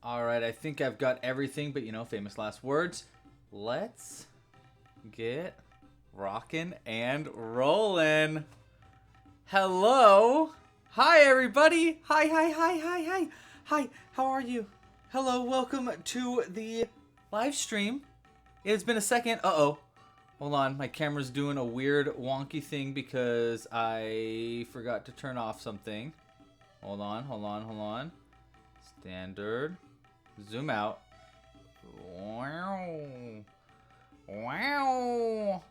Alright, I think I've got everything, but you know, famous last words. Let's get rockin' and rollin'. Hello. Hi, everybody. Hi, how are you? Hello, welcome to the live stream. It's been a second. Uh-oh. Hold on, my camera's doing a weird wonky thing because I forgot to turn off something. Hold on. Standard. Zoom out. Wow.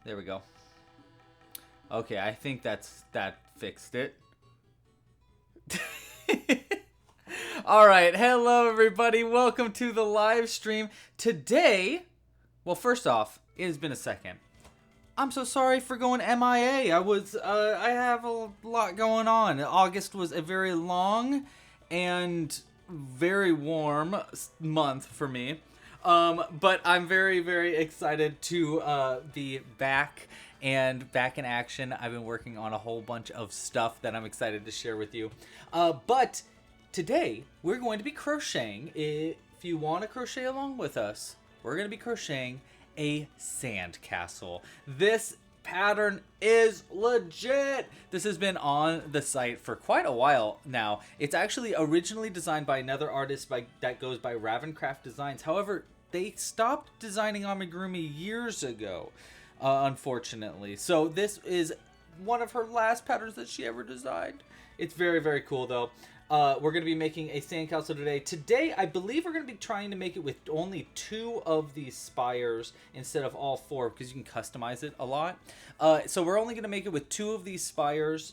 There we go. Okay, I think that fixed it. All right, hello everybody. Welcome to the live stream. Today, well, first off, it has been a second. I'm so sorry for going MIA. I have a lot going on. August was a very long and very warm month for me. But I'm very, very excited to be back and back in action. I've been working on a whole bunch of stuff that I'm excited to share with you. But today, we're going to be crocheting. If you want to crochet along with us, we're going to be crocheting a sandcastle. This pattern is legit. This has been on the site for quite a while now. It's actually originally designed by another artist that goes by Ravencraft Designs. However, they stopped designing Amigurumi years ago, unfortunately. So this is one of her last patterns that she ever designed. It's very, very cool though. We're going to be making a sandcastle today. Today, I believe we're going to be trying to make it with only 2 of these spires instead of all 4 because you can customize it a lot. So we're only going to make it with 2 of these spires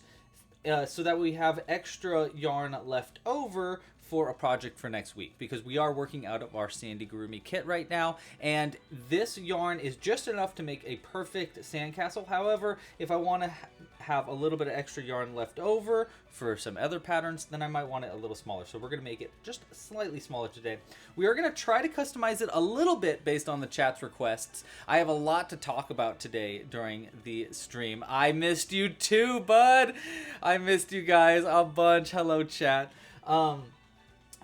so that we have extra yarn left over for a project for next week, because we are working out of our Amigurumi kit right now, and this yarn is just enough to make a perfect sandcastle. However, if I want to have a little bit of extra yarn left over for some other patterns, then I might want it a little smaller. So we're going to make it just slightly smaller today. We are going to try to customize it a little bit based on the chat's requests. I have a lot to talk about today during the stream. I missed you too, bud. I missed you guys a bunch. Hello, chat.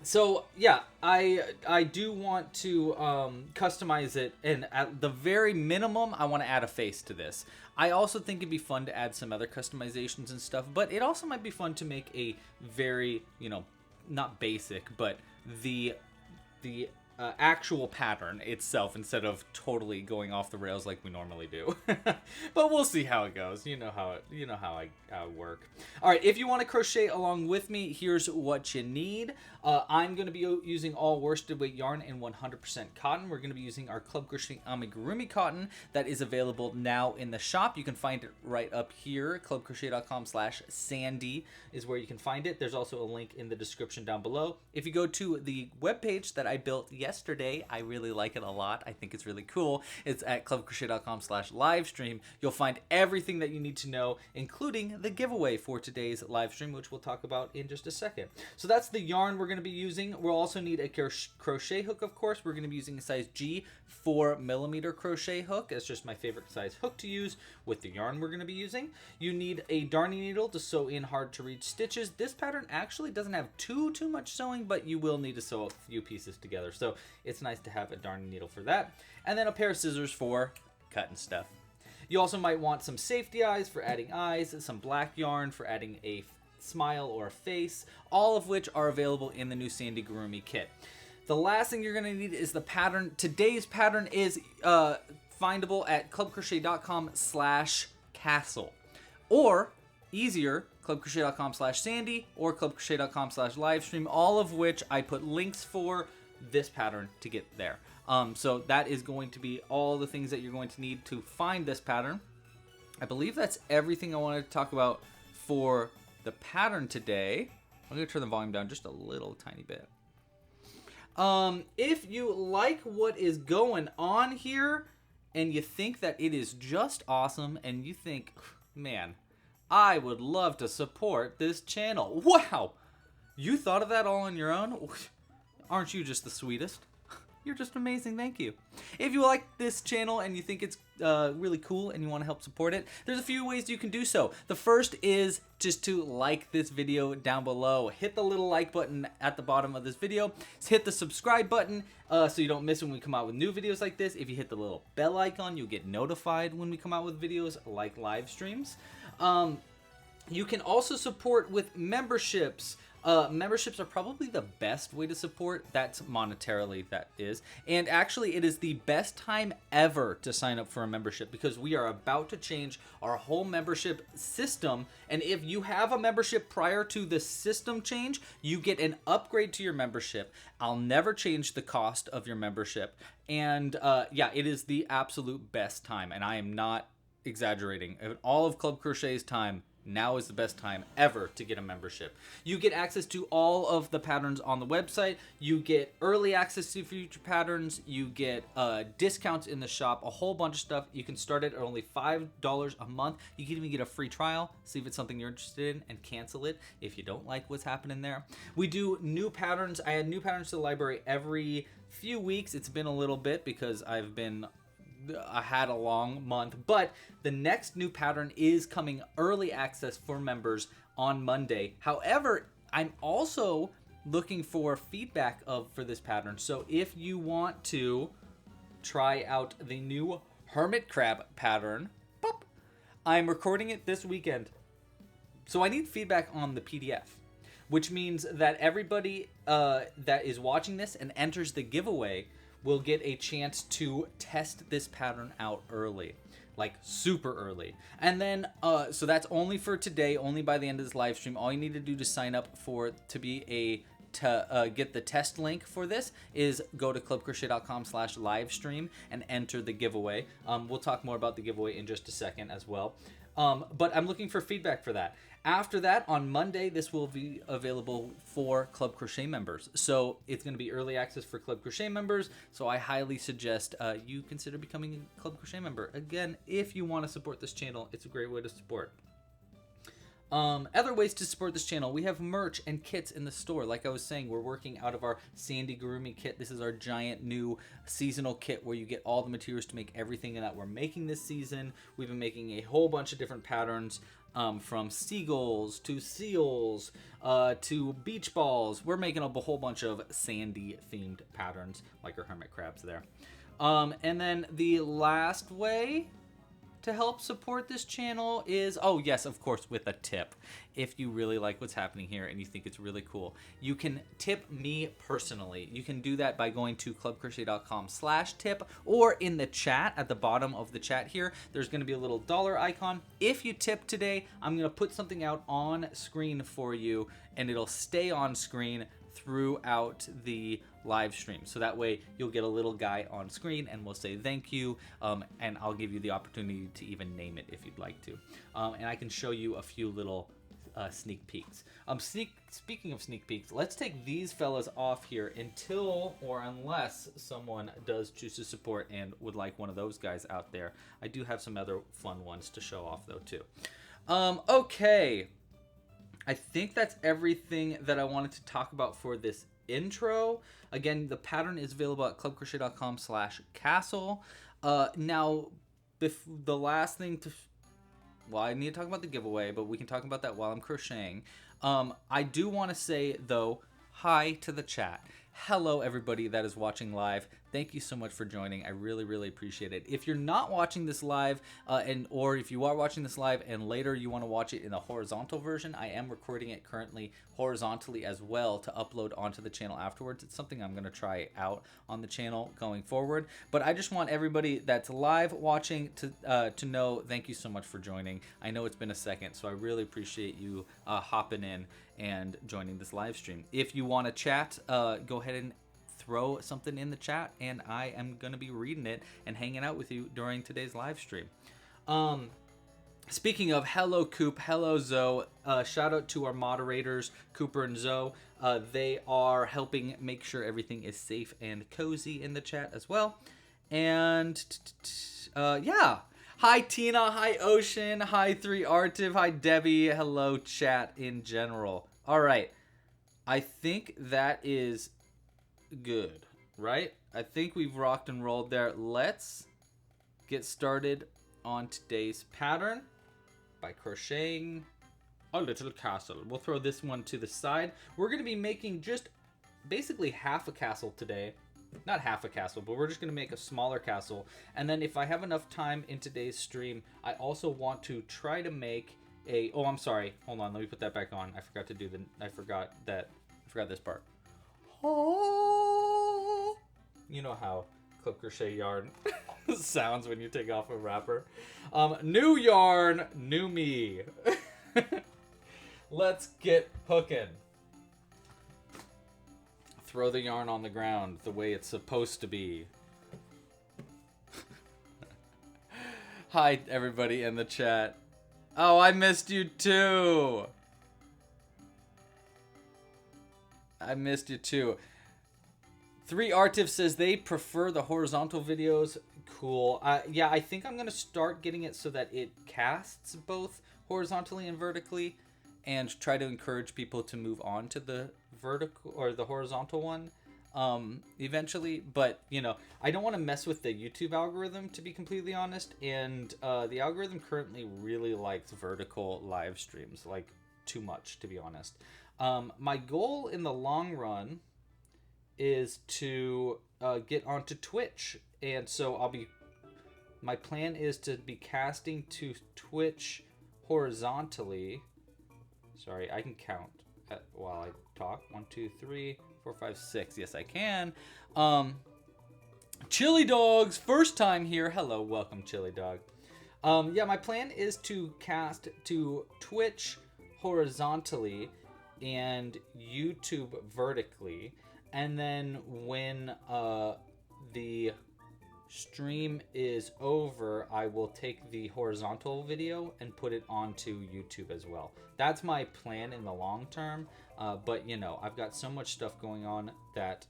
So yeah, I do want to customize it, and at the very minimum, I want to add a face to this. I also think it'd be fun to add some other customizations and stuff, but it also might be fun to make a very, not basic, but the actual pattern itself instead of totally going off the rails like we normally do. But we'll see how it goes. You know how I work. All right, if you want to crochet along with me, here's what you need. I'm going to be using all worsted weight yarn and 100% cotton. We're going to be using our Club Crochet Amigurumi cotton that is available now in the shop. You can find it right up here. clubcrochet.com/sandy is where you can find it. There's also a link in the description down below. If you go to the webpage that I built yesterday, I really like it a lot. I think it's really cool. It's at clubcrochet.com/livestream. You'll find everything that you need to know, including the giveaway for today's live stream, which we'll talk about in just a second. So that's the yarn we're going to be using. We'll also need a crochet hook, of course. We're going to be using a size G 4mm crochet hook. It's just my favorite size hook to use with the yarn we're going to be using. You need a darning needle to sew in hard to reach stitches. This pattern actually doesn't have too much sewing, but you will need to sew a few pieces together. So it's nice to have a darning needle for that. And then a pair of scissors for cutting stuff. You also might want some safety eyes for adding eyes, some black yarn for adding a smile or a face, all of which are available in the new Amigurumi kit. The last thing you're going to need is the pattern. Today's pattern is findable at clubcrochet.com/castle, or easier, clubcrochet.com/sandy or clubcrochet.com/livestream, all of which I put links for this pattern to get there. So that is going to be all the things that you're going to need to find this pattern. I believe that's everything I wanted to talk about for the pattern today. I'm going to turn the volume down just a little tiny bit. If you like what is going on here and you think that it is just awesome and you think, man, I would love to support this channel. Wow! You thought of that all on your own? Aren't you just the sweetest? You're just amazing. Thank you. If you like this channel and you think it's really cool and you want to help support it, there's a few ways you can do so. The first is just to like this video down below. Hit the little like button at the bottom of this video. Hit the subscribe button so you don't miss when we come out with new videos like this. If you hit the little bell icon, you'll get notified when we come out with videos like live streams. You can also support with memberships. Memberships are probably the best way to support. That's monetarily, that is. And actually, it is the best time ever to sign up for a membership because we are about to change our whole membership system. And if you have a membership prior to the system change, you get an upgrade to your membership. I'll never change the cost of your membership. And yeah, it is the absolute best time. And I am not exaggerating. In all of Club Crochet's time, now is the best time ever to get a membership. You get access to all of the patterns on the website. You get early access to future patterns. You get discounts in the shop, a whole bunch of stuff. You can start it at only $5 a month. You can even get a free trial, see if it's something you're interested in, and cancel it if you don't like what's happening there. We do new patterns. I add new patterns to the library every few weeks. It's been a little bit because I had a long month, but the next new pattern is coming early access for members on Monday. However, I'm also looking for feedback for this pattern. So if you want to try out the new hermit crab pattern, pop, I'm recording it this weekend. So I need feedback on the PDF, which means that everybody that is watching this and enters the giveaway will get a chance to test this pattern out early, like super early. And then, so that's only for today, only by the end of this live stream. All you need to do to sign up to get the test link for this is go to clubcrochet.com/livestream and enter the giveaway. We'll talk more about the giveaway in just a second as well. But I'm looking for feedback for that. After that, on Monday, this will be available for Club Crochet members. So it's going to be early access for Club Crochet members. So I highly suggest you consider becoming a Club Crochet member. Again, if you want to support this channel, it's a great way to support. Other ways to support this channel, we have merch and kits in the store. Like I was saying, we're working out of our Amigurumi kit. This is our giant new seasonal kit where you get all the materials to make everything that we're making this season. We've been making a whole bunch of different patterns, from seagulls to seals to beach balls. We're making a whole bunch of sandy themed patterns like our hermit crabs there. And then the last way to help support this channel is, oh yes, of course, with a tip. If you really like what's happening here and you think it's really cool, you can tip me personally. You can do that by going to clubcrochet.com/tip, or in the chat at the bottom of the chat here, there's going to be a little dollar icon. If you tip today, I'm going to put something out on screen for you, and it'll stay on screen throughout the live stream. So that way you'll get a little guy on screen and we'll say thank you, and I'll give you the opportunity to even name it if you'd like to. And I can show you a few little sneak peeks. Speaking of sneak peeks, let's take these fellas off here until or unless someone does choose to support and would like one of those guys out there. I do have some other fun ones to show off though too. Okay. I think that's everything that I wanted to talk about for this intro. Again, the pattern is available at clubcrochet.com/castle. Now, the last thing well, I need to talk about the giveaway, but we can talk about that while I'm crocheting. I do want to say, though, hi to the chat. Hello, everybody that is watching live. Thank you so much for joining. I really, really appreciate it. If you're not watching this live, or if you are watching this live and later you want to watch it in the horizontal version, I am recording it currently horizontally as well to upload onto the channel afterwards. It's something I'm going to try out on the channel going forward. But I just want everybody that's live watching to know thank you so much for joining. I know it's been a second, so I really appreciate you hopping in and joining this live stream. If you want to chat, go ahead and throw something in the chat, and I am going to be reading it and hanging out with you during today's live stream. Speaking of, hello Coop, hello Zoe. Shout out to our moderators, Cooper and Zoe. They are helping make sure everything is safe and cozy in the chat as well. And yeah. Hi Tina, hi Ocean, hi 3Artiv, hi Debbie, hello chat in general. All right, I think that is good, right? I think we've rocked and rolled there. Let's get started on today's pattern by crocheting a little castle. We'll throw this one to the side. We're going to be making just basically half a castle today. Not half a castle, but we're just going to make a smaller castle. And then if I have enough time in today's stream, I also want to try to make a... Oh, I'm sorry. Hold on. Let me put that back on. I forgot to do the... I forgot this part. Oh. You know how Club Crochet yarn sounds when you take off a wrapper. New yarn, new me. Let's get hooking. Throw the yarn on the ground the way it's supposed to be. Hi, everybody in the chat. Oh, I missed you too. I missed you too. 3Artif says they prefer the horizontal videos. Cool. Yeah, I think I'm going to start getting it so that it casts both horizontally and vertically, and try to encourage people to move on to the vertical or the horizontal one eventually. But you know, I don't want to mess with the YouTube algorithm, to be completely honest, and the algorithm currently really likes vertical live streams, like too much, to be honest. My goal in the long run is to get onto Twitch, and so my plan is to be casting to Twitch horizontally. Sorry, I can count while I talk. 1, 2, 3, 4, 5, 6. Yes, I can. Chili Dogs, first time here. Hello, welcome, Chili Dog. Yeah, my plan is to cast to Twitch horizontally and YouTube vertically. And then when the stream is over, I will take the horizontal video and put it onto YouTube as well. That's my plan in the long term, but you know, I've got so much stuff going on that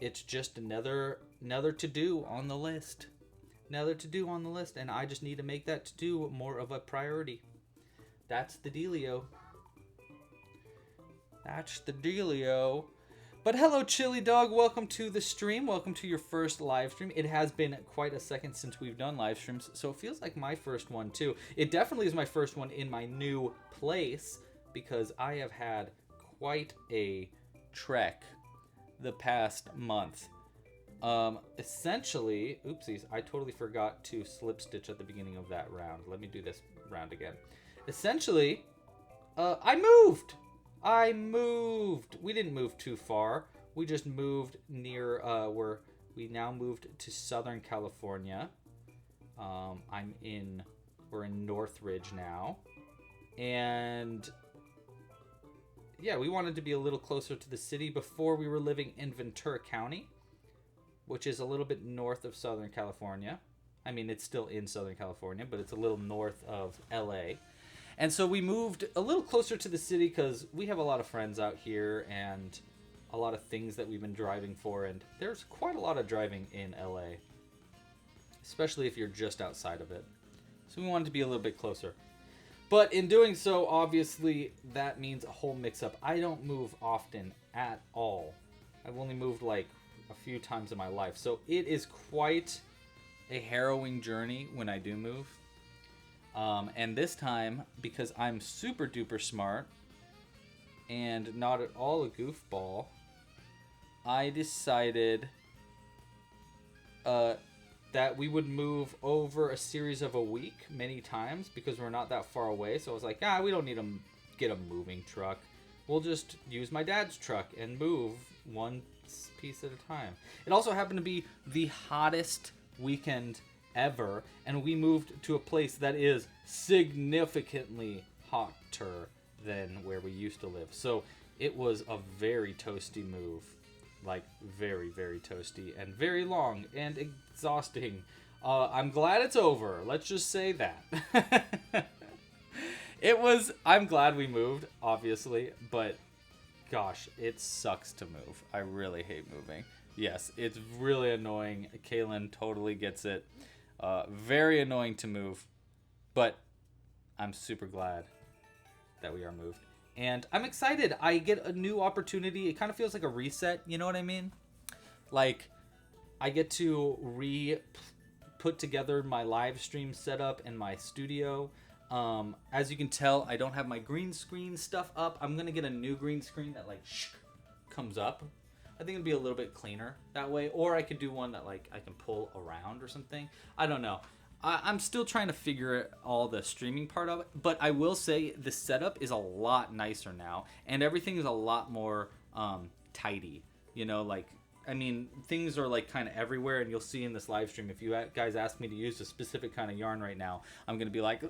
it's just another to-do on the list. Another to-do on the list, and I just need to make that to-do more of a priority. That's the dealio. That's the dealio. But hello, Chili Dog. Welcome to the stream. Welcome to your first live stream. It has been quite a second since we've done live streams, so it feels like my first one, too. It definitely is my first one in my new place, because I have had quite a trek the past month. Essentially, oopsies, I totally forgot to slip stitch at the beginning of that round. Let me do this round again. Essentially, I moved. We didn't move too far. We just moved near where we now moved to Southern California. We're in Northridge now. And yeah, we wanted to be a little closer to the city. Before, we were living in Ventura County, which is a little bit north of Southern California. I mean, it's still in Southern California, but it's a little north of LA. And so we moved a little closer to the city because we have a lot of friends out here and a lot of things that we've been driving for. And there's quite a lot of driving in LA, especially if you're just outside of it. So we wanted to be a little bit closer. But in doing so, obviously, that means a whole mix-up. I don't move often at all. I've only moved like a few times in my life. So it is quite a harrowing journey when I do move. And this time, because I'm super duper smart and not at all a goofball, I decided that we would move over a series of a week many times because we're not that far away. So I was like, we don't need to get a moving truck. We'll just use my dad's truck and move one piece at a time. It also happened to be the hottest weekend ever, and we moved to a place that is significantly hotter than where we used to live. So it was a very toasty move, like very, very toasty and very long and exhausting. I'm glad it's over. Let's just say that. I'm glad we moved, obviously, but gosh, it sucks to move. I really hate moving. Yes, it's really annoying. Kaylin totally gets it. Very annoying to move, but I'm super glad that we are moved. And I'm excited. I get a new opportunity. It kind of feels like a reset. You know what I mean? Like, I get to put together my live stream setup in my studio. As you can tell, I don't have my green screen stuff up. I'm gonna get a new green screen that like comes up. I think it'd be a little bit cleaner that way, or I could do one that like I can pull around or something. I don't know. I'm still trying to figure all the streaming part of it, but I will say the setup is a lot nicer now, and everything is a lot more tidy. You know, like, I mean, things are like kind of everywhere, and you'll see in this live stream, if you guys ask me to use a specific kind of yarn right now, I'm going to be like,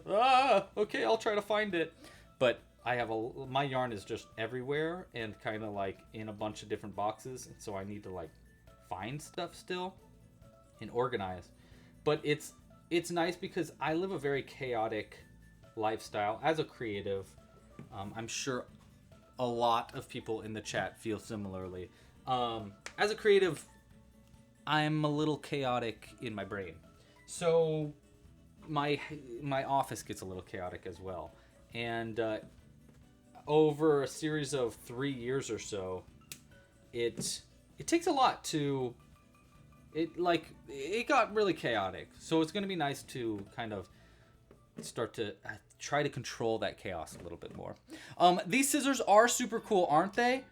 okay, I'll try to find it. But I have my yarn is just everywhere and kind of like in a bunch of different boxes, so I need to like find stuff still and organize. But it's nice because I live a very chaotic lifestyle as a creative. I'm sure a lot of people in the chat feel similarly. As a creative, I'm a little chaotic in my brain. So my office gets a little chaotic as well. And over a series of 3 years or so, it takes a lot to... It got really chaotic. So it's going to be nice to kind of start to try to control that chaos a little bit more. These scissors are super cool, aren't they?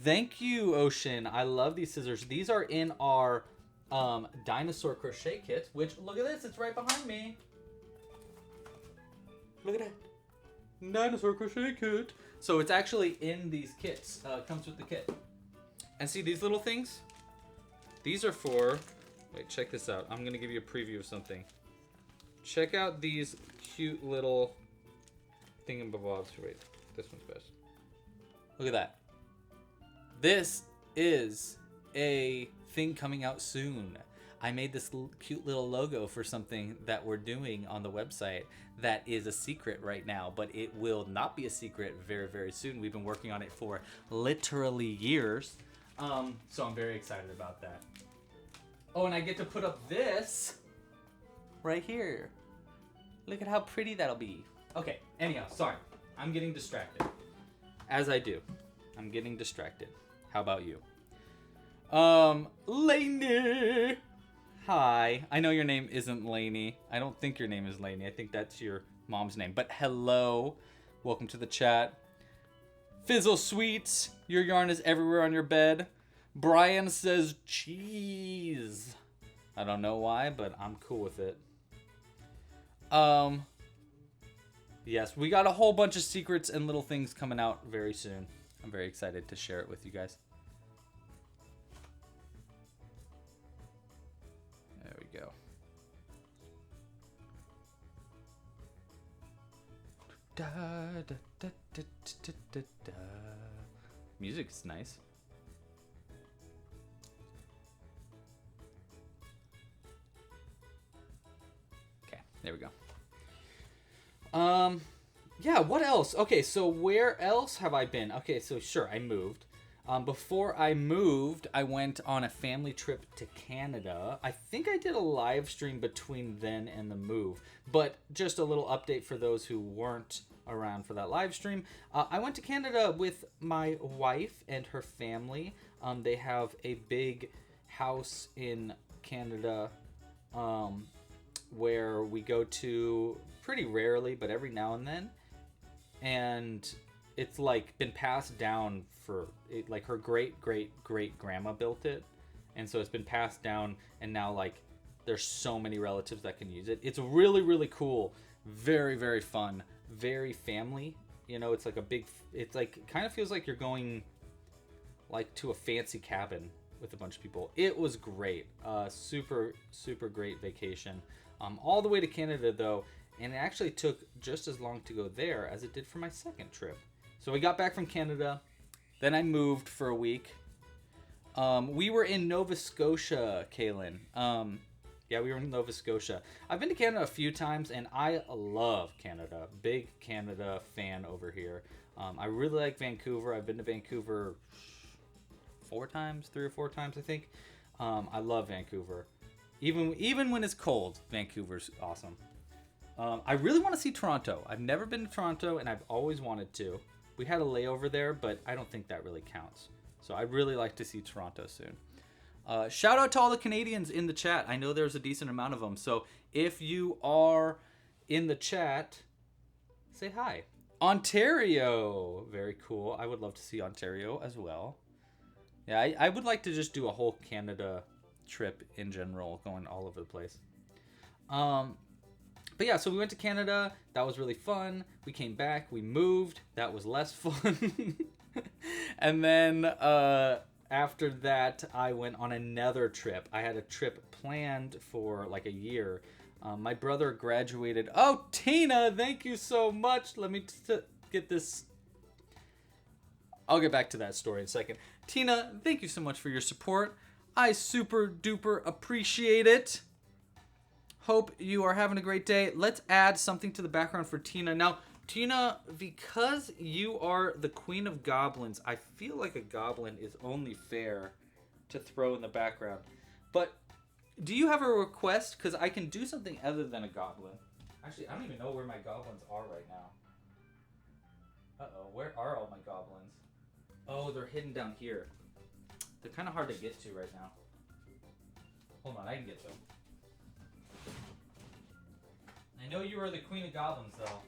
Thank you, Ocean. I love these scissors. These are in our dinosaur crochet kit, which, look at this, it's right behind me. Look at that. Dinosaur crochet kit. So it's actually in these kits. It comes with the kit. And see these little things? These are for... Wait, check this out. I'm going to give you a preview of something. Check out these cute little thingamabobs. Wait, this one's best. Look at that. This is a thing coming out soon. I made this cute little logo for something that we're doing on the website that is a secret right now, but it will not be a secret very, very soon. We've been working on it for literally years. So I'm very excited about that. Oh, and I get to put up this right here. Look at how pretty that'll be. Okay, anyhow, sorry. I'm getting distracted. As I do. I'm getting distracted. How about you? Lainey! Hi. I know your name isn't Lainey. I don't think your name is Lainey. I think that's your mom's name. But hello. Welcome to the chat. Fizzle Sweets. Your yarn is everywhere on your bed. Brian says cheese. I don't know why, but I'm cool with it. Yes, we got a whole bunch of secrets and little things coming out very soon. I'm very excited to share it with you guys. There we go. Da, da, da, da, da, da, da. Music's nice. Okay, there we go. Yeah, what else? Okay, so where else have I been? Okay, so sure, I moved. Before I moved, I went on a family trip to Canada. I think I did a live stream between then and the move. But just a little update for those who weren't around for that live stream. I went to Canada with my wife and her family. They have a big house in Canada where we go to pretty rarely, but every now and then. And it's like been passed down for it, like her great grandma built it, and so it's been passed down, and now like there's so many relatives that can use it. It's really cool, very fun, very family. You know, it's like a big, it's like kind of feels like you're going like to a fancy cabin with a bunch of people. It was great. Super great vacation. All the way to Canada though, and it actually took just as long to go there as it did for my second trip. So we got back from Canada, then I moved for a week. We were in Nova Scotia, Kaylin. Yeah, we were in Nova Scotia. I've been to Canada a few times, and I love Canada. Big Canada fan over here. I really like Vancouver. I've been to Vancouver 3 or 4 times, I think. I love Vancouver. Even when it's cold, Vancouver's awesome. I really want to see Toronto. I've never been to Toronto, and I've always wanted to. We had a layover there, but I don't think that really counts. So I'd really like to see Toronto soon. Shout out to all the Canadians in the chat. I know there's a decent amount of them. So if you are in the chat, say hi. Ontario. Very cool. I would love to see Ontario as well. Yeah, I would like to just do a whole Canada trip in general, going all over the place. But yeah, so we went to Canada. That was really fun. We came back. We moved. That was less fun. And then after that, I went on another trip. I had a trip planned for like a year. My brother graduated. Oh, Tina, thank you so much. Let me get this. I'll get back to that story in a second. Tina, thank you so much for your support. I super duper appreciate it. Hope you are having a great day. Let's add something to the background for Tina. Now, Tina, because you are the queen of goblins, I feel like a goblin is only fair to throw in the background. But do you have a request? Because I can do something other than a goblin. Actually, I don't even know where my goblins are right now. Uh-oh, where are all my goblins? Oh, they're hidden down here. They're kind of hard to get to right now. Hold on, I can get them. I know you are the queen of goblins, though.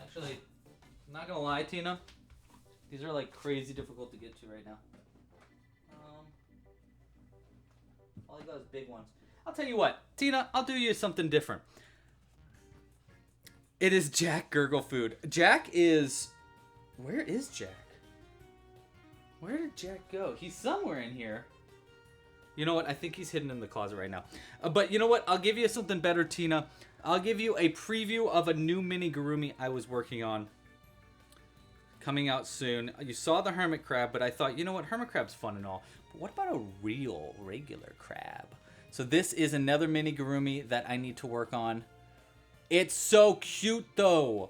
Actually, I'm not gonna lie, Tina. These are like crazy difficult to get to right now. All I got is big ones. I'll tell you what, Tina, I'll do you something different. It is Jack Gurgle Food. Jack is... Where is Jack? Where did Jack go? He's somewhere in here. You know what? I think he's hidden in the closet right now. But you know what? I'll give you something better, Tina. I'll give you a preview of a new Amigurumi I was working on. Coming out soon. You saw the hermit crab, but I thought, you know what? Hermit crab's fun and all. But what about a real, regular crab? So this is another Amigurumi that I need to work on. It's so cute, though.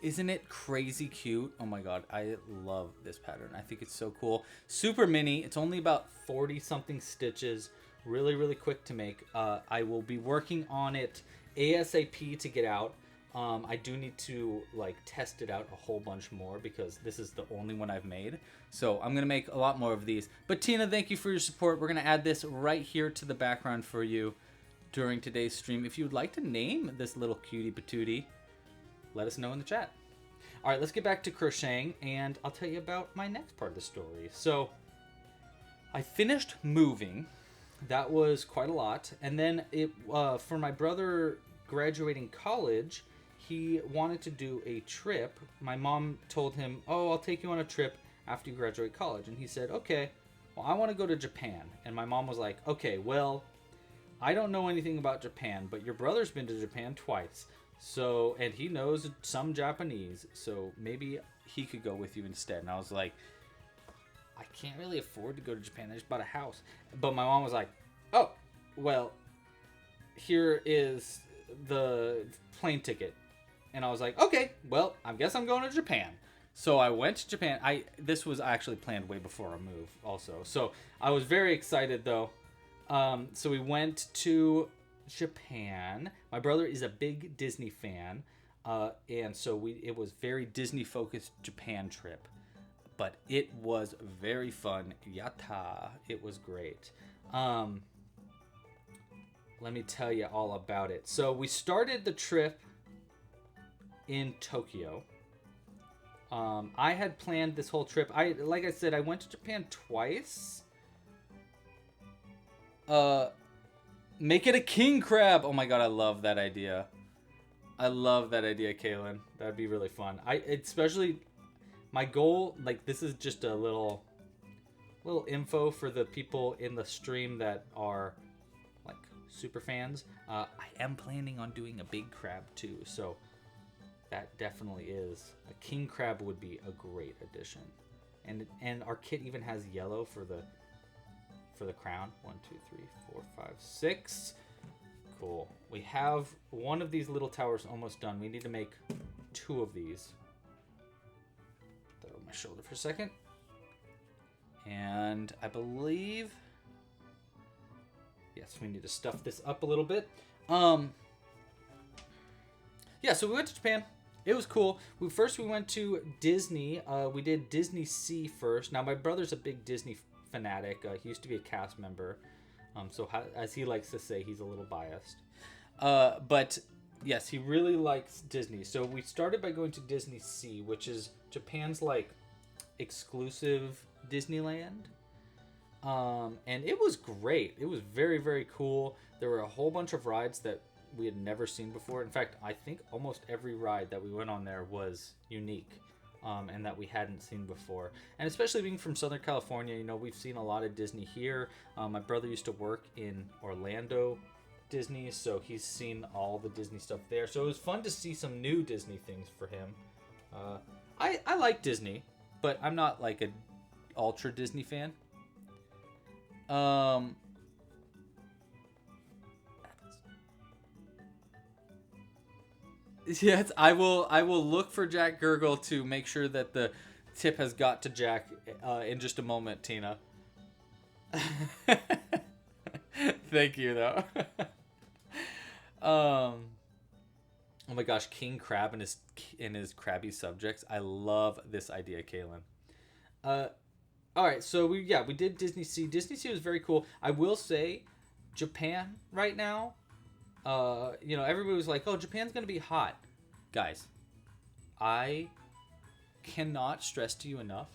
Isn't it crazy cute? Oh my god, I love this pattern. I think it's so cool. Super mini. It's only about 40-something stitches. Really, really quick to make. I will be working on it ASAP to get out. I do need to like test it out a whole bunch more because this is the only one I've made. So I'm going to make a lot more of these. But Tina, thank you for your support. We're going to add this right here to the background for you during today's stream. If you would like to name this little cutie patootie, let us know in the chat. All right, let's get back to crocheting, and I'll tell you about my next part of the story. So I finished moving. That was quite a lot. And then for my brother graduating college, he wanted to do a trip. My mom told him, oh, I'll take you on a trip after you graduate college. And he said, okay, well, I want to go to Japan. And my mom was like, okay, well, I don't know anything about Japan, but your brother's been to Japan twice. So, and he knows some Japanese, so maybe he could go with you instead. And I was like, I can't really afford to go to Japan. I just bought a house. But my mom was like, oh, well, here is the plane ticket. And I was like, okay, well, I guess I'm going to Japan. So I went to Japan. This was actually planned way before our move also. So I was very excited, though. So we went to Japan. My brother is a big Disney fan. And so it was very Disney-focused Japan trip. But it was very fun. Yatta. It was great. Let me tell you all about it. So we started the trip in Tokyo. I had planned this whole trip. Like I said, I went to Japan twice. Make it a king crab. Oh my god, I love that idea. I love that idea, Kaylin. That'd be really fun. Especially my goal, like this is just a little info for the people in the stream that are like super fans. I am planning on doing a big crab too, so that definitely is. A king crab would be a great addition. And our kit even has yellow for the crown. 1, 2, 3, 4, 5, 6. Cool. We have one of these little towers almost done. We need to make 2 of these. Put that on my shoulder for a second. And I believe, yes, we need to stuff this up a little bit. yeah, so we went to Japan. It was cool. We went to Disney. We did Disney Sea first. Now my brother's a big Disney fanatic. He used to be a cast member, so as he likes to say, he's a little biased. But yes, he really likes Disney. So we started by going to Disney Sea, which is Japan's like exclusive Disneyland. And it was great. It was very, very cool. There were a whole bunch of rides that we had never seen before. In fact, I think almost every ride that we went on there was unique, and that we hadn't seen before. And especially being from Southern California, you know, we've seen a lot of Disney here. My brother used to work in Orlando Disney, so he's seen all the Disney stuff there. So it was fun to see some new Disney things for him. I like Disney, but I'm not like an ultra Disney fan. Yes, I will look for Jack Gurgle to make sure that the tip has got to Jack in just a moment, Tina. Thank you, though. Oh my gosh, King Crab and his crabby subjects. I love this idea, Kaylin. All right, so we did Disney Sea. Disney Sea was very cool. I will say, Japan right now. You know, everybody was like, "Oh, Japan's gonna be hot," guys. I cannot stress to you enough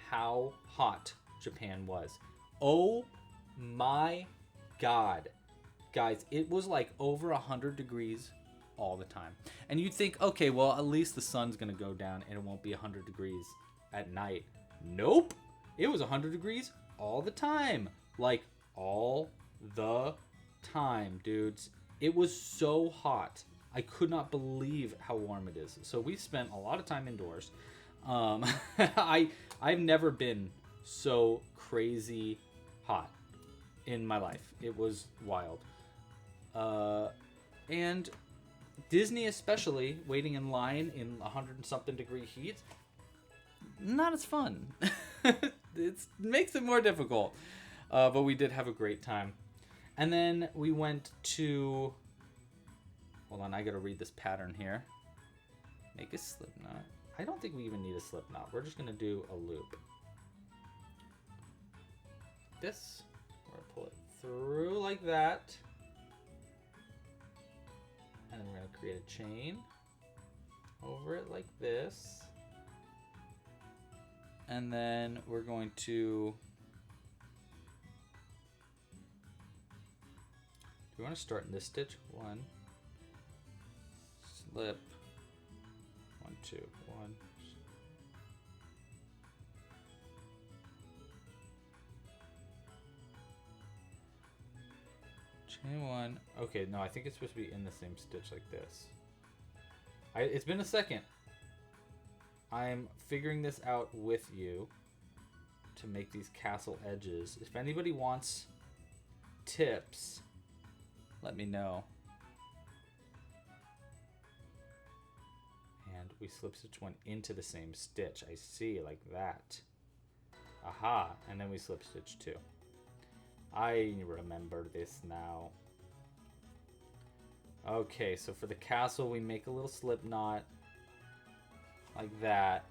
how hot Japan was. Oh my God, guys, it was like over 100 degrees all the time. And you'd think, okay, well, at least the sun's gonna go down and it won't be 100 degrees at night. Nope. It was 100 degrees all the time. Like, all the time, dudes. It was so hot. I could not believe how warm it is. So we spent a lot of time indoors. I've never been so crazy hot in my life. It was wild. And Disney especially, waiting in line in 100 and something degree heat, not as fun. It makes it more difficult. But we did have a great time. And then we went to... Hold on, I gotta read this pattern here. Make a slip knot. I don't think we even need a slip knot. We're just gonna do a loop. This. We're gonna pull it through like that. And then we're gonna create a chain over it like this. And then we're going to... Do we want to start in this stitch? 1, slip, 1, 2, 1. Chain 1. Okay, no, I think it's supposed to be in the same stitch like this. It's been a second. I'm figuring this out with you to make these castle edges. If anybody wants tips, let me know. And we slip stitch 1 into the same stitch. I see, like that. Aha, and then we slip stitch 2. I remember this now. Okay, so for the castle, we make a little slip knot like that.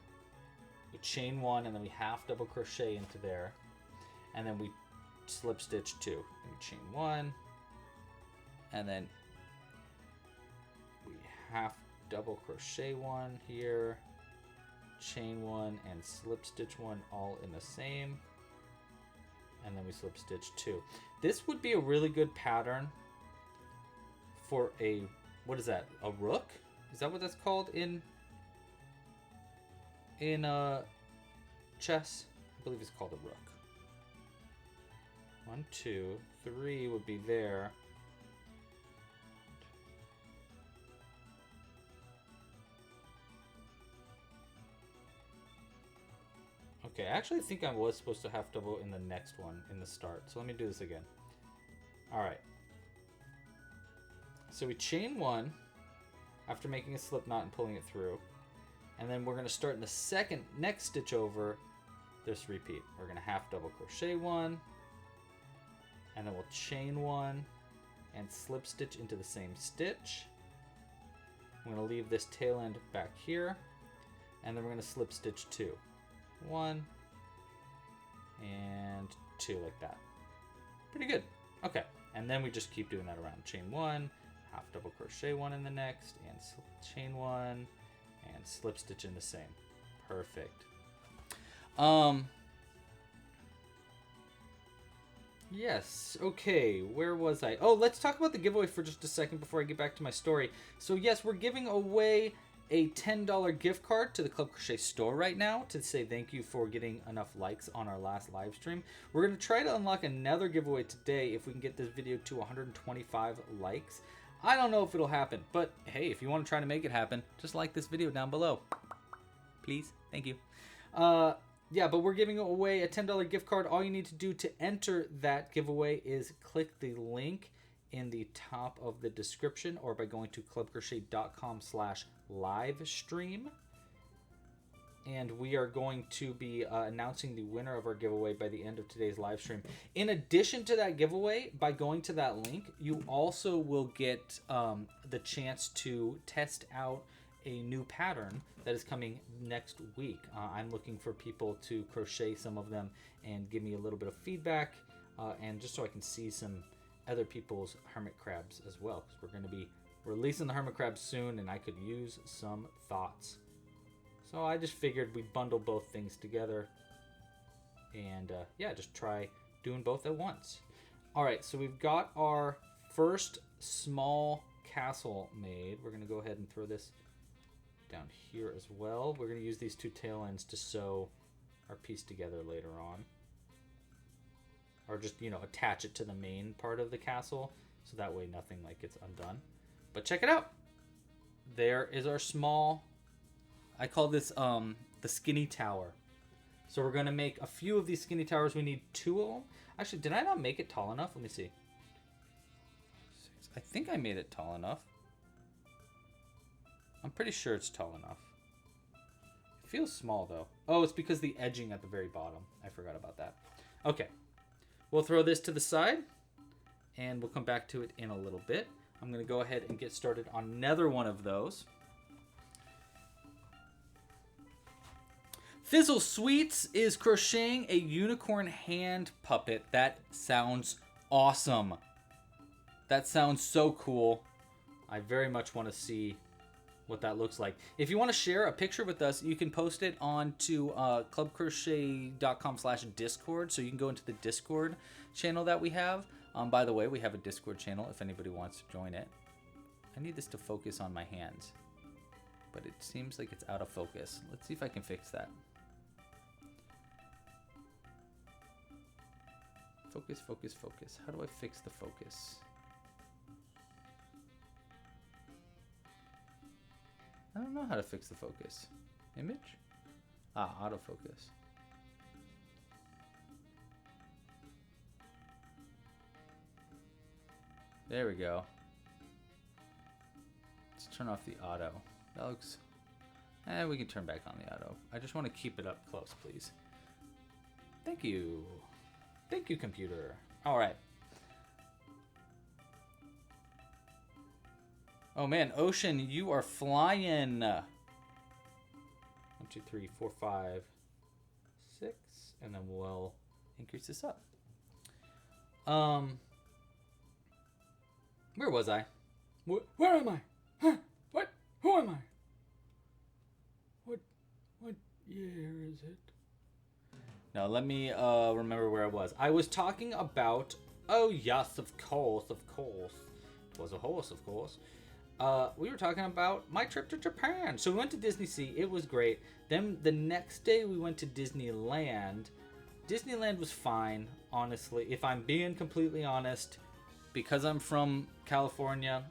We chain 1 and then we half double crochet into there. And then we slip stitch 2. And we chain 1. And then we half double crochet 1 here, chain 1 and slip stitch 1 all in the same, and then we slip stitch 2. This would be a really good pattern for a, what is that, a rook? Is that what that's called in chess? I believe it's called a rook. 1, 2, 3 would be there. Okay, I actually think I was supposed to half double in the next one, in the start. So let me do this again. Alright. So we chain 1 after making a slip knot and pulling it through. And then we're going to start in the next stitch over, this repeat. We're going to half double crochet 1. And then we'll chain 1 and slip stitch into the same stitch. I'm going to leave this tail end back here, and then we're going to slip stitch 2. 1 and 2 like that. Pretty good. Okay, and then we just keep doing that around. Chain 1, half double crochet 1 in the next, and chain 1, and slip stitch in the same. Perfect. Yes, okay, where was I? Oh, let's talk about the giveaway for just a second before I get back to my story. So yes, we're giving away a $10 gift card to the Club Crochet store right now to say thank you for getting enough likes on our last live stream. We're going to try to unlock another giveaway today if we can get this video to 125 likes. I don't know if it'll happen, but hey, if you want to try to make it happen, just like this video down below. Please, thank you. Yeah, but we're giving away a $10 gift card. All you need to do to enter that giveaway is click the link in the top of the description or by going to clubcrochet.com/livestream. And we are going to be announcing the winner of our giveaway by the end of today's live stream. In addition to that giveaway, by going to that link, you also will get the chance to test out a new pattern that is coming next week. I'm looking for people to crochet some of them and give me a little bit of feedback, and just so I can see some other people's hermit crabs as well, because we're going to be releasing the hermit crabs soon and I could use some thoughts. So I just figured we'd bundle both things together and yeah, just try doing both at once. All right, so we've got our first small castle made. We're going to go ahead and throw this down here as well. We're going to use these two tail ends to sew our piece together later on, or just, you know, attach it to the main part of the castle so that way nothing like gets undone. But check it out, there is our small, I call this the skinny tower. So we're going to make a few of these skinny towers. We need 2 of them. Actually, did I not make it tall enough? Let me see. I think I made it tall enough. I'm pretty sure it's tall enough. It feels small though. Oh, it's because the edging at the very bottom. I forgot about that. Okay. We'll throw this to the side and we'll come back to it in a little bit. I'm going to go ahead and get started on another one of those. Fizzle Sweets is crocheting a unicorn hand puppet. That sounds awesome. That sounds so cool. I very much want to see what that looks like. If you want to share a picture with us, you can post it onto clubcrochet.com/discord. So you can go into the Discord channel that we have. By the way, we have a Discord channel if anybody wants to join it. I need this to focus on my hands, but it seems like it's out of focus. Let's see if I can fix that. Focus, focus, focus. How do I fix the focus? I don't know how to fix the focus. Image? Ah, autofocus. There we go. Let's turn off the auto. That looks... we can turn back on the auto. I just want to keep it up close, please. Thank you. Thank you, computer. All right. Oh man, Ocean, you are flying. 1, 2, 3, 4, 5, 6, and then we'll increase this up. Where was I? Where am I? Huh? What? Who am I? What year is it? Now let me remember where I was. I was talking about. Oh yes, of course, of course. It was a horse, of course. We were talking about my trip to Japan. So we went to Disney Sea. It was great. Then the next day we went to Disneyland. Disneyland was fine, honestly. If I'm being completely honest, because I'm from California,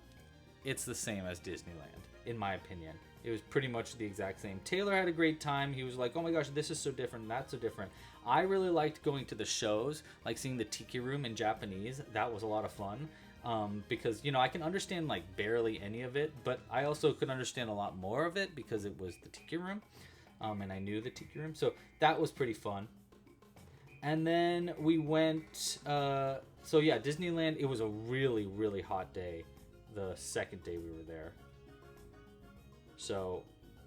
it's the same as Disneyland, in my opinion. It was pretty much the exact same. Taylor had a great time. He was like, oh my gosh, this is so different, that's so different. I really liked going to the shows, like seeing the Tiki Room in Japanese. That was a lot of fun. Because, you know, I can understand like barely any of it, but I also could understand a lot more of it because it was the Tiki Room, and I knew the Tiki Room, so that was pretty fun. And then we went, so yeah, Disneyland, it was a really, really hot day the second day we were there. So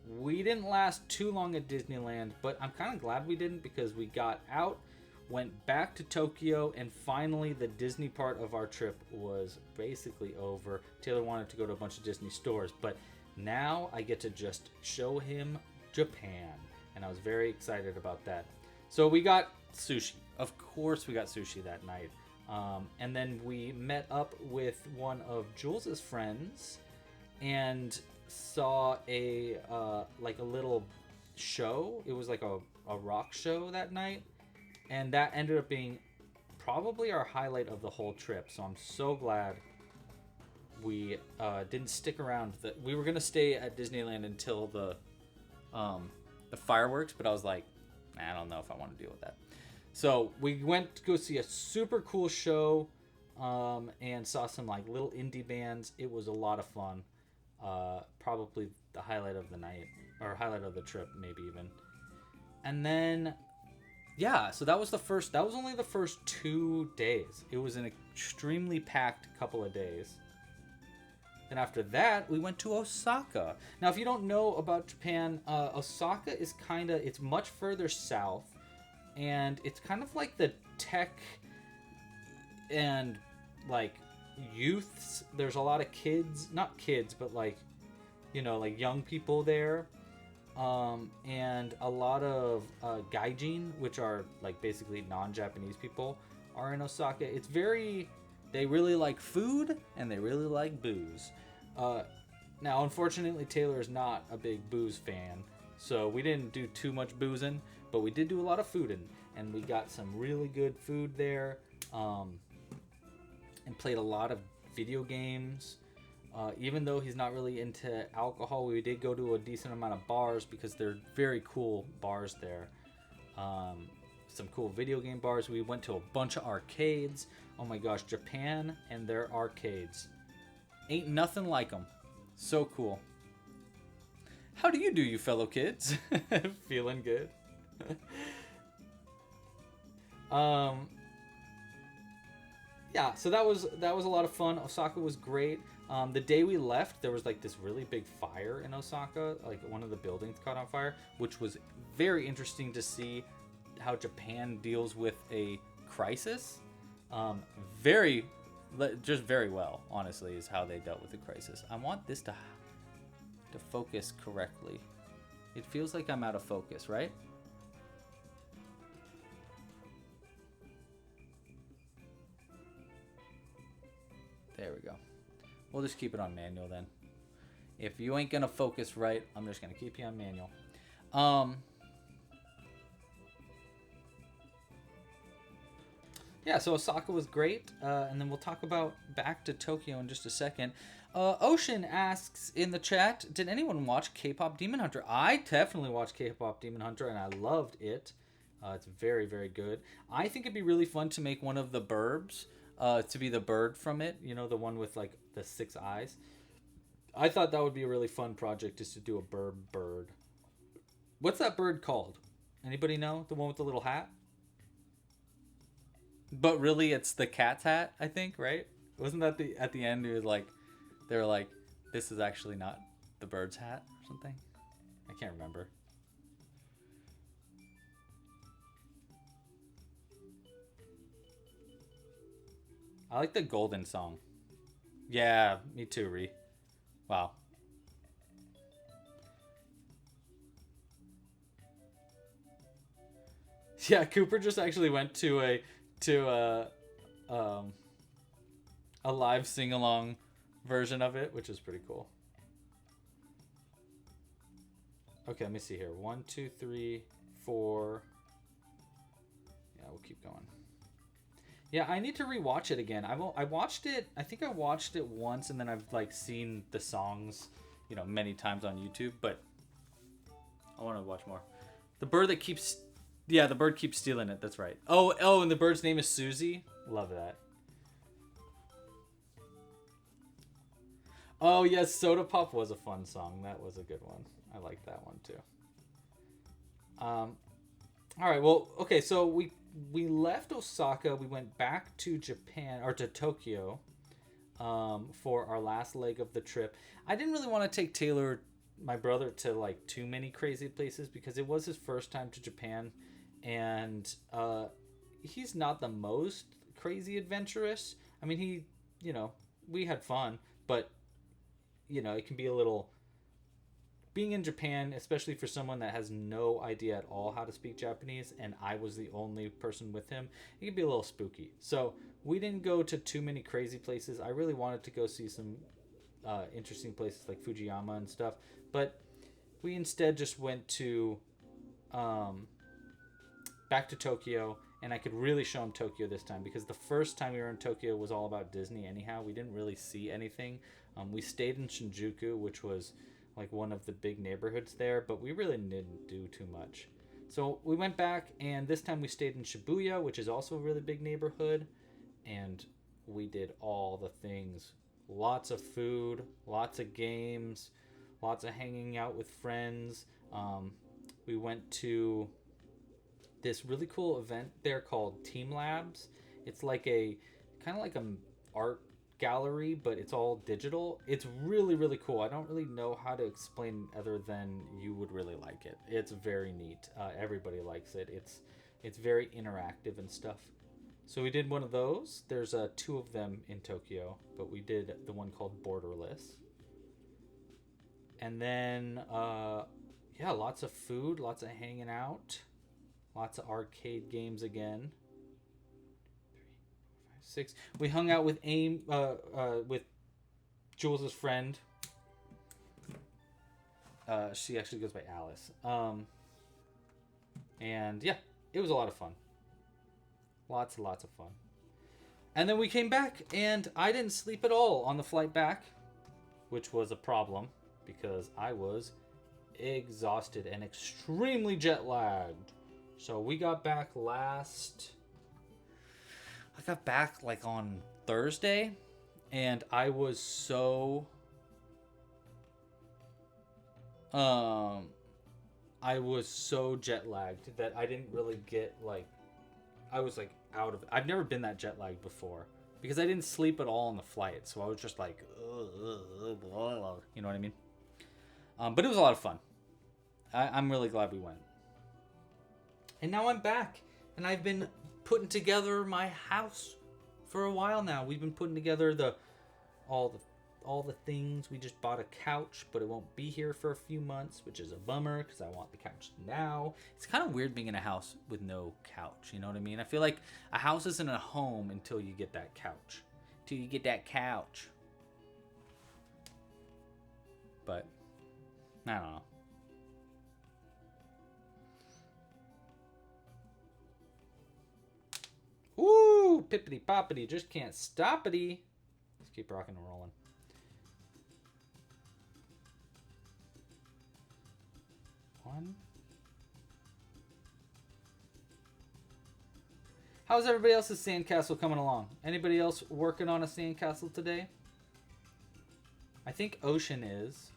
we didn't last too long at Disneyland, but I'm kind of glad we didn't because we got out, went back to Tokyo, and finally the Disney part of our trip was basically over. Taylor wanted to go to a bunch of Disney stores, but now I get to just show him Japan, and I was very excited about that. So we got sushi. Of course we got sushi that night. And then we met up with one of Jules's friends and saw a little show. It was like a rock show that night, and that ended up being probably our highlight of the whole trip. So I'm so glad we didn't stick around. We were gonna stay at Disneyland until the fireworks, but I was like, I don't know if I want to deal with that. So we went to go see a super cool show and saw some like little indie bands. It was a lot of fun. Probably the highlight of the night, or highlight of the trip, maybe even. And then, yeah, so that was only the first 2 days. It was an extremely packed couple of days. Then after that, we went to Osaka. Now, if you don't know about Japan, Osaka is it's much further south, and it's kind of like the tech and like youths. There's a lot of kids, not kids, but like, like young people there, and a lot of gaijin, which are like basically non-Japanese people, are in Osaka. They really like food and they really like booze. Now, unfortunately, Taylor is not a big booze fan, so we didn't do too much boozing, but we did do a lot of fooding, and we got some really good food there, and played a lot of video games. Even though he's not really into alcohol, we did go to a decent amount of bars because they're very cool bars there. Some cool video game bars. We went to a bunch of arcades. Oh my gosh, Japan and their arcades. Ain't nothing like them. So cool. How do you do, you fellow kids? Feeling good? Yeah, so that was a lot of fun. Osaka was great. The day we left, there was like this really big fire in Osaka. Like one of the buildings caught on fire, which was very interesting to see how Japan deals with a crisis. Very well, honestly, is how they dealt with the crisis. I want this to focus correctly. It feels like I'm out of focus, right? There we go. We'll just keep it on manual then. If you ain't gonna focus right, I'm just gonna keep you on manual. Yeah, so Osaka was great, and then we'll talk about back to Tokyo in just a second. Ocean asks in the chat, did anyone watch K-Pop Demon Hunter? I definitely watched K-Pop Demon Hunter, and I loved it. It's very, very good. I think it'd be really fun to make one of the burbs, to be the bird from it, the one with like the 6 eyes. I thought that would be a really fun project, just to do a bird. What's that bird called? Anybody know? The one with the little hat? But really, it's the cat's hat, I think, right? Wasn't that at the end? It was like, they were like, this is actually not the bird's hat or something. I can't remember. I like the golden song. Yeah, me too, Ree. Wow. Yeah, Cooper just actually went to a live sing-along version of it, which is pretty cool. Okay, let me see here. 1, 2, 3, 4. Yeah, we'll keep going. Yeah, I need to rewatch it again. I watched it. I think I watched it once, and then I've like seen the songs, many times on YouTube. But I want to watch more. The bird that keeps, the bird keeps stealing it. That's right. Oh, and the bird's name is Susie. Love that. Oh yes, Soda Pop was a fun song. That was a good one. I like that one too. All right. Well, okay. So we left Osaka. We went back to Japan, or to Tokyo, for our last leg of the trip. I didn't really want to take Taylor my brother to like too many crazy places because it was his first time to Japan, and he's not the most crazy adventurous. I mean, we had fun, but it can be a little being in Japan, especially for someone that has no idea at all how to speak Japanese, and I was the only person with him, it can be a little spooky. So we didn't go to too many crazy places. I really wanted to go see some interesting places like Fujiyama and stuff, but we instead just went to back to Tokyo, and I could really show him Tokyo this time because the first time we were in Tokyo was all about Disney anyhow. We didn't really see anything. We stayed in Shinjuku, which was like one of the big neighborhoods there, but we really didn't do too much. So we went back, and this time we stayed in Shibuya, which is also a really big neighborhood, and we did all the things. Lots of food, lots of games, lots of hanging out with friends. We went to this really cool event there called Team Labs. It's like a kind of like an art gallery, but it's all digital. It's really, really cool. I don't really know how to explain other than you would really like it. It's very neat. Everybody likes it. It's very interactive and stuff. So we did one of those. There's two of them in Tokyo, but we did the one called Borderless. And then lots of food, lots of hanging out, lots of arcade games again. 6. We hung out with with Jules' friend. She actually goes by Alice. And yeah, it was a lot of fun. Lots and lots of fun. And then we came back, and I didn't sleep at all on the flight back, which was a problem because I was exhausted and extremely jet lagged. So we got back I got back like on Thursday, and I was so jet lagged that I didn't really get I was like out of it. I've never been that jet lagged before because I didn't sleep at all on the flight, so I was just like you know what I mean? But it was a lot of fun. I'm really glad we went. And now I'm back, and I've been putting together my house for a while now. We've been putting together all the things. We just bought a couch, but it won't be here for a few months, which is a bummer because I want the couch now. It's kind of weird being in a house with no couch, you know what I mean? I feel like a house isn't a home until you get that couch. Until you get that couch. But I don't know. Ooh, pippity poppity, just can't stop it. Let's keep rocking and rolling. One. How's everybody else's sandcastle coming along? Anybody else working on a sandcastle today? I think Ocean is.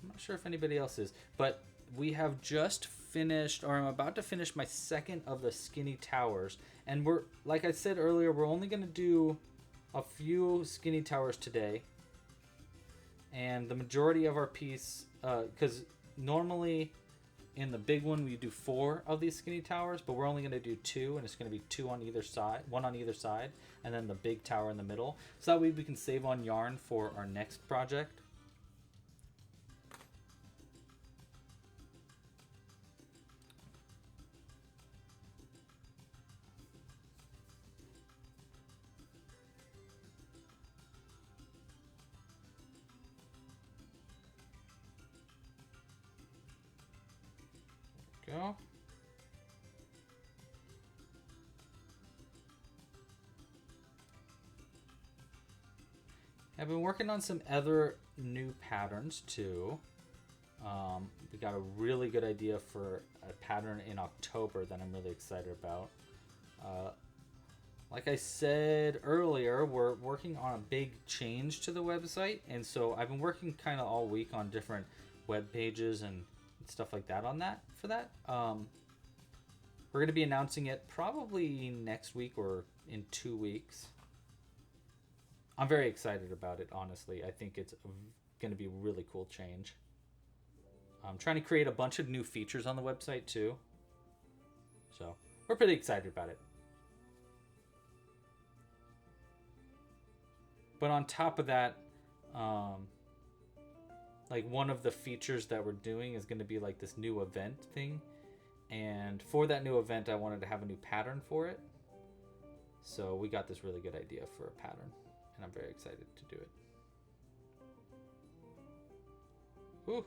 I'm not sure if anybody else is, but we have just finished, or I'm about to finish my second of the skinny towers, and we're, like I said earlier, we're only going to do a few skinny towers today, and the majority of our piece, because normally in the big one we do 4 of these skinny towers, but we're only going to do 2, and it's going to be 2 on either side, 1 on either side, and then the big tower in the middle, so that way we can save on yarn for our next project. Go. I've been working on some other new patterns too. We got a really good idea for a pattern in October that I'm really excited about. Like I said earlier, we're working on a big change to the website, and so I've been working kind of all week on different web pages and stuff like that on that. For that, we're going to be announcing it probably next week or in 2 weeks. I'm very excited about it, honestly. I think it's going to be a really cool change. I'm trying to create a bunch of new features on the website too. So we're pretty excited about it. But on top of that, like one of the features that we're doing is going to be like this new event thing. And for that new event, I wanted to have a new pattern for it. So we got this really good idea for a pattern. And I'm very excited to do it. Ooh.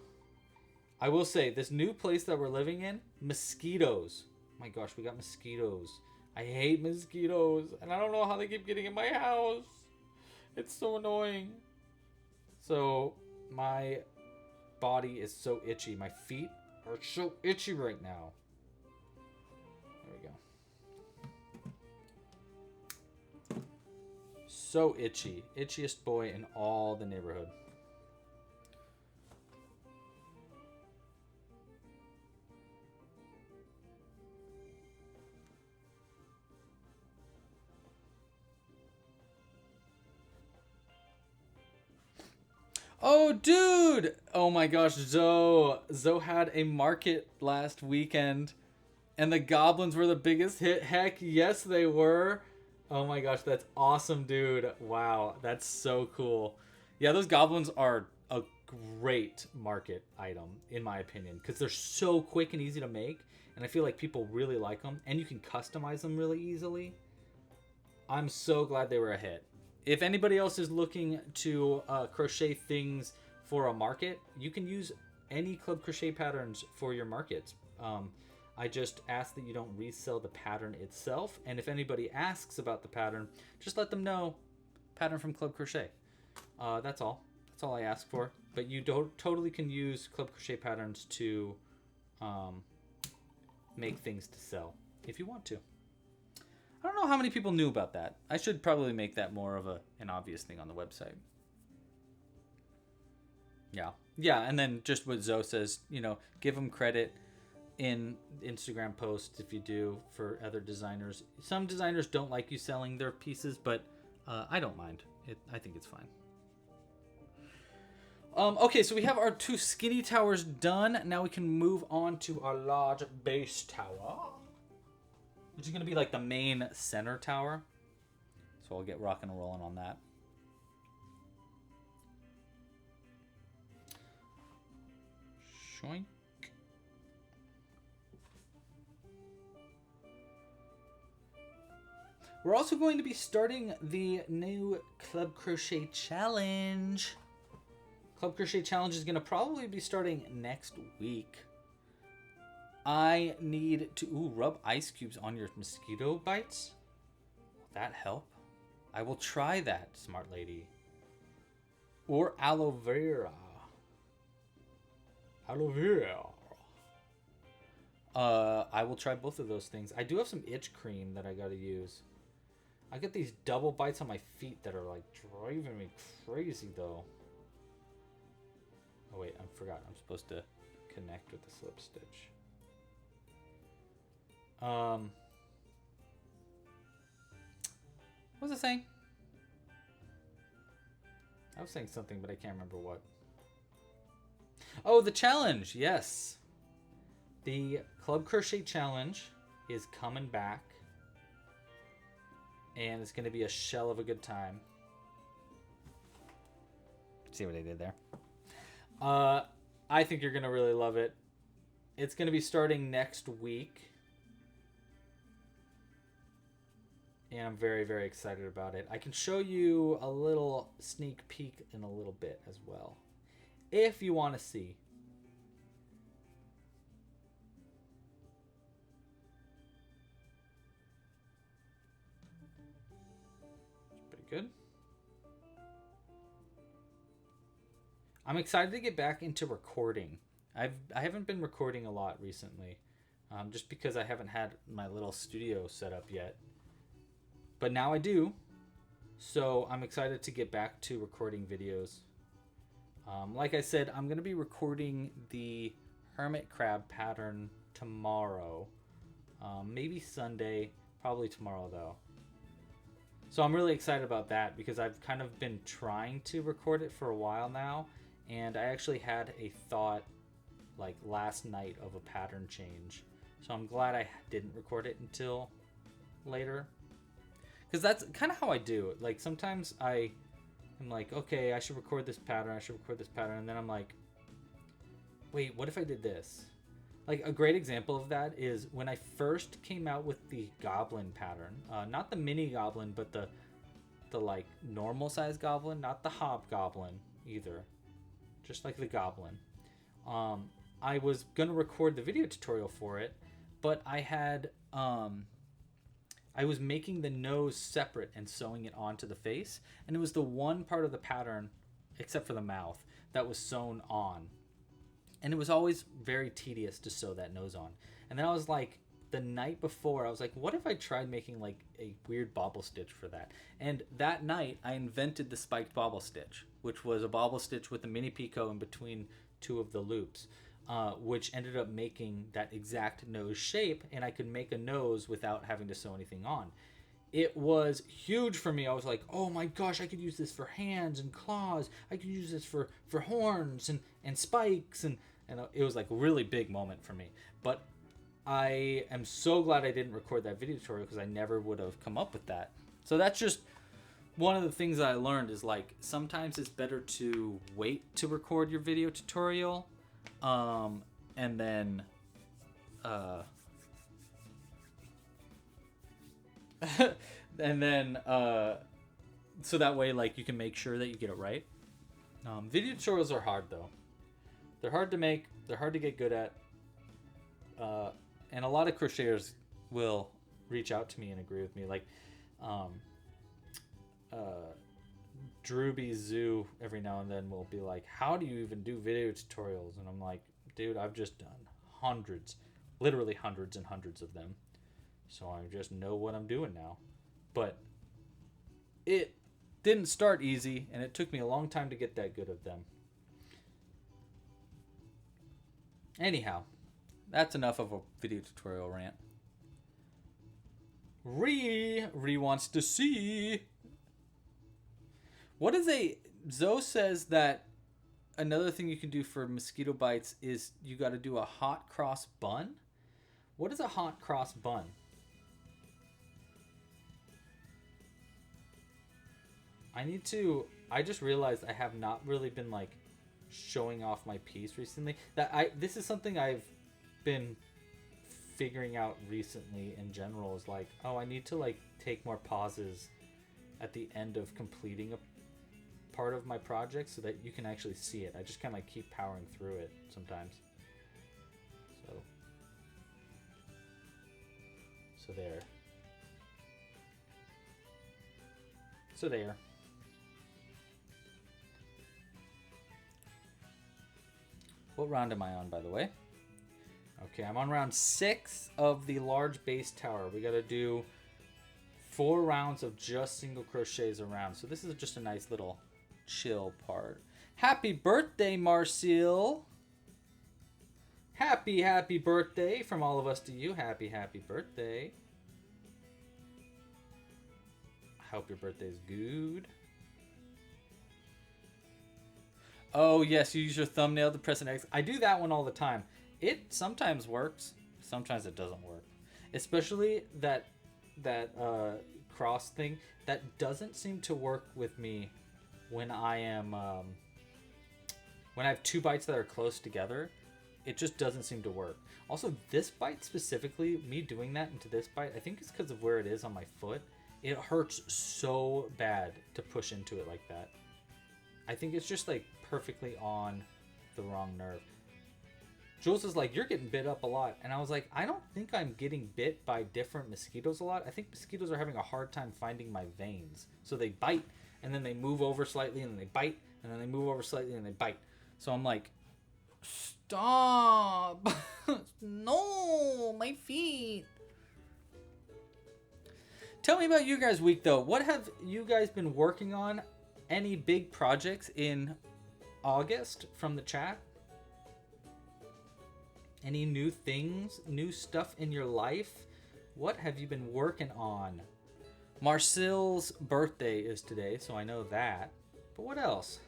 I will say, this new place that we're living in, mosquitoes. My gosh, we got mosquitoes. I hate mosquitoes. And I don't know how they keep getting in my house. It's so annoying. So my body is so itchy. My feet are so itchy right now. There we go. So itchy. Itchiest boy in all the neighborhood. Oh, dude! Oh my gosh, Zoe had a market last weekend, and the goblins were the biggest hit. Heck, yes, they were. Oh my gosh, that's awesome, dude. Wow, that's so cool. Yeah, those goblins are a great market item, in my opinion, because they're so quick and easy to make, and I feel like people really like them, and you can customize them really easily. I'm so glad they were a hit. If anybody else is looking to crochet things for a market, you can use any club crochet patterns for your markets. I just ask that you don't resell the pattern itself. And if anybody asks about the pattern, just let them know pattern from Club Crochet. That's all. That's all I ask for. But you totally can use Club Crochet patterns to make things to sell if you want to. I don't know how many people knew about that. I should probably make that more of an obvious thing on the website. Yeah. Yeah, and then just what Zoe says, give them credit in Instagram posts if you do for other designers. Some designers don't like you selling their pieces, but I don't mind. I think it's fine. Okay, so we have our 2 skinny towers done. Now we can move on to our large base tower, which is going to be like the main center tower. So I'll get rocking and rolling on that. Shoink. We're also going to be starting the new Club Crochet Challenge. Club Crochet Challenge is going to probably be starting next week. I need to rub ice cubes on your mosquito bites. Will that help? I will try that, smart lady. Or aloe vera. Aloe vera. I will try both of those things. I do have some itch cream that I gotta use. I get these double bites on my feet that are like driving me crazy though. Oh wait, I forgot. I'm supposed to connect with the slip stitch. What was I saying? I was saying something, but I can't remember what. Oh, the challenge. Yes. The Club Crochet Challenge is coming back. And it's going to be a shell of a good time. See what I did there? I think you're going to really love it. It's going to be starting next week. And I'm very, very excited about it. I can show you a little sneak peek in a little bit as well, if you want to see. It's pretty good. I'm excited to get back into recording. I haven't been recording a lot recently, just because I haven't had my little studio set up yet. But now I do, so I'm excited to get back to recording videos. Like I said, I'm going to be recording the hermit crab pattern tomorrow. Maybe Sunday, probably tomorrow though. So I'm really excited about that because I've kind of been trying to record it for a while now. And I actually had a thought like last night of a pattern change. So I'm glad I didn't record it until later. Because that's kind of how I do it. Like sometimes I'm like, okay, I should record this pattern. And then I'm like, wait, what if I did this? Like a great example of that is when I first came out with the goblin pattern. Not the mini goblin, but the like normal size goblin. Not the hobgoblin either. Just like the goblin. I was going to record the video tutorial for it. But I had, I was making the nose separate and sewing it onto the face. And it was the one part of the pattern, except for the mouth, that was sewn on. And it was always very tedious to sew that nose on. And then I was like, the night before, I was like, what if I tried making like a weird bobble stitch for that? And that night, I invented the spiked bobble stitch, which was a bobble stitch with a mini picot in between two of the loops. Which ended up making that exact nose shape, and I could make a nose without having to sew anything on. It was huge for me. I was like, oh my gosh, I could use this for hands and claws. I could use this for horns and spikes. And it was like a really big moment for me. But I am so glad I didn't record that video tutorial because I never would have come up with that. So that's just one of the things that I learned is like sometimes it's better to wait to record your video tutorial. And then, so that way, like, you can make sure that you get it right. Video tutorials are hard, though. They're hard to make. They're hard to get good at. And a lot of crocheters will reach out to me and agree with me. Like, Drewby Zoo every now and then will be like, how do you even do video tutorials? And I'm like, dude, I've just done hundreds, literally hundreds and hundreds of them. So I just know what I'm doing now. But it didn't start easy, and it took me a long time to get that good at them. Anyhow, that's enough of a video tutorial rant. Ree wants to see. What is Zoe says that another thing you can do for mosquito bites is you got to do a hot cross bun. What is a hot cross bun? I just realized I have not really been like showing off my piece recently. This is something I've been figuring out recently in general is like, oh, I need to like take more pauses at the end of completing a part of my project so that you can actually see it. I just kind of like keep powering through it sometimes. So there. So there. What round am I on, by the way? Okay, I'm on round 6 of the large base tower. We gotta do 4 rounds of just single crochets around. So this is just a nice little chill part. Happy birthday, Marcel! Happy birthday from all of us to you. Happy birthday. I hope your birthday's good. Oh, yes, you use your thumbnail to press an X. I do that one all the time. It sometimes works. Sometimes it doesn't work. Especially that cross thing. That doesn't seem to work with me when I am... when I have 2 bites that are close together. It just doesn't seem to work. Also, this bite specifically, me doing that into this bite, I think it's because of where it is on my foot. It hurts so bad to push into it like that. I think it's just like perfectly on the wrong nerve. Jules is like, you're getting bit up a lot. And I was like, I don't think I'm getting bit by different mosquitoes a lot. I think mosquitoes are having a hard time finding my veins. So they bite, and then they move over slightly, and then they bite, and then they move over slightly, and they bite. So I'm like, stop. No, my feet. Tell me about you guys' week, though. What have you guys been working on? Any big projects in August from the chat? Any new things, new stuff in your life? What have you been working on? Marcel's birthday is today, so I know that. But what else?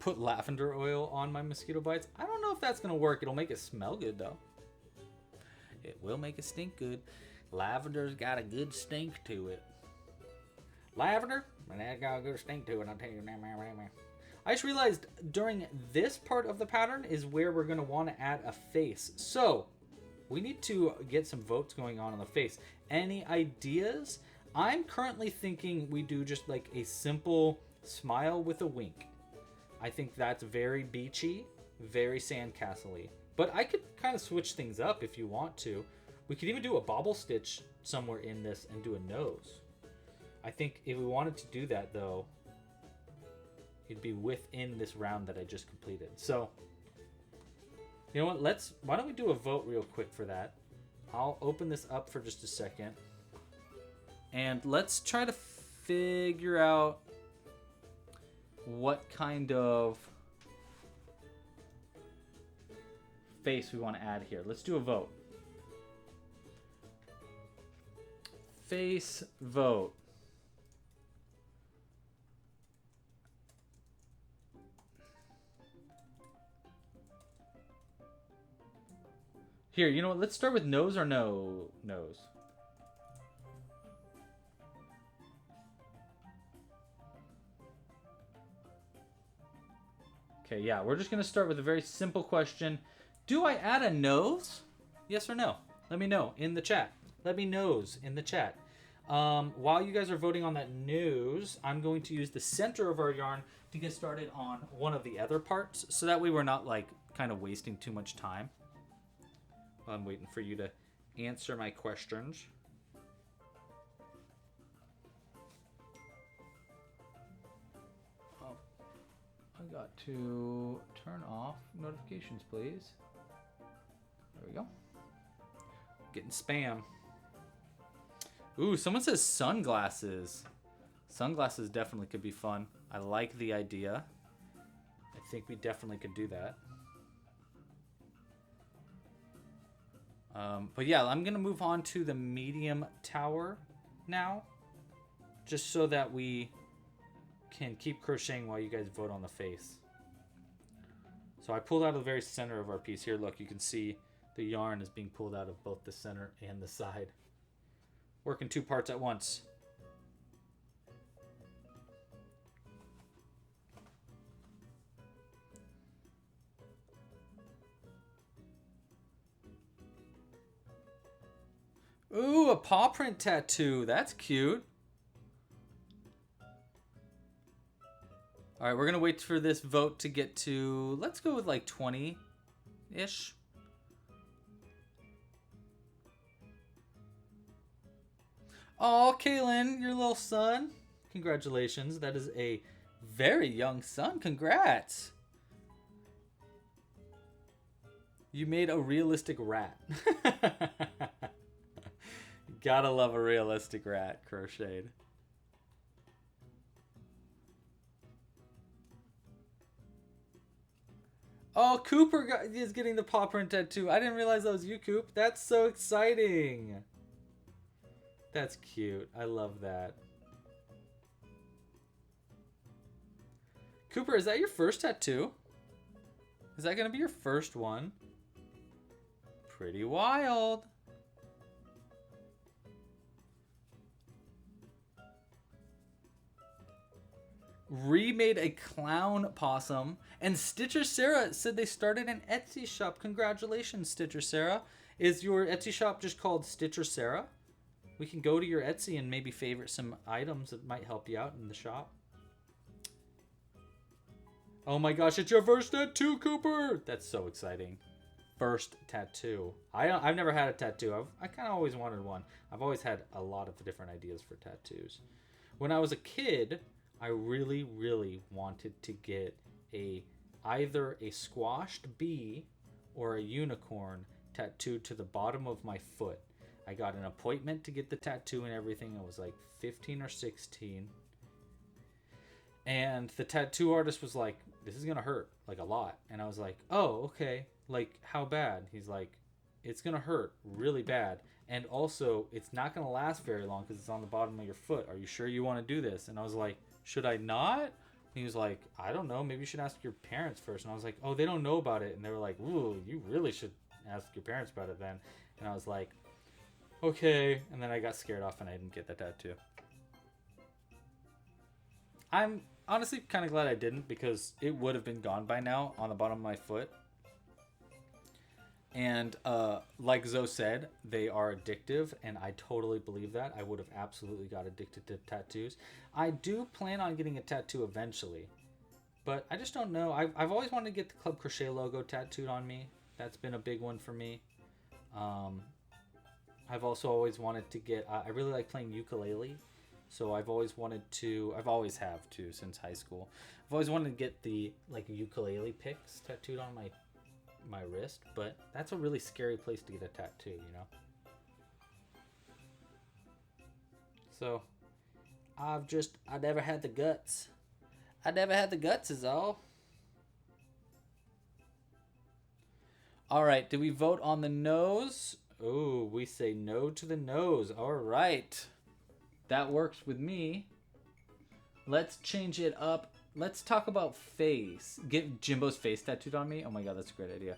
put lavender oil on my mosquito bites. I don't know if that's gonna work. It'll make it smell good though. It will make it stink good. Lavender's got a good stink to it. Lavender, and that got a good stink to it. I'll tell you. I just realized during this part of the pattern is where we're gonna want to add a face. So we need to get some votes going on the face. Any ideas? I'm currently thinking we do just like a simple smile with a wink. I think that's very beachy, very sandcastle-y. But I could kind of switch things up if you want to. We could even do a bobble stitch somewhere in this and do a nose. I think if we wanted to do that though, it'd be within this round that I just completed. So, you know what? Why don't we do a vote real quick for that? I'll open this up for just a second. And let's try to figure out what kind of face we want to add here. Let's do a vote. Face vote. Here, you know what? Let's start with nose or no nose. Okay, yeah, we're just going to start with a very simple question. Do I add a nose? Yes or no? Let me know in the chat. Let me knows in the chat. While you guys are voting on that nose, I'm going to use the center of our yarn to get started on one of the other parts. So that way we're not like kind of wasting too much time. I'm waiting for you to answer my questions. Oh, I got to turn off notifications, please. There we go. Getting spam. Ooh, someone says sunglasses. Sunglasses definitely could be fun. I like the idea. I think we definitely could do that. But yeah, I'm going to move on to the medium tower now. Just so that we can keep crocheting while you guys vote on the face. So I pulled out of the very center of our piece here. Look, you can see the yarn is being pulled out of both the center and the side. Working two parts at once. Ooh, a paw print tattoo. That's cute. All right, we're going to wait for this vote to get to, let's go with like 20-ish. Oh, Kaylin, your little son. Congratulations. That is a very young son. Congrats. You made a realistic rat. Gotta love a realistic rat crocheted. Oh, Cooper is getting the paw print tattoo. I didn't realize that was you, Coop. That's so exciting. That's cute. I love that. Cooper, is that your first tattoo? Is that going to be your first one? Pretty wild. Remade a clown possum. And Stitcher Sarah said they started an Etsy shop. Congratulations, Stitcher Sarah. Is your Etsy shop just called Stitcher Sarah? We can go to your Etsy and maybe favorite some items that might help you out in the shop. Oh my gosh, it's your first tattoo, Cooper! That's so exciting. First tattoo. I've never had a tattoo. I kind of always wanted one. I've always had a lot of different ideas for tattoos. When I was a kid, I really, really wanted to get either a squashed bee or a unicorn tattooed to the bottom of my foot. I got an appointment to get the tattoo and everything. I was like 15 or 16. And the tattoo artist was like, this is going to hurt like a lot. And I was like, oh, okay. Like, how bad? He's like, it's going to hurt really bad. And also, it's not going to last very long because it's on the bottom of your foot. Are you sure you want to do this? And I was like, should I not? he was like, I don't know, maybe you should ask your parents first. And I was like, oh, they don't know about it. And they were like, ooh, you really should ask your parents about it then. And I was like, okay. And then I got scared off and I didn't get the tattoo. I'm honestly kind of glad I didn't, because it would have been gone by now on the bottom of my foot. And like Zoe said, they are addictive, and I totally believe that. I would have absolutely got addicted to tattoos. I do plan on getting a tattoo eventually, but I just don't know. I've always wanted to get the Club Crochet logo tattooed on me. That's been a big one for me. I've also always wanted to get... I really like playing ukulele, so I've always wanted to... I've always have, too, since high school. I've always wanted to get the ukulele picks tattooed on my wrist, but that's a really scary place to get a tattoo, you know? So, I never had the guts. I never had the guts is all. Alright, do we vote on the nose? Oh, we say no to the nose. Alright. That works with me. Let's change it up. Let's talk about face. Get Jimbo's face tattooed on me? Oh my god, that's a great idea.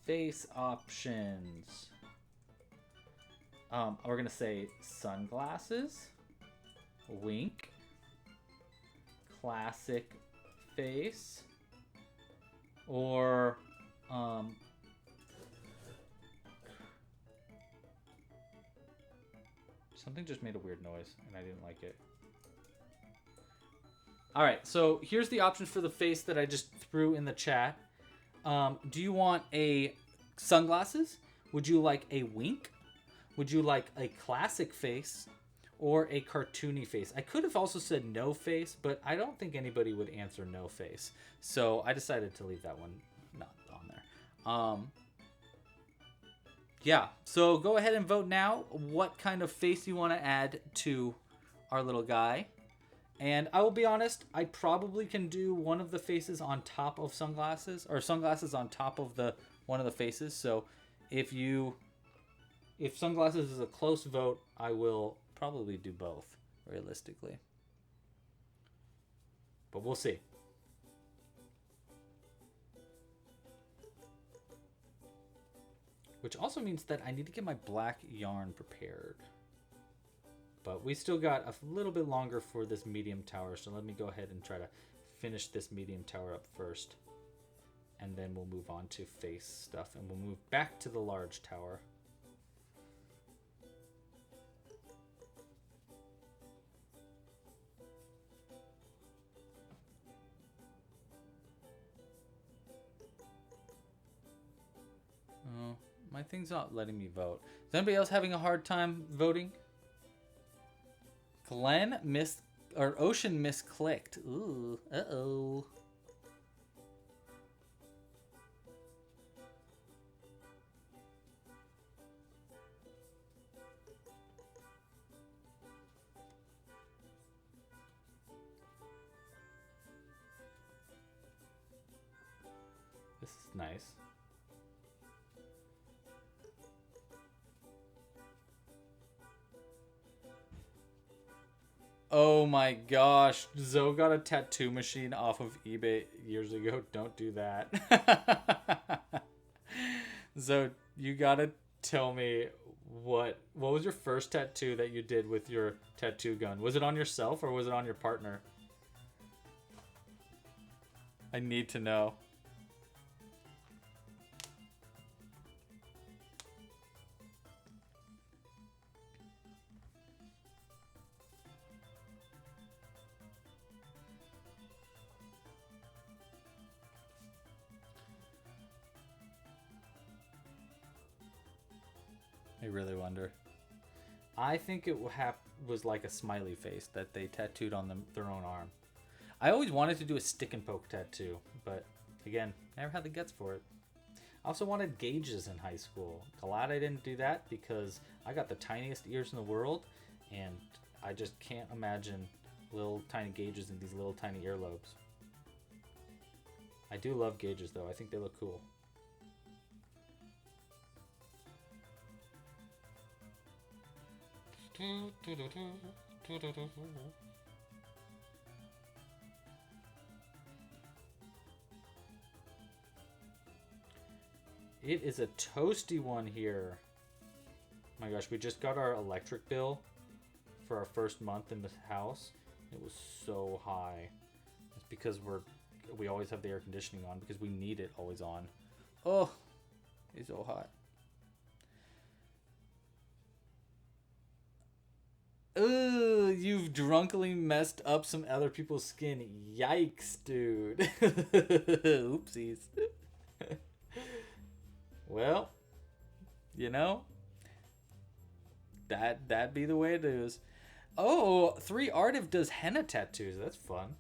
Face options. We're going to say sunglasses, wink, classic face, or something just made a weird noise and I didn't like it. Alright, so here's the options for the face that I just threw in the chat. Do you want a sunglasses? Would you like a wink? Would you like a classic face? Or a cartoony face? I could have also said no face, but I don't think anybody would answer no face. So I decided to leave that one not on there. Yeah, so go ahead and vote now what kind of face you want to add to our little guy. And I will be honest, I probably can do one of the faces on top of sunglasses, or sunglasses on top of one of the faces. So if sunglasses is a close vote, I will probably do both, realistically. But we'll see. Which also means that I need to get my black yarn prepared. But we still got a little bit longer for this medium tower, so let me go ahead and try to finish this medium tower up first. And then we'll move on to face stuff, and we'll move back to the large tower. Oh, my thing's not letting me vote. Is anybody else having a hard time voting? Glenn Ocean misclicked. Ooh, uh-oh. This is nice. Oh my gosh, Zoe got a tattoo machine off of eBay years ago. Don't do that. Zoe, you gotta tell me what was your first tattoo that you did with your tattoo gun? Was it on yourself or was it on your partner? I need to know. I really wonder. I think it was like a smiley face that they tattooed on their own arm. I always wanted to do a stick and poke tattoo, but again, never had the guts for it. I also wanted gauges in high school. Glad I didn't do that because I got the tiniest ears in the world, and I just can't imagine little tiny gauges in these little tiny earlobes. I do love gauges though. I think they look cool. It is a toasty one here. Oh my gosh, we just got our electric bill for our first month in the house. It was so high. It's because we always have the air conditioning on because we need it always on. Oh, it's so hot. Ugh, you've drunkenly messed up some other people's skin. Yikes, dude. Oopsies. Well, you know, that'd be the way it is. Oh, 3 Artiv does henna tattoos. That's fun.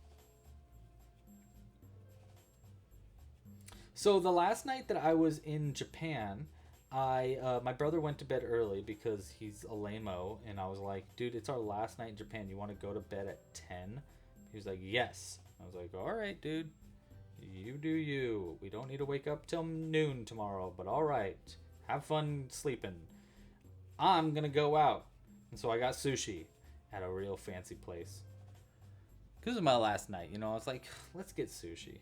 So the last night that I was in Japan, my brother went to bed early because he's a lame-o, and I was like, dude, it's our last night in Japan. You want to go to bed at 10? He was like, yes. I was like, all right, dude. You do you. We don't need to wake up till noon tomorrow, but all right. Have fun sleeping. I'm going to go out. And so I got sushi at a real fancy place. Because it was my last night, you know. I was like, let's get sushi.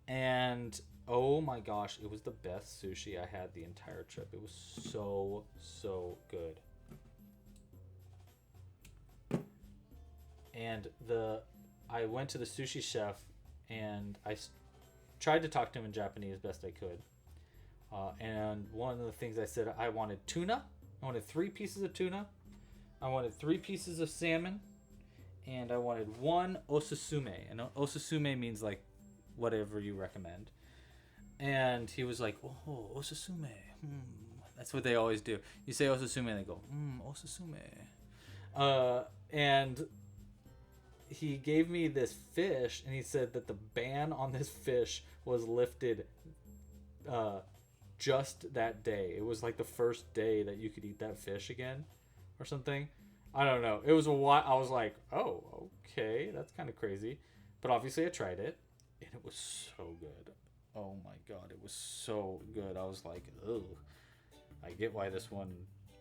And oh my gosh, it was the best sushi I had the entire trip. It was so, so good. And I went to the sushi chef and I tried to talk to him in Japanese best I could. And one of the things I said, I wanted tuna. I wanted 3 pieces of tuna. I wanted 3 pieces of salmon. And I wanted 1 osusume. And osusume means like whatever you recommend. And he was like, oh, osusume. That's what they always do. You say osusume and they go, osusume. And he gave me this fish, and he said that the ban on this fish was lifted just that day. It was like the first day that you could eat that fish again or something. I don't know. It was a while. I was like, oh, okay, that's kind of crazy. But obviously I tried it, and it was so good. Oh my god, it was so good. I was like, ugh. I get why this one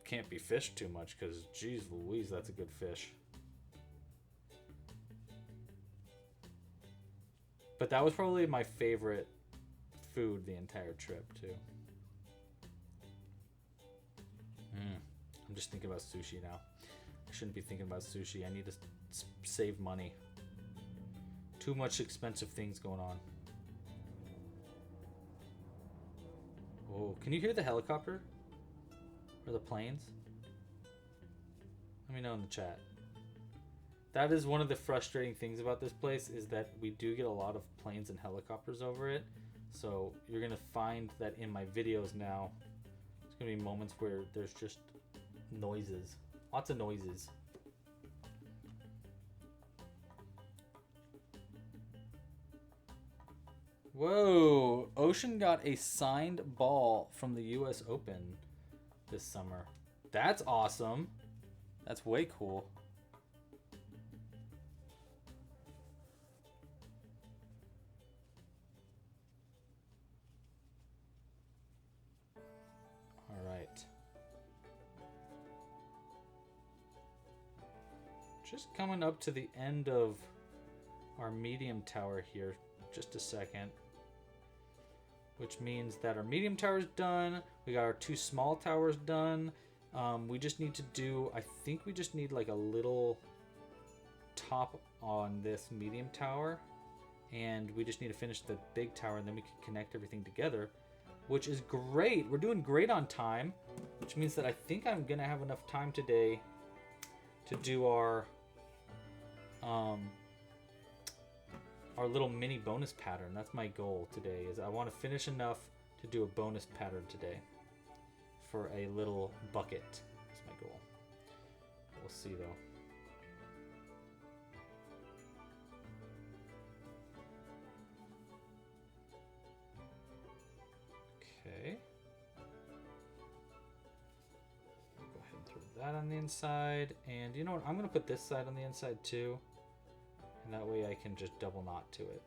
can't be fished too much, because geez Louise, that's a good fish. But that was probably my favorite food the entire trip, too. I'm just thinking about sushi now. I shouldn't be thinking about sushi. I need to save money. Too much expensive things going on. Oh, can you hear the helicopter? Or the planes? Let me know in the chat. That is one of the frustrating things about this place, is that we do get a lot of planes and helicopters over it. So you're going to find that in my videos now, there's going to be moments where there's just noises. Lots of noises. Whoa! Ocean got a signed ball from the US Open this summer. That's awesome. That's way cool. Alright. Just coming up to the end of our medium tower here. Just a second. Which means that our medium tower is done. We got our 2 small towers done. We just need to do, I think we just need like a little top on this medium tower. And we just need to finish the big tower, and then we can connect everything together. Which is great. We're doing great on time. Which means that I think I'm going to have enough time today to do our little mini bonus pattern. That's my goal today, is I want to finish enough to do a bonus pattern today for a little bucket. That's my goal. We'll see though. Okay. Go ahead and throw that on the inside. And you know what? I'm going to put this side on the inside too. And that way I can just double knot to it.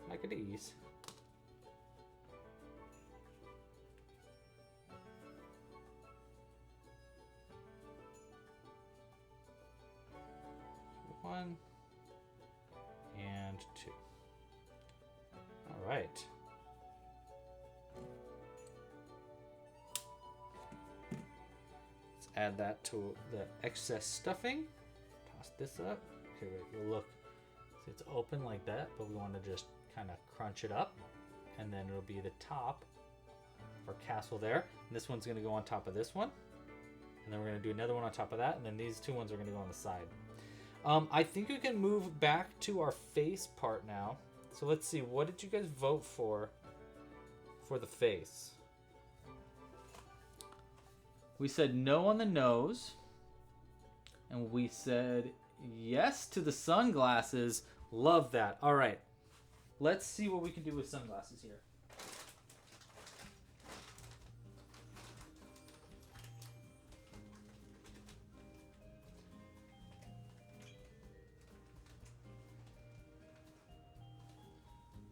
Like at ease. One add that to the excess stuffing. Toss this up. Okay, wait, we'll look. See, it's open like that, but we want to just kind of crunch it up. And then it'll be the top of our castle there. And this one's going to go on top of this one. And then we're going to do another one on top of that. And then these two ones are going to go on the side. I think we can move back to our face part now. So let's see. What did you guys vote for the face? We said no on the nose. And we said yes to the sunglasses. Love that. All right. Let's see what we can do with sunglasses here.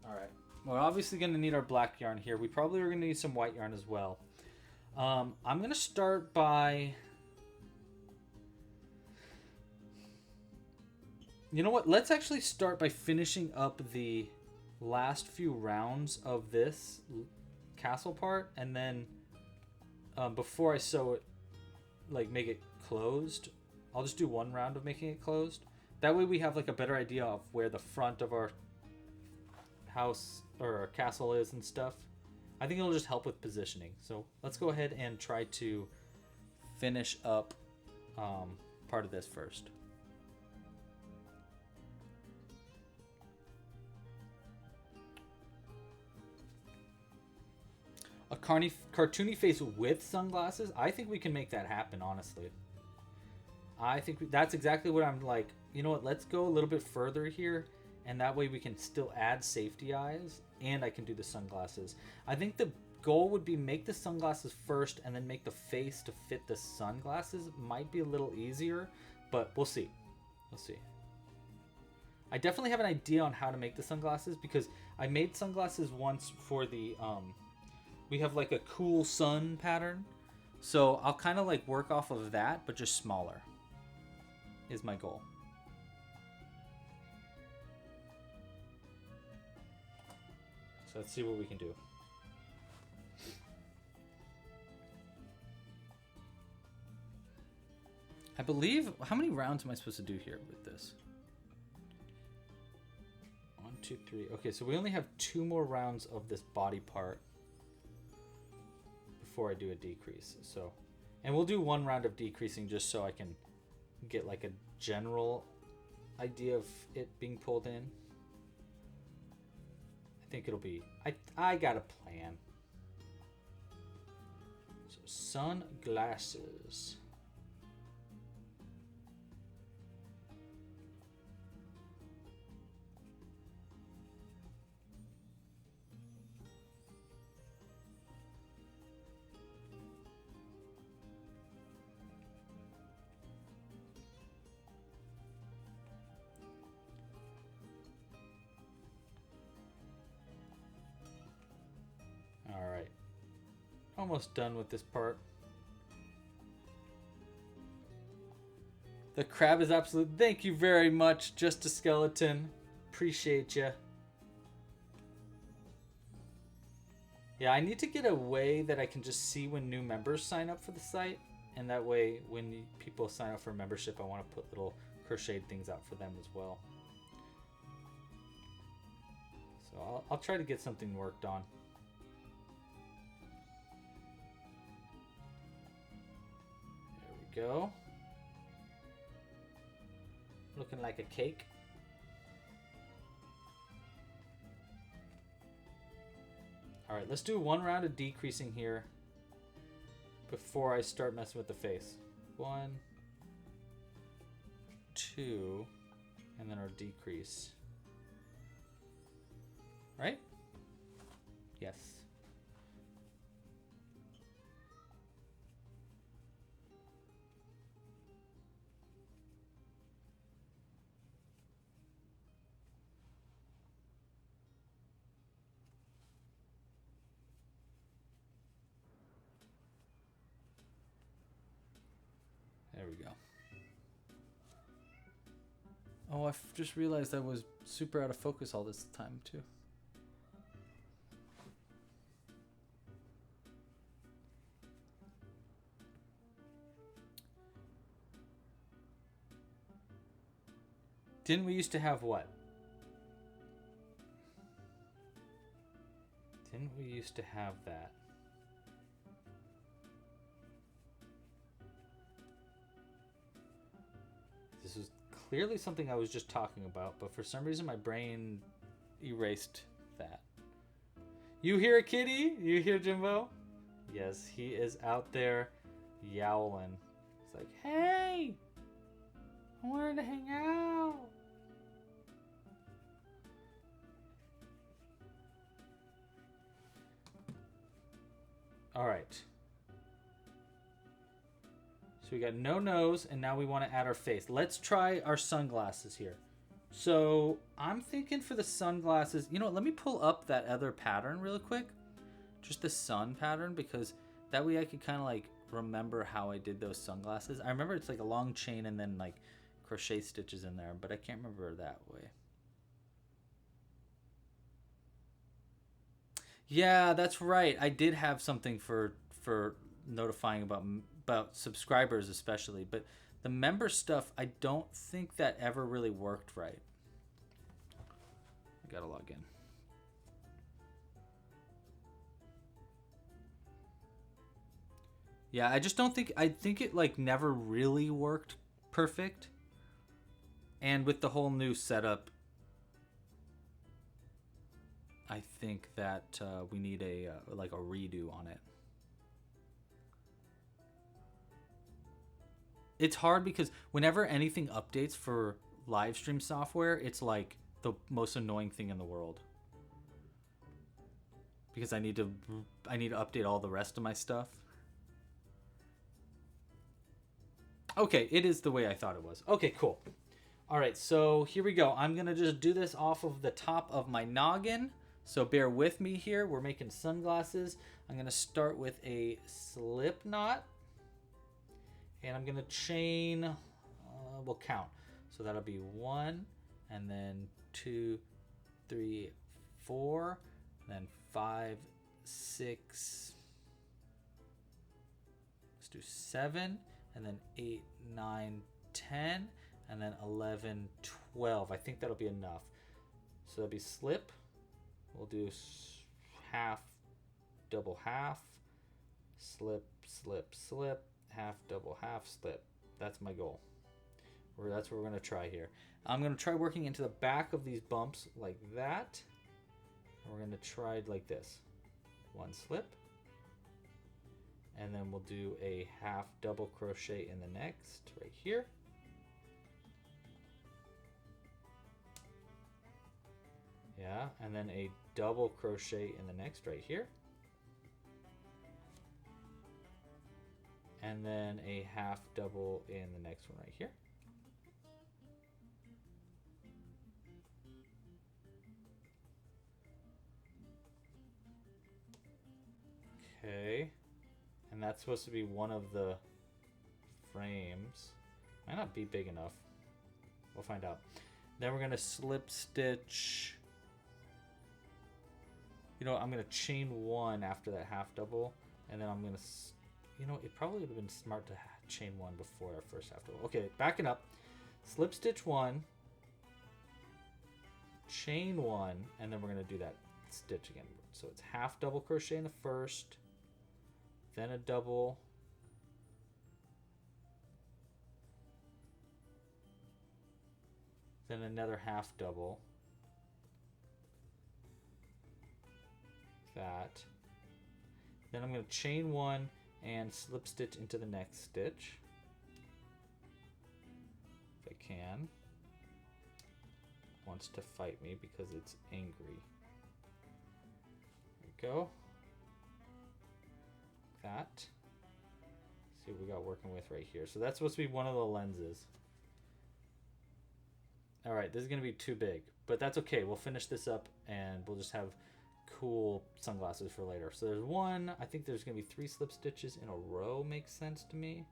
All right. We're obviously going to need our black yarn here. We probably are going to need some white yarn as well. I'm going to start by... You know what? Let's actually start by finishing up the last few rounds of this castle part, and then before I sew it, like make it closed, I'll just do one round of making it closed. That way we have like a better idea of where the front of our house or our castle is and stuff. I think it'll just help with positioning. So let's go ahead and try to finish up part of this first. A cartoony face with sunglasses? I think we can make that happen, honestly. I think that's exactly what I'm like. You know what? Let's go a little bit further here, and that way we can still add safety eyes, and I can do the sunglasses. I think the goal would be make the sunglasses first, and then make the face to fit the sunglasses. Might be a little easier, but we'll see. We'll see. I definitely have an idea on how to make the sunglasses, because I made sunglasses once for the... we have like a cool sun pattern, so I'll kind of like work off of that, but just smaller is my goal. So let's see what we can do. I believe, how many rounds am I supposed to do here with this? 1, 2, 3. Okay, so we only have 2 more rounds of this body part before I do a decrease. So, and we'll do 1 round of decreasing just so I can get like a general idea of it being pulled in. I think it'll be, I got a plan. So sunglasses. Alright, almost done with this part. The crab is absolute. Thank you very much, Just a Skeleton. Appreciate you. Yeah, I need to get a way that I can just see when new members sign up for the site. And that way, when people sign up for membership, I want to put little crocheted things out for them as well. So I'll try to get something worked on. Go. Looking like a cake. All right, let's do 1 round of decreasing here before I start messing with the face. 1, 2, and then our decrease. Right? Yes. There we go. Oh, I just realized I was super out of focus all this time, too. Didn't we used to have what? Didn't we used to have that? This was clearly something I was just talking about, but for some reason my brain erased that. You hear a kitty? You hear Jimbo? Yes, he is out there yowling. He's like, hey, I wanted to hang out. All right. So we got no nose, and now we want to add our face. Let's try our sunglasses here. So I'm thinking for the sunglasses, you know what, let me pull up that other pattern real quick. Just the sun pattern, because that way I could kind of like remember how I did those sunglasses. I remember it's like a long chain and then like crochet stitches in there, but I can't remember that way. Yeah, that's right. I did have something for notifying about subscribers especially, but the member stuff, I don't think that ever really worked right. I gotta log in. Yeah, I just don't think, I think it like never really worked perfect. And with the whole new setup, I think that we need a like a redo on it. It's hard because whenever anything updates for live stream software, it's like the most annoying thing in the world. Because I need to update all the rest of my stuff. Okay, it is the way I thought it was. Okay, cool. All right, so here we go. I'm going to just do this off of the top of my noggin. So bear with me here. We're making sunglasses. I'm going to start with a slip knot. And I'm going to chain, we'll count. So that'll be 1, and then 2, 3, 4, and then 5, 6. Let's do 7, and then 8, 9, 10, and then 11, 12. I think that'll be enough. So that'll be slip. We'll do half, double half, slip, slip, slip, half, double half, slip. That's my goal. That's what we're going to try here. I'm going to try working into the back of these bumps like that. We're going to try like this. 1 slip. And then we'll do a half double crochet in the next right here. Yeah, and then a double crochet in the next right here. And then a half double in the next one right here. Okay, and that's supposed to be one of the frames. Might not be big enough. We'll find out. Then we're gonna slip stitch. You know, I'm gonna chain 1 after that half double, and then I'm gonna, you know, it probably would have been smart to chain 1 before our first half double. Okay, backing up. Slip stitch 1, chain 1, and then we're gonna do that stitch again. So it's half double crochet in the first, then a double, then another half double, that, then I'm going to chain 1 and slip stitch into the next stitch if I can. It wants to fight me because it's angry. There we go. That. See what we got working with right here. So that's supposed to be one of the lenses. All right, this is going to be too big, but that's okay. We'll finish this up and we'll just have cool sunglasses for later. So there's 1. I think there's going to be 3 slip stitches in a row. Makes sense to me.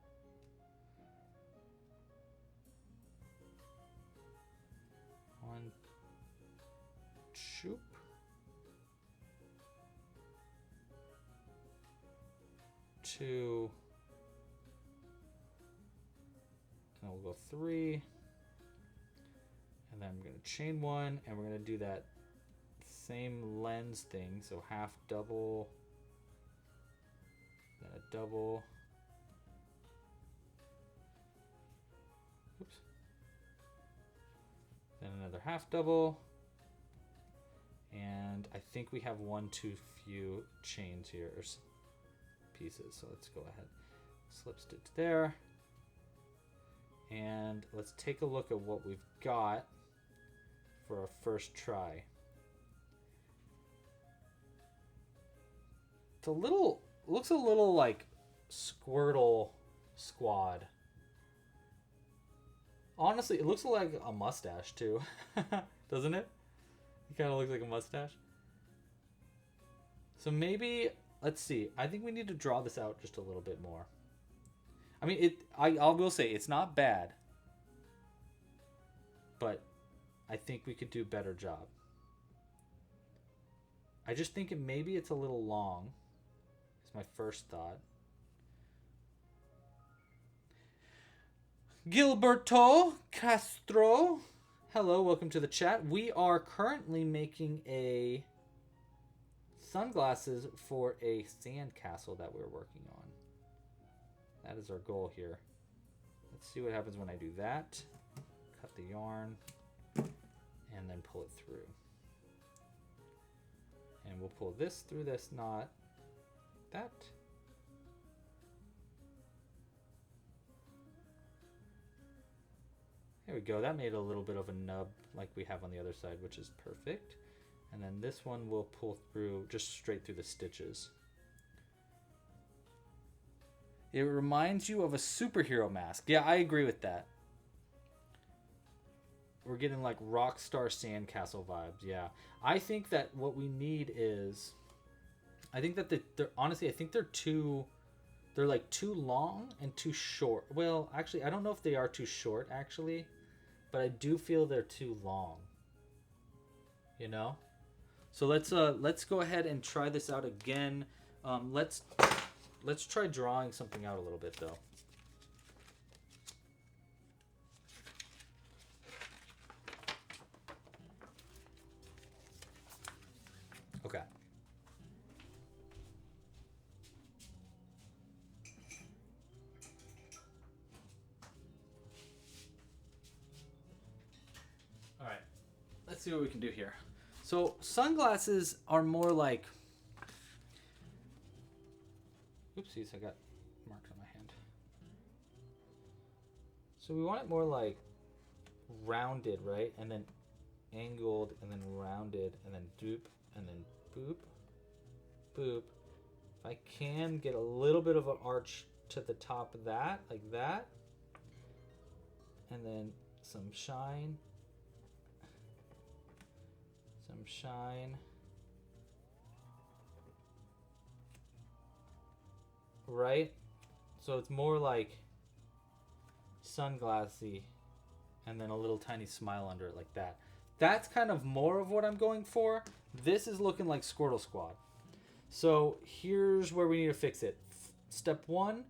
One, shoop. Two, and we'll go 3, then I'm going to chain one, and we're going to do that same lens thing. So half double, then a double. Oops. Then another half double. And I think we have one too few chains here, or pieces. So let's go ahead, slip stitch there. And let's take a look at what we've got for our first try. It's a little, looks a little like Squirtle Squad. Honestly, it looks like a mustache too, doesn't it? It kind of looks like a mustache. So maybe, let's see. I think we need to draw this out just a little bit more. I mean, I will say it's not bad, but I think we could do a better job. I just think maybe it's a little long. It's my first thought. Gilberto Castro, hello, welcome to the chat. We are currently making a sunglasses for a sandcastle that we're working on. That is our goal here. Let's see what happens when I do that. Cut the yarn and then pull it through. And we'll pull this through this knot. That. There we go. That made a little bit of a nub like we have on the other side, which is perfect. And then this one will pull through just straight through the stitches. It reminds you of a superhero mask. Yeah, I agree with that. We're getting like Rockstar Sandcastle vibes. Yeah. I think that what we need is, I think that they're honestly, I think they're like too long and too short. Well, actually, I don't know if they are too short actually, but I do feel they're too long. You know? So let's go ahead and try this out again. Let's try drawing something out a little bit though. Okay. All right. Let's see what we can do here. So sunglasses are more like, oopsies, I got marks on my hand. So we want it more like rounded, right? And then angled, and then rounded, and then doop, and then boop, boop. If I can get a little bit of an arch to the top of that, like that. And then some shine. Some shine. Right? So it's more like sunglassy, and then a little tiny smile under it like that. That's kind of more of what I'm going for. This is looking like Squirtle Squad. So here's where we need to fix it. Step one,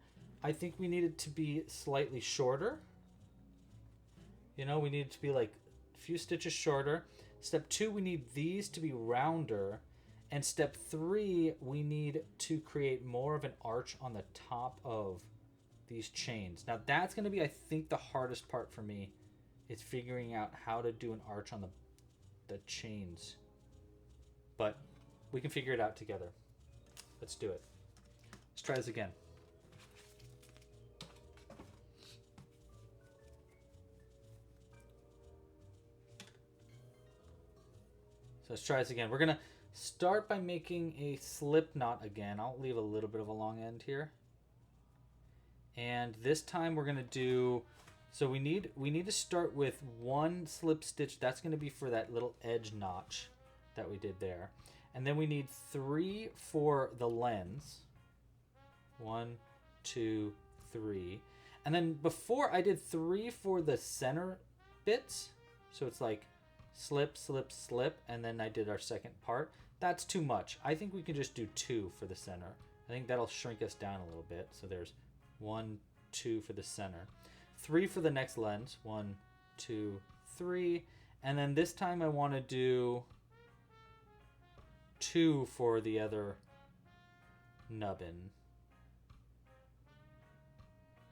I think we need it to be slightly shorter. You know, we need it to be like a few stitches shorter. Step two, we need these to be rounder. And step three, we need to create more of an arch on the top of these chains. Now that's going to be, I think, the hardest part for me. Is figuring out how to do an arch on the chains. But we can figure it out together. Let's do it. Let's try this again. So let's try this again. We're going to start by making a slip knot again. I'll leave a little bit of a long end here. And this time we're going to do, so we need to start with one slip stitch. That's going to be for that little edge notch that we did there. And then we need 3 for the lens. 1, 2, 3. And then before I did 3 for the center bits. So it's like slip, slip, slip. And then I did our second part. That's too much. I think we can just do 2 for the center. I think that'll shrink us down a little bit. So there's 1, 2 for the center. 3 for the next lens. 1, 2, 3. And then this time I want to do 2 for the other nubbin.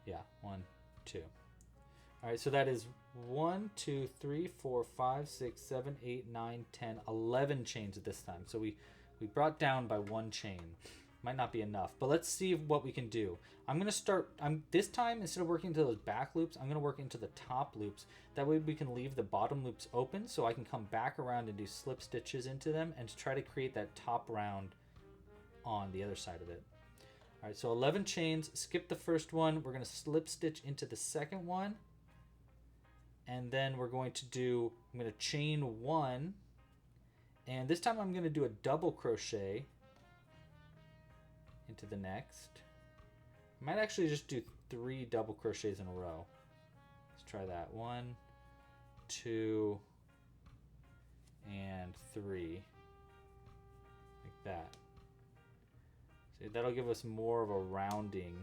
Yeah, 1, 2. All right, so that is 1, 2, 3, 4, 5, 6, 7, 8, 9, 10, 11 chains at this time. So we brought down by 1 chain. Might not be enough, but let's see what we can do. I'm gonna start. This time, instead of working into those back loops, I'm gonna work into the top loops. That way we can leave the bottom loops open, so I can come back around and do slip stitches into them and try to create that top round on the other side of it. All right, so 11 chains. Skip the first one. We're gonna slip stitch into the second one, and then we're going to do. I'm gonna chain 1, and this time I'm gonna do a double crochet into the next. I might actually just do 3 double crochets in a row. Let's try that. 1, 2, and 3. Like that. So that'll give us more of a rounding.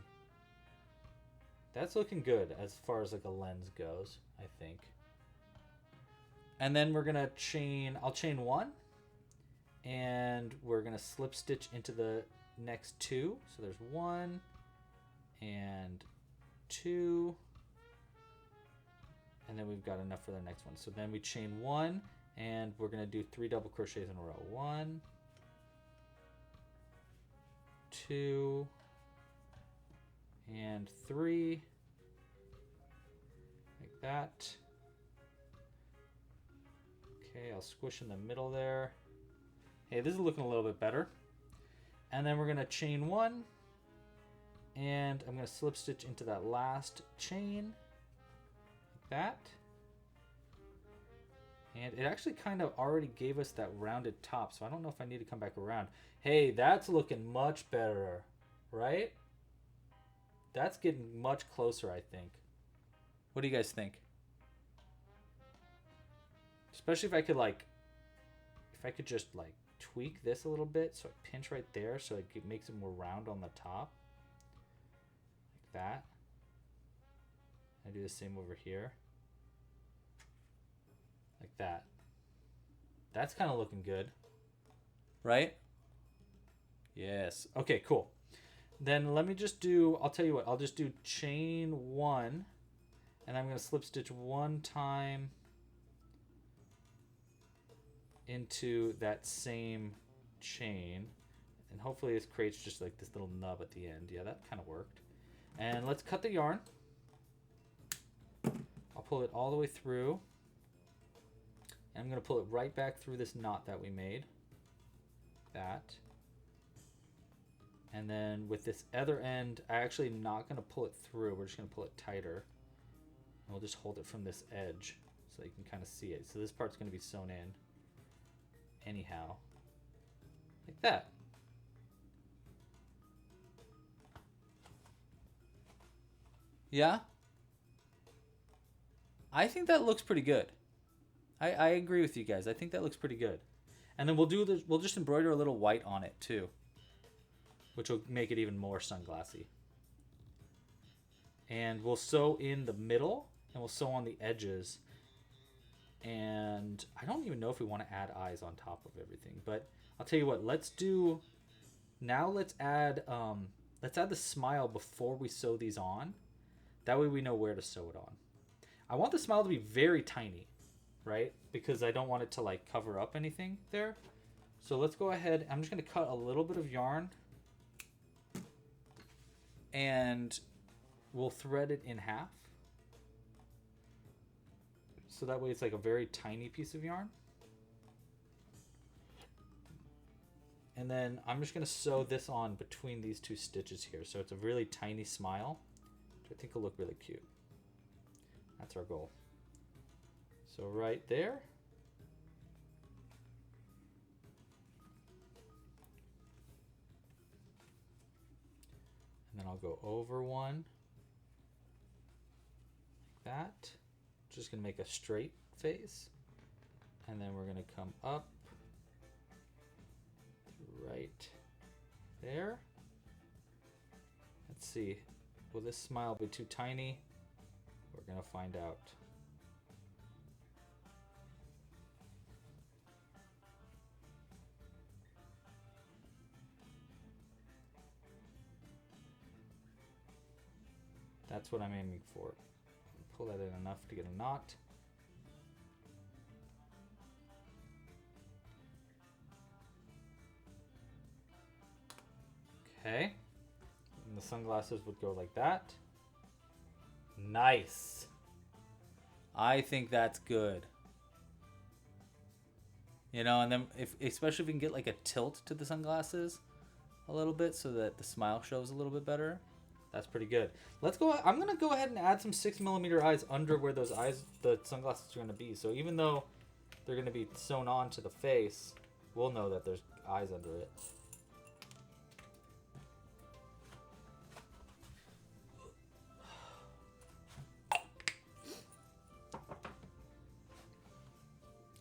That's looking good as far as like a lens goes, I think. And then we're gonna chain, I'll chain 1, and we're gonna slip stitch into the next 2. So there's 1 and 2, and then we've got enough for the next one. So then we chain 1, and we're going to do 3 double crochets in a row. 1, 2, and 3, like that. Okay, I'll squish in the middle there. Hey, this is looking a little bit better. And then we're going to chain 1, and I'm going to slip stitch into that last chain, like that. And it actually kind of already gave us that rounded top, so I don't know if I need to come back around. Hey, that's looking much better, right? That's getting much closer, I think. What do you guys think? Especially if I could just like tweak this a little bit, so I pinch right there so it makes it more round on the top, like that. I do the same over here, like that. That's kind of looking good, right? Yes. Okay, cool. Then let me just do, I'll tell you what, I'll just do chain 1, and I'm going to slip stitch 1 time into that same chain, and hopefully this creates just like this little nub at the end. Yeah, that kind of worked. And let's cut the yarn. I'll pull it all the way through, and I'm going to pull it right back through this knot that we made, that. And then with this other end, I actually am not going to pull it through. We're just going to pull it tighter, and we'll just hold it from this edge so you can kind of see it. So this part's going to be sewn in anyhow, like that. Yeah, I think that looks pretty good. I agree with you guys. I think that looks pretty good. And then we'll do this, we'll just embroider a little white on it too, which will make it even more sunglassy. And we'll sew in the middle, and we'll sew on the edges. And I don't even know if we want to add eyes on top of everything, but I'll tell you what, let's add the smile before we sew these on. That way we know where to sew it on. I want the smile to be very tiny, right? Because I don't want it to like cover up anything there. So let's go ahead. I'm just going to cut a little bit of yarn, and we'll thread it in half. So that way it's like a very tiny piece of yarn. And then I'm just going to sew this on between these 2 stitches here. So it's a really tiny smile, which I think will look really cute. That's our goal. So right there. And then I'll go over one, like that. Just gonna make a straight face, and then we're gonna come up right there. Let's see, will this smile be too tiny? We're gonna find out. That's what I'm aiming for. Pull that in enough to get a knot. Okay. And the sunglasses would go like that. Nice. I think that's good. You know, and then especially if we can get like a tilt to the sunglasses a little bit so that the smile shows a little bit better. That's pretty good. Let's go. I'm going to go ahead and add some 6mm eyes under where those eyes, the sunglasses are going to be. So even though they're going to be sewn on to the face, we'll know that there's eyes under it.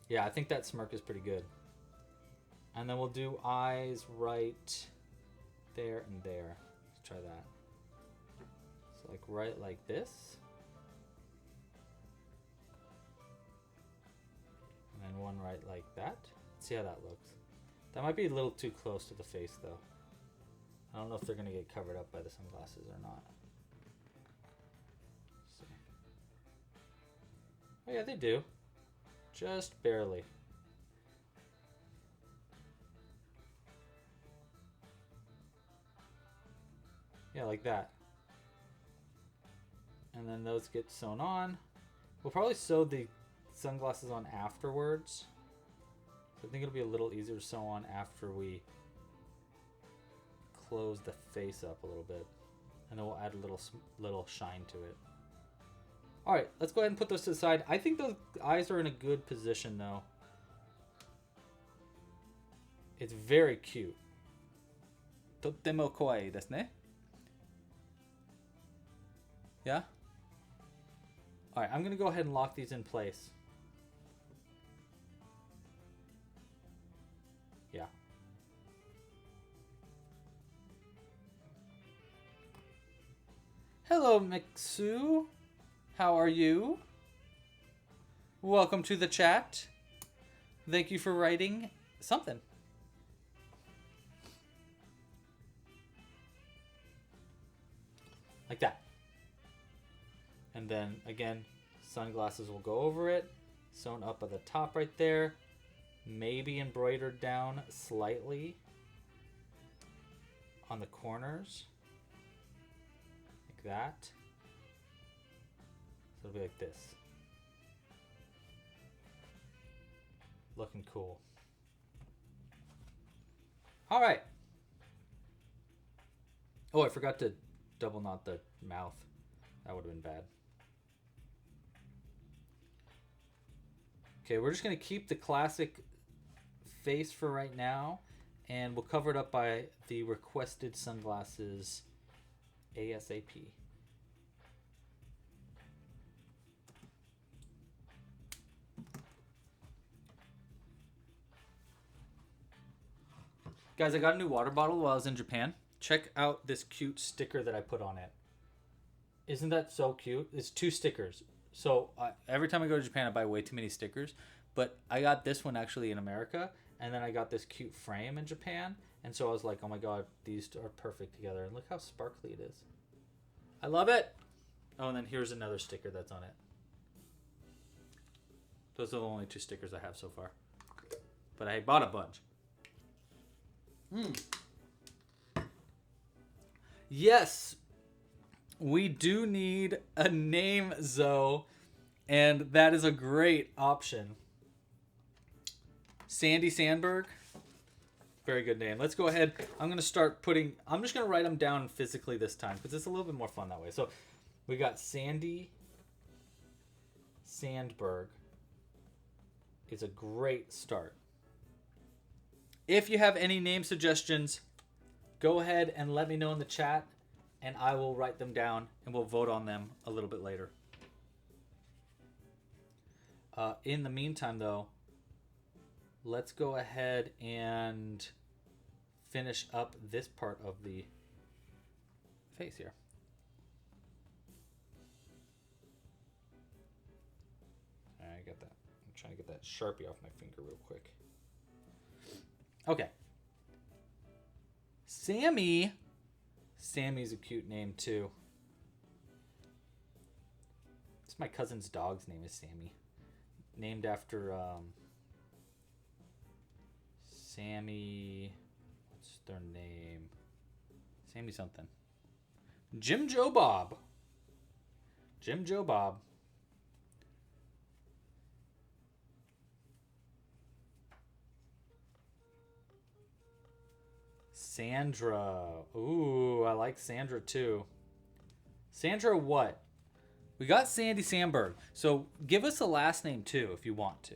Yeah, I think that smirk is pretty good. And then we'll do eyes right there and there. Let's try that. So like right like this. And then one right like that. Let's see how that looks. That might be a little too close to the face though. I don't know if they're going to get covered up by the sunglasses or not. Let's see. Oh yeah, they do. Just barely. Yeah, like that. And then those get sewn on. We'll probably sew the sunglasses on afterwards. So I think it'll be a little easier to sew on after we close the face up a little bit. And then we'll add a little shine to it. All right, let's go ahead and put those to the side. I think those eyes are in a good position, though. It's very cute. Totemo kawaii desu ne. Yeah? All right, I'm going to go ahead and lock these in place. Yeah. Hello, Mixu. How are you? Welcome to the chat. Thank you for writing something. Like that. And then, again, sunglasses will go over it. Sewn up at the top right there. Maybe embroidered down slightly on the corners. Like that. So it'll be like this. Looking cool. All right. Oh, I forgot to double knot the mouth. That would have been bad. Okay, we're just going to keep the classic face for right now, and we'll cover it up by the requested sunglasses ASAP. Guys, I got a new water bottle while I was in Japan. Check out this cute sticker that I put on it. Isn't that so cute? It's 2 stickers. So every time I go to Japan, I buy way too many stickers. But I got this one actually in America. And then I got this cute frame in Japan. And so I was like, oh my god, these are perfect together. And look how sparkly it is. I love it. Oh, and then here's another sticker that's on it. Those are the only 2 stickers I have so far. But I bought a bunch. Yes, we do need a name, Zoe, and that is a great option. Sandy Sandberg, very good name. Let's go ahead. I'm going to start putting, I'm just going to write them down physically this time because it's a little bit more fun that way. So we got Sandy Sandberg. It's a great start. If you have any name suggestions, go ahead and let me know in the chat, and I will write them down, and we'll vote on them a little bit later. In the meantime, though, let's go ahead and finish up this part of the face here. I got that. I'm trying to get that Sharpie off my finger real quick. Okay. Sammy. Sammy's a cute name too. It's my cousin's dog's name is Sammy. Named after Sammy. What's their name? Sammy something. Jim Joe Bob. Jim Joe Bob. Sandra. Ooh, I like Sandra too. Sandra what? We got Sandy Sandberg. So give us a last name too if you want to.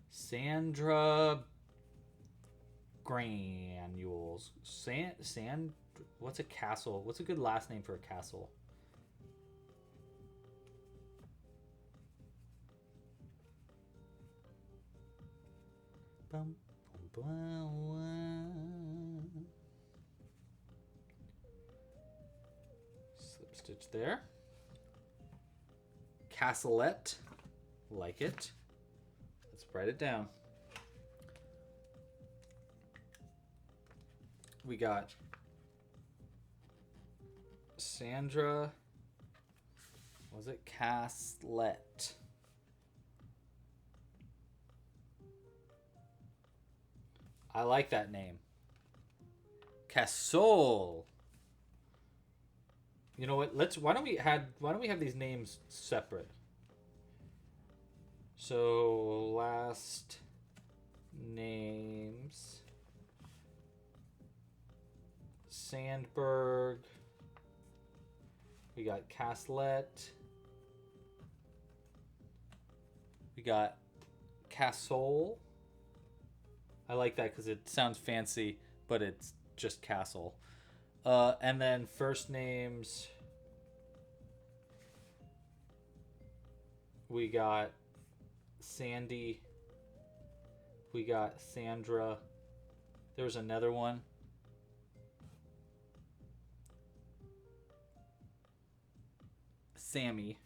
Sandra Granules. What's a castle? What's a good last name for a castle? Bum, bum, bum. Slip stitch there. Castleette. Like it. Let's write it down. We got Sandra. Was it Castleette? I like that name. Castle. You know what? Why don't we have these names separate? So last names. Sandberg. We got Castleette. We got Castle. I like that because it sounds fancy, but it's just castle. And then first names. We got Sandy. We got Sandra. There was another one. Sammy.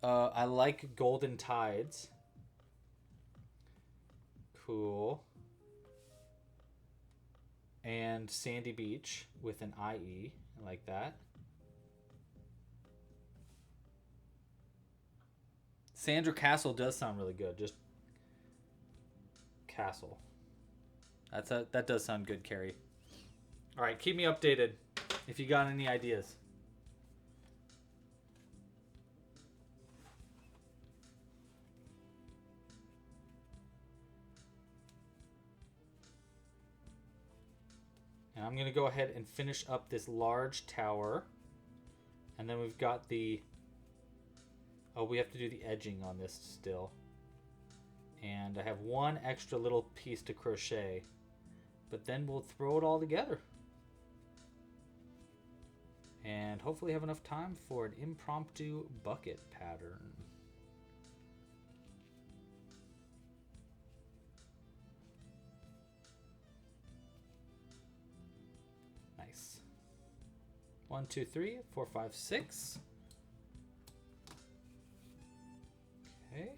I like Golden Tides. Cool. And Sandy Beach with an IE. I like that. Sandra Castle does sound really good. Just Castle. That does sound good, Carrie. All right, keep me updated if you got any ideas. And I'm going to go ahead and finish up this large tower. And then we've got the... Oh, we have to do the edging on this still. And I have one extra little piece to crochet. But then we'll throw it all together. And hopefully have enough time for an impromptu bucket pattern. Nice. 1, 2, 3, 4, 5, 6. Okay.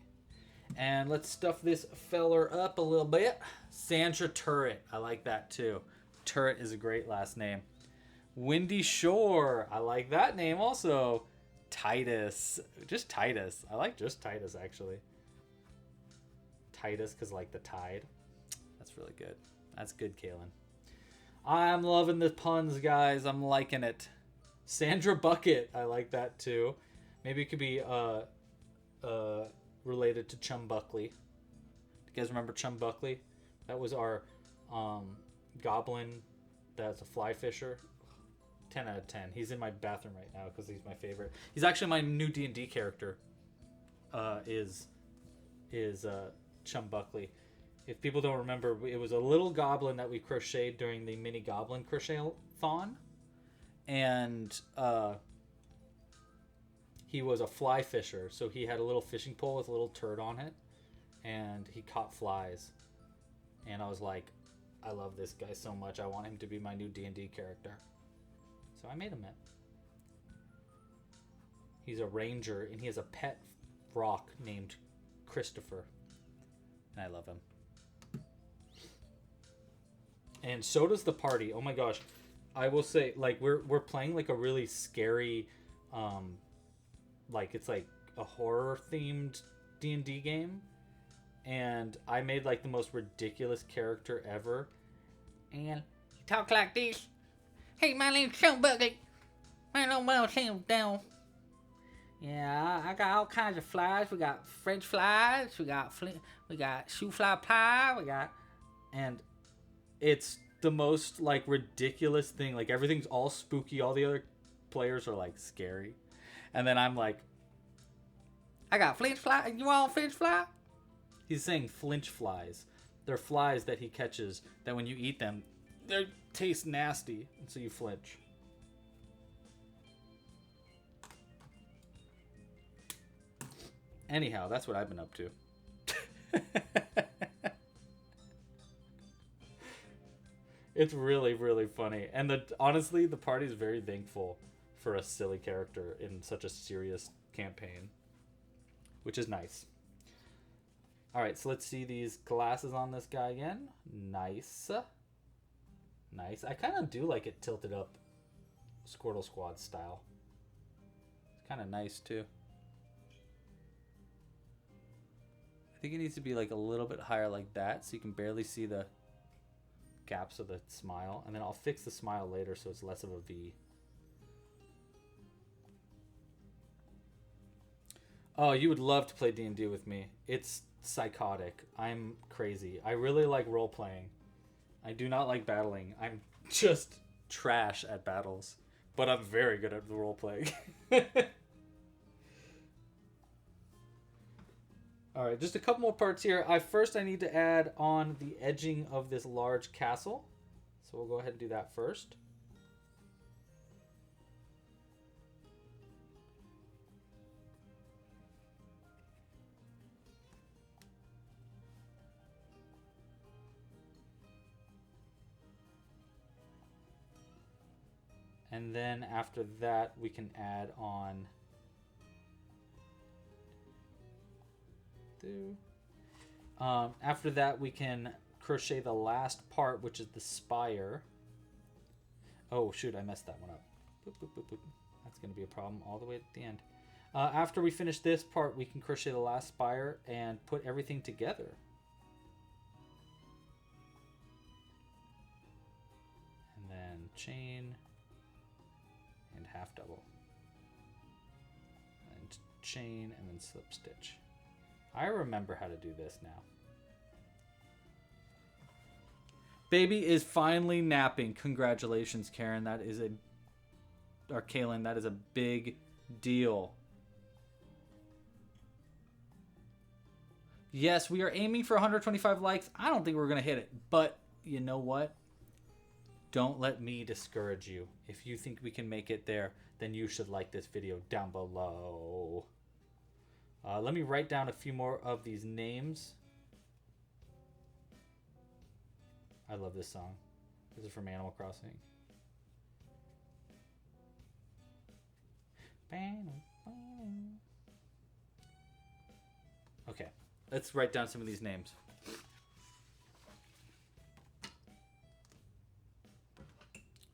And let's stuff this feller up a little bit. Sandra Turret. I like that too. Turret is a great last name. Windy Shore. I like that name also. Titus. Just Titus. I like just Titus actually. Titus because like the tide. That's really good. That's good, Kaylin. I'm loving the puns, guys. I'm liking it. Sandra Bucket. I like that too. Maybe it could be related to Chum Buckley. Do you guys remember Chum Buckley? That was our goblin that's a fly fisher. 10 out of 10. He's in my bathroom right now because he's my favorite. He's actually my new D&D character. Is Chum Buckley. If people don't remember, it was a little goblin that we crocheted during the mini goblin crochet-thon. And he was a fly fisher. So he had a little fishing pole with a little turd on it. And he caught flies. And I was like, I love this guy so much. I want him to be my new D&D character. So I made him it. He's a ranger, and he has a pet rock named Christopher. And I love him. And so does the party. Oh my gosh. I will say, like, we're playing like a really scary, like it's like a horror themed D&D game, and I made like the most ridiculous character ever, and he talk like this. Hey, my name's Sean Buckley. I don't know Sam down. Yeah, I got all kinds of flies. We got French flies. We got shoe fly pie. And it's the most like ridiculous thing. Like everything's all spooky. All the other players are like scary, and then I'm like, I got flinch fly. You want flinch fly? He's saying flinch flies. They're flies that he catches that when you eat them, they taste nasty, and so you flinch. Anyhow, that's what I've been up to. It's really, really funny. And honestly, the party's very thankful for a silly character in such a serious campaign, which is nice. All right, so let's see these glasses on this guy again. Nice. Nice. I kind of do like it tilted up Squirtle Squad style. It's kind of nice, too. I think it needs to be like a little bit higher like that so you can barely see the gaps of the smile. And then I'll fix the smile later so it's less of a V. Oh, you would love to play D&D with me. It's psychotic. I'm crazy. I really like role-playing. I do not like battling. I'm just trash at battles. But I'm very good at the role-playing. Alright, just a couple more parts here. First, I need to add on the edging of this large castle. So we'll go ahead and do that first. And then after that, we can add on after that, we can crochet the last part, which is the spire. Oh, shoot, I messed that one up. Boop, boop, boop, boop. That's going to be a problem all the way at the end. After we finish this part, we can crochet the last spire and put everything together. And then chain and half double. And chain and then slip stitch. I remember how to do this now. Baby is finally napping. Congratulations, Karen. Or Kaylin, that is a big deal. Yes, we are aiming for 125 likes. I don't think we're going to hit it. But you know what? Don't let me discourage you. If you think we can make it there, then you should like this video down below. Let me write down a few more of these names. I love this song. This is from Animal Crossing. Okay, let's write down some of these names.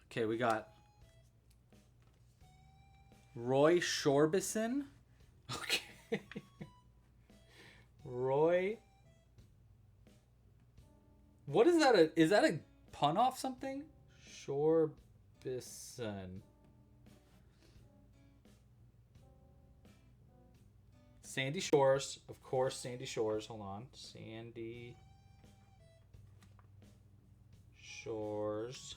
Okay, we got Roy Shorbison. Okay. Roy. What is that? Is that a pun off something? Shorbison. Sandy Shores. Of course, Sandy Shores. Hold on. Sandy Shores.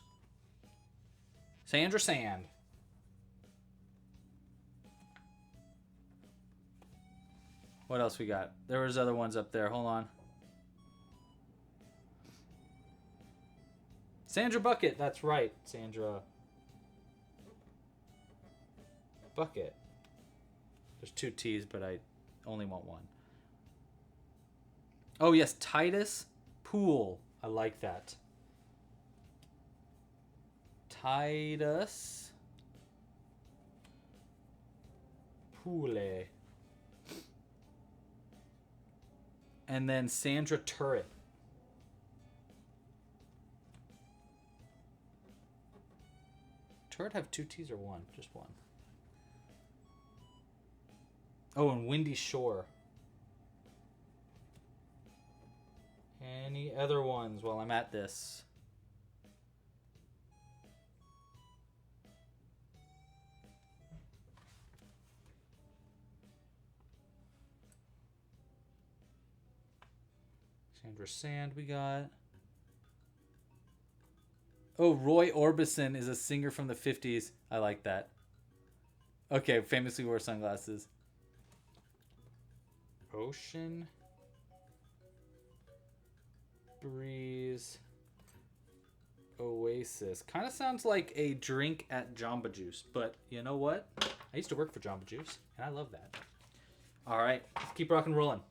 Sandra Sand. What else we got? There was other ones up there. Hold on. Sandra Bucket. That's right. Sandra Bucket. There's 2 T's, but I only want 1. Oh, yes. Titus Pool. I like that. Titus Poole. And then Sandra Turret. turret have 2 T's or 1? Just 1. Oh, and Windy Shore. Any other ones while I'm at this? Sandra Sand we got. Oh, Roy Orbison is a singer from the 50s. I like that. Okay, famously wore sunglasses. Ocean Breeze Oasis. Kind of sounds like a drink at Jamba Juice, but you know what? I used to work for Jamba Juice, and I love that. All right, let's keep rock and rolling.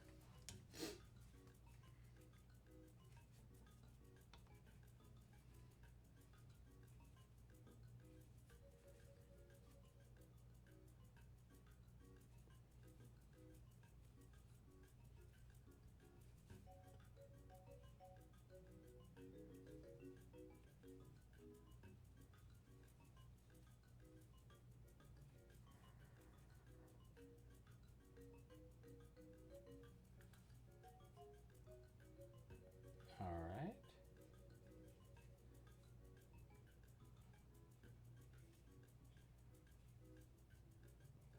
All right.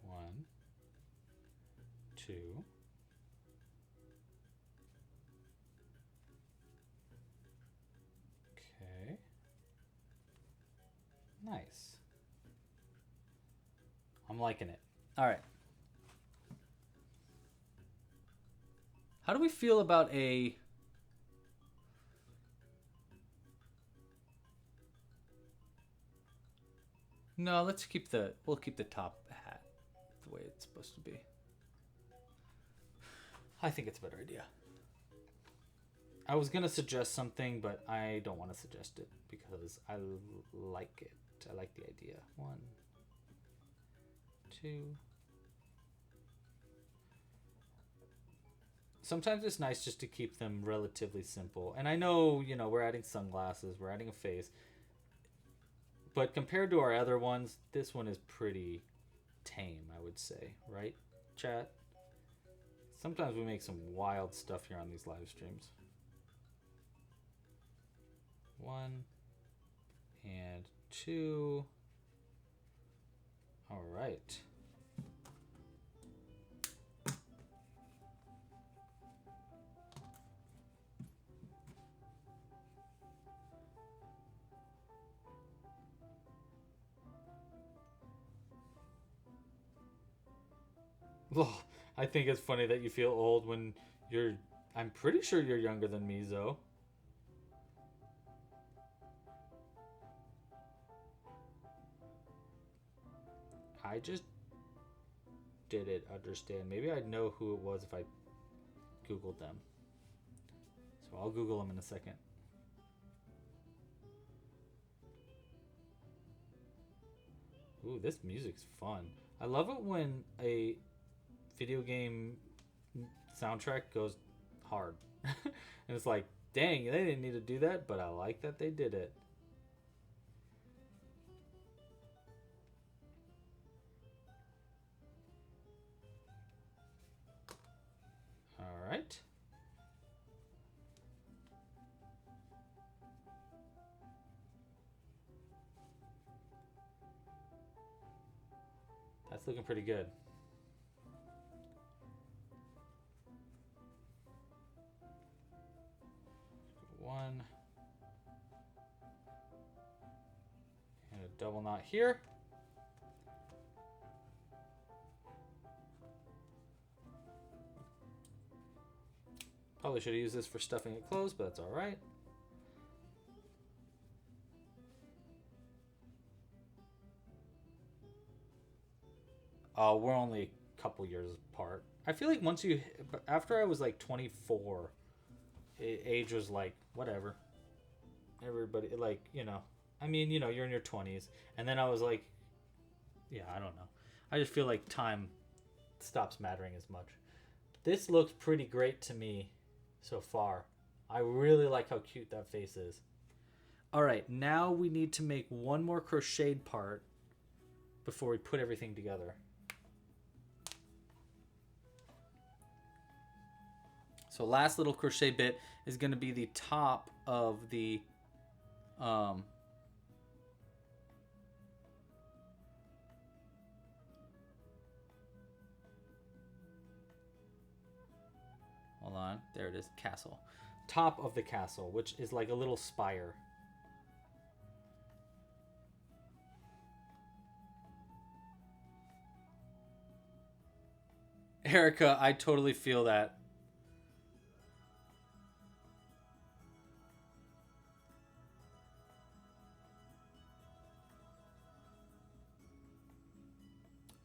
One, two. Okay. Nice. I'm liking it. All right. How do we feel about a... No, we'll keep the top hat the way it's supposed to be. I think it's a better idea. I was going to suggest something, but I don't want to suggest it because I like it. I like the idea. 1, 2. Sometimes it's nice just to keep them relatively simple. And I know, you know, we're adding sunglasses, we're adding a face. But compared to our other ones, this one is pretty tame, I would say. Right, chat? Sometimes we make some wild stuff here on these live streams. 1 and 2. All right. Well, I think it's funny that you feel old when you're... I'm pretty sure you're younger than me, Zoe. I just didn't understand. Maybe I'd know who it was if I Googled them. So I'll Google them in a second. Ooh, this music's fun. I love it when a video game soundtrack goes hard. And it's like, dang, they didn't need to do that, but I like that they did it. All right. That's looking pretty good. One. And a double knot here. Probably should have used this for stuffing it closed, but that's all right. We're only a couple years apart. I feel like once you... After I was like 24, age was like, whatever. Everybody, like, you know... I mean, you know, you're in your 20s. And then I was like... Yeah, I don't know. I just feel like time stops mattering as much. This looks pretty great to me so far. I really like how cute that face is. All right, now we need to make one more crocheted part before we put everything together. So last little crochet bit is going to be the top of the hold on, there it is, castle. Top of the castle, which is like a little spire. Erica, I totally feel that.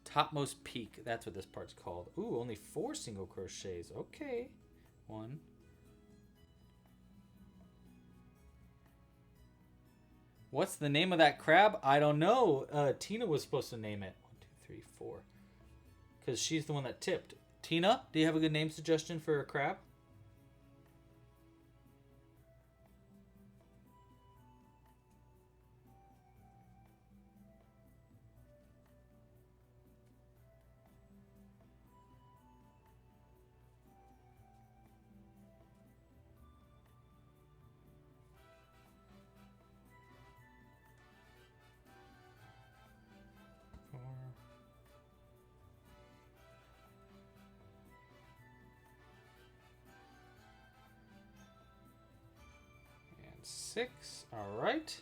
Topmost peak, that's what this part's called. Ooh, only 4 single crochets. Okay. 1. What's the name of that crab? I don't know. Tina was supposed to name it. 1, 2, 3, 4. Because she's the one that tipped. Tina, do you have a good name suggestion for a crab? And 6. All right.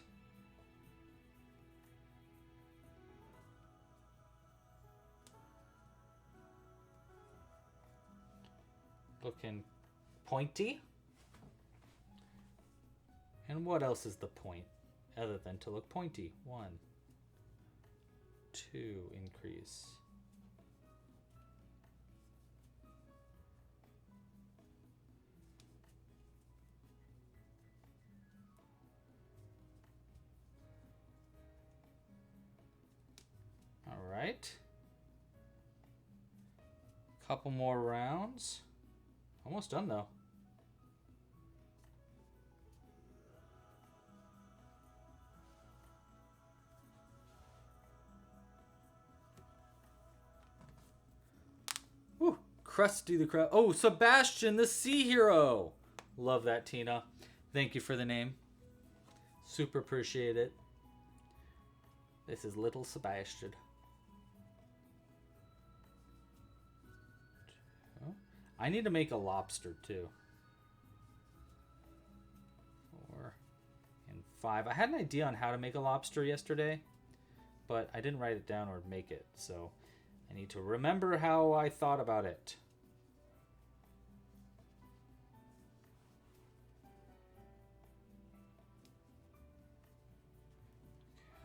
Looking pointy. And what else is the point other than to look pointy? 1, 2, increase. All right. Couple more rounds. Almost done though. Woo, Krusty the Crab. Oh, Sebastian the Sea Hero. Love that, Tina. Thank you for the name. Super appreciate it. This is little Sebastian. I need to make a lobster too. 4 and 5. I had an idea on how to make a lobster yesterday, but I didn't write it down or make it, so I need to remember how I thought about it.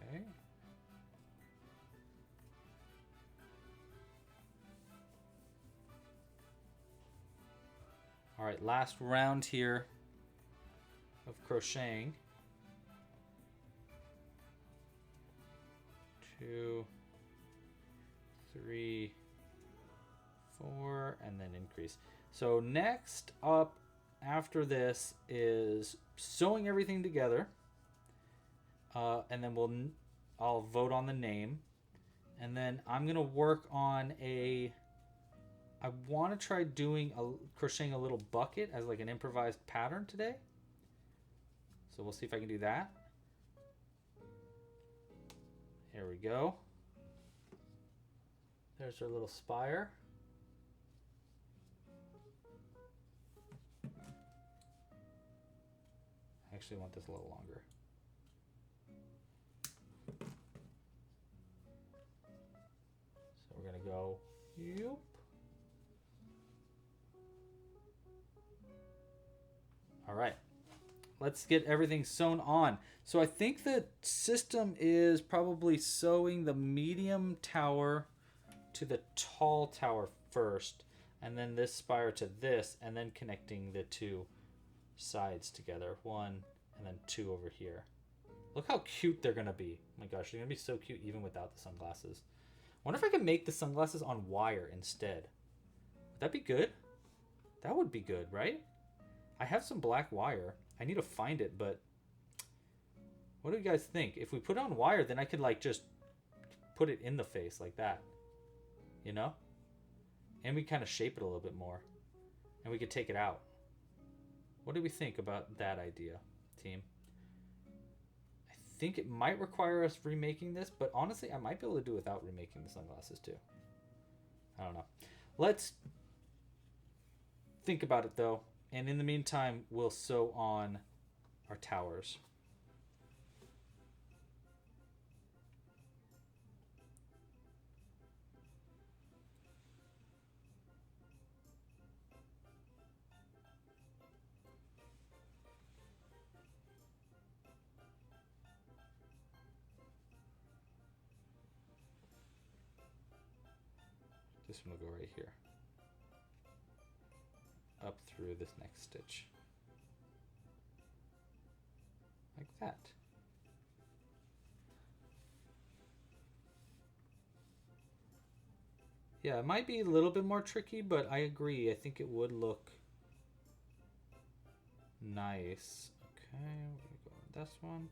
Okay. All right, last round here of crocheting. 2, 3, 4, and then increase. So next up after this is sewing everything together, and then I'll vote on the name, and then I'm gonna work on I want to try crocheting a little bucket as like an improvised pattern today. So we'll see if I can do that. Here we go. There's our little spire. I actually want this a little longer. So we're going to go, yoop. All right, let's get everything sewn on. So I think the system is probably sewing the medium tower to the tall tower first, and then this spire to this, and then connecting the 2 sides together. 1 and then 2 over here. Look how cute they're gonna be. Oh my gosh, they're gonna be so cute even without the sunglasses. I wonder if I can make the sunglasses on wire instead. Would that be good? That would be good, right? I have some black wire. I need to find it, but What do you guys think? If we put it on wire, then I could like just put it in the face like that. You know? And we kind of shape it a little bit more. And we could take it out. What do we think about that idea, team? I think it might require us remaking this, but honestly, I might be able to do without remaking the sunglasses too. I don't know. Let's think about it though. And in the meantime, we'll sew on our towers. This one will go right here. Up through this next stitch. Like that. Yeah, it might be a little bit more tricky, but I agree. I think it would look nice. Okay, we're gonna go with this one.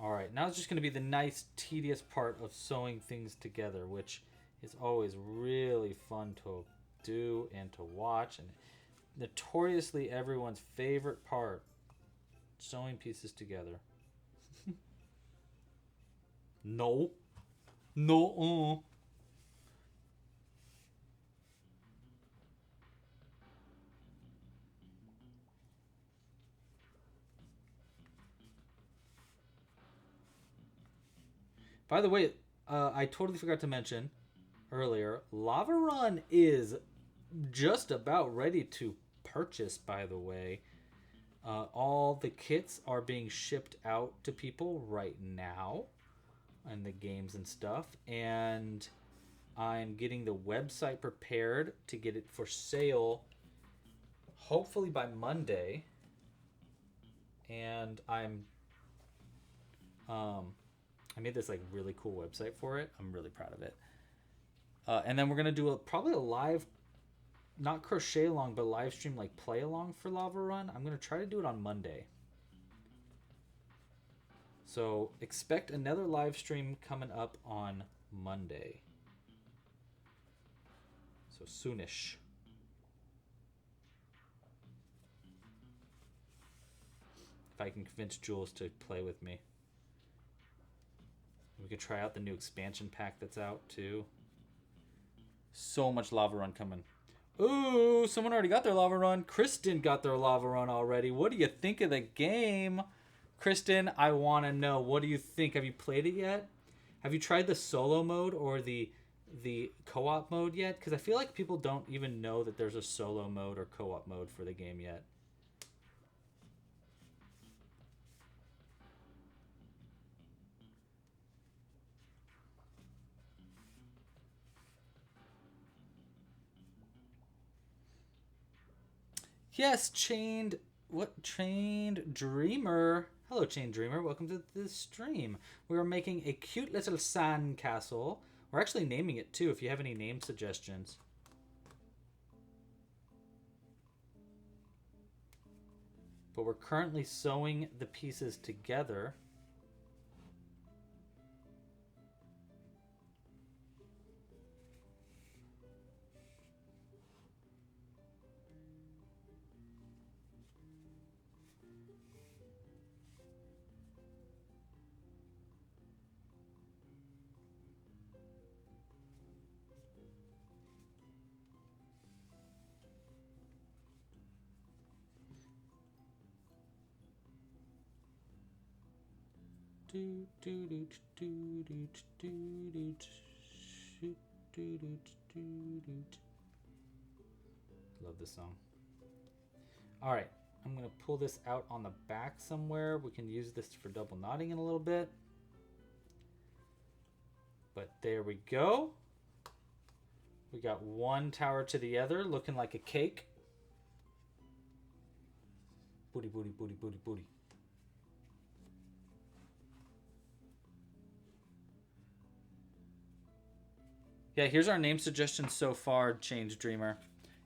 Alright, now it's just going to be the nice, tedious part of sewing things together, which is always really fun to do and to watch, and notoriously everyone's favorite part, sewing pieces together. No. No. By the way, I totally forgot to mention earlier, Lava Run is just about ready to purchase, by the way. All the kits are being shipped out to people right now, and the games and stuff, and I'm getting the website prepared to get it for sale hopefully by Monday. And I made this like really cool website for it. I'm really proud of it. And then we're gonna do probably a live, not crochet along, but live stream like play along for Lava Run. I'm gonna try to do it on Monday. So expect another live stream coming up on Monday. So soonish. If I can convince Jules to play with me. We could try out the new expansion pack that's out too. So much Lava Run coming. Ooh, someone already got their Lava Run. Kristen got their Lava Run already. What do you think of the game? Kristen, I want to know. What do you think? Have you played it yet? Have you tried the solo mode or the co-op mode yet? Because I feel like people don't even know that there's a solo mode or co-op mode for the game yet. Yes, Chained Dreamer. Hello, Chained Dreamer. Welcome to the stream. We are making a cute little sandcastle. We're actually naming it too, if you have any name suggestions. But we're currently sewing the pieces together. Love this song. All right, I'm gonna pull this out on the back somewhere. We can use this for double knotting in a little bit. But there we go. We got one tower to the other, looking like a cake. Booty, booty, booty, booty, booty. Yeah, here's our name suggestions so far, Change Dreamer.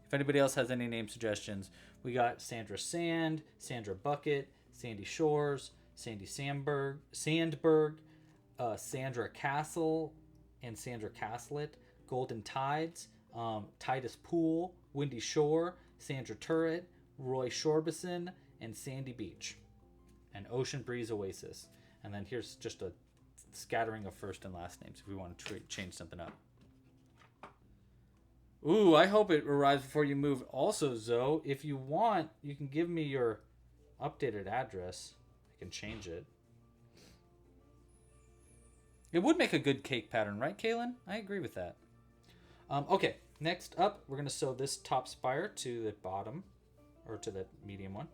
If anybody else has any name suggestions, we got Sandra Sand, Sandra Bucket, Sandy Shores, Sandy Sandberg, Sandra Castle, and Sandra Castlet, Golden Tides, Titus Pool, Windy Shore, Sandra Turret, Roy Shorbison, and Sandy Beach, and Ocean Breeze Oasis. And then here's just a scattering of first and last names if we want to change something up. Ooh, I hope it arrives before you move. Also, Zoe, if you want, you can give me your updated address. I can change it. It would make a good cake pattern, right, Kaylin? I agree with that. Okay, next up, we're going to sew this top spire to the bottom, or to the medium one.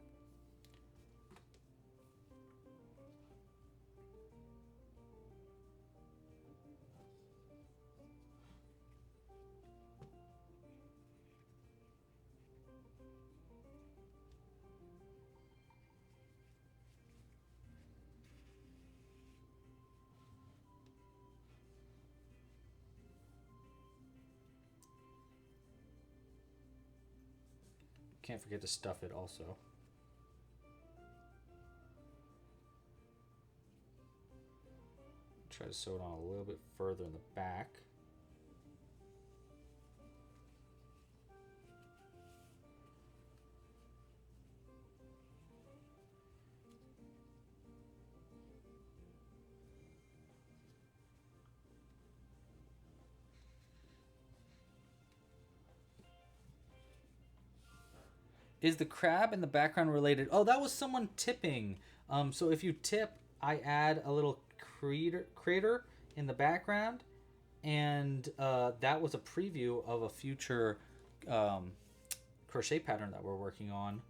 Can't forget to stuff it also. Try to sew it on a little bit further in the back. Is the crab in the background related? Oh, that was someone tipping. So if you tip, I add a little crater in the background, and that was a preview of a future crochet pattern that we're working on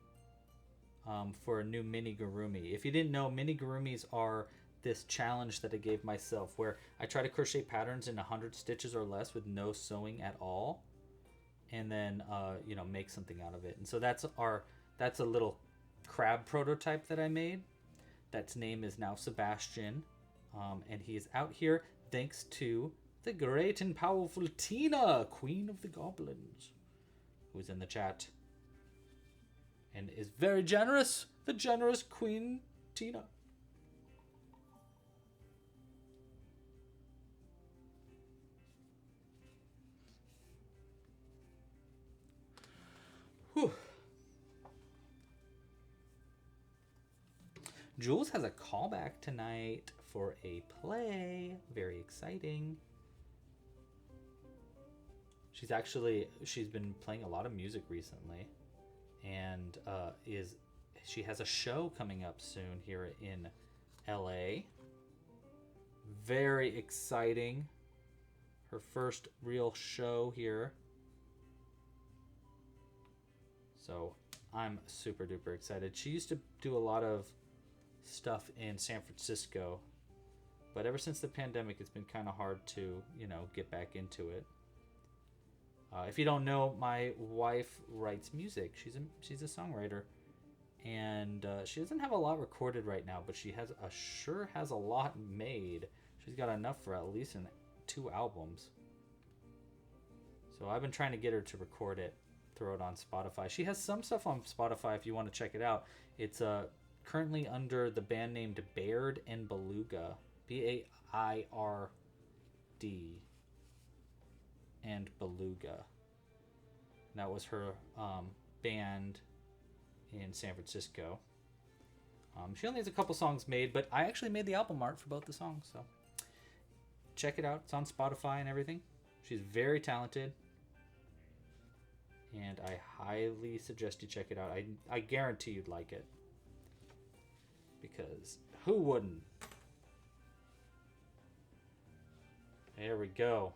for a new Amigurumi. If you didn't know, Amigurumis are this challenge that I gave myself where I try to crochet patterns in 100 stitches or less with no sewing at all, and then make something out of it. And so that's a little crab prototype that I made. That's name is now Sebastian, and he is out here thanks to the great and powerful Tina, Queen of the Goblins, who's in the chat and is very generous. The generous Queen Tina. Whew. Jules has a callback tonight for a play. Very exciting. She's been playing a lot of music recently, and she has a show coming up soon here in LA. Very exciting. Her first real show here. So I'm super duper excited. She used to do a lot of stuff in San Francisco, but ever since the pandemic, it's been kind of hard to, get back into it. If you don't know, my wife writes music. She's a songwriter, and she doesn't have a lot recorded right now, but she sure has a lot made. She's got enough for at least 2 albums. So I've been trying to get her to record it. Throw it on Spotify. She has some stuff on Spotify if you want to check it out. It's currently under the band named Baird and Beluga. Baird and Beluga. That was her band in San Francisco. She only has a couple songs made, but I actually made the album art for both the songs, so check it out. It's on Spotify and everything. She's very talented, and I highly suggest you check it out. I guarantee you'd like it, because who wouldn't? There we go.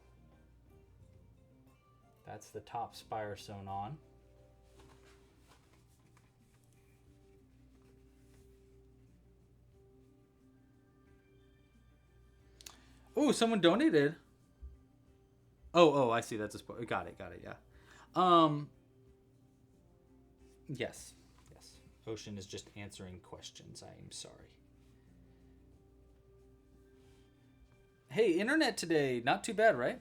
That's the top spire sewn on. Oh, someone donated. Oh, I see. That's a spoiler. Got it, yeah. Yes. Ocean is just answering questions. I am sorry. Hey, internet today. Not too bad, right?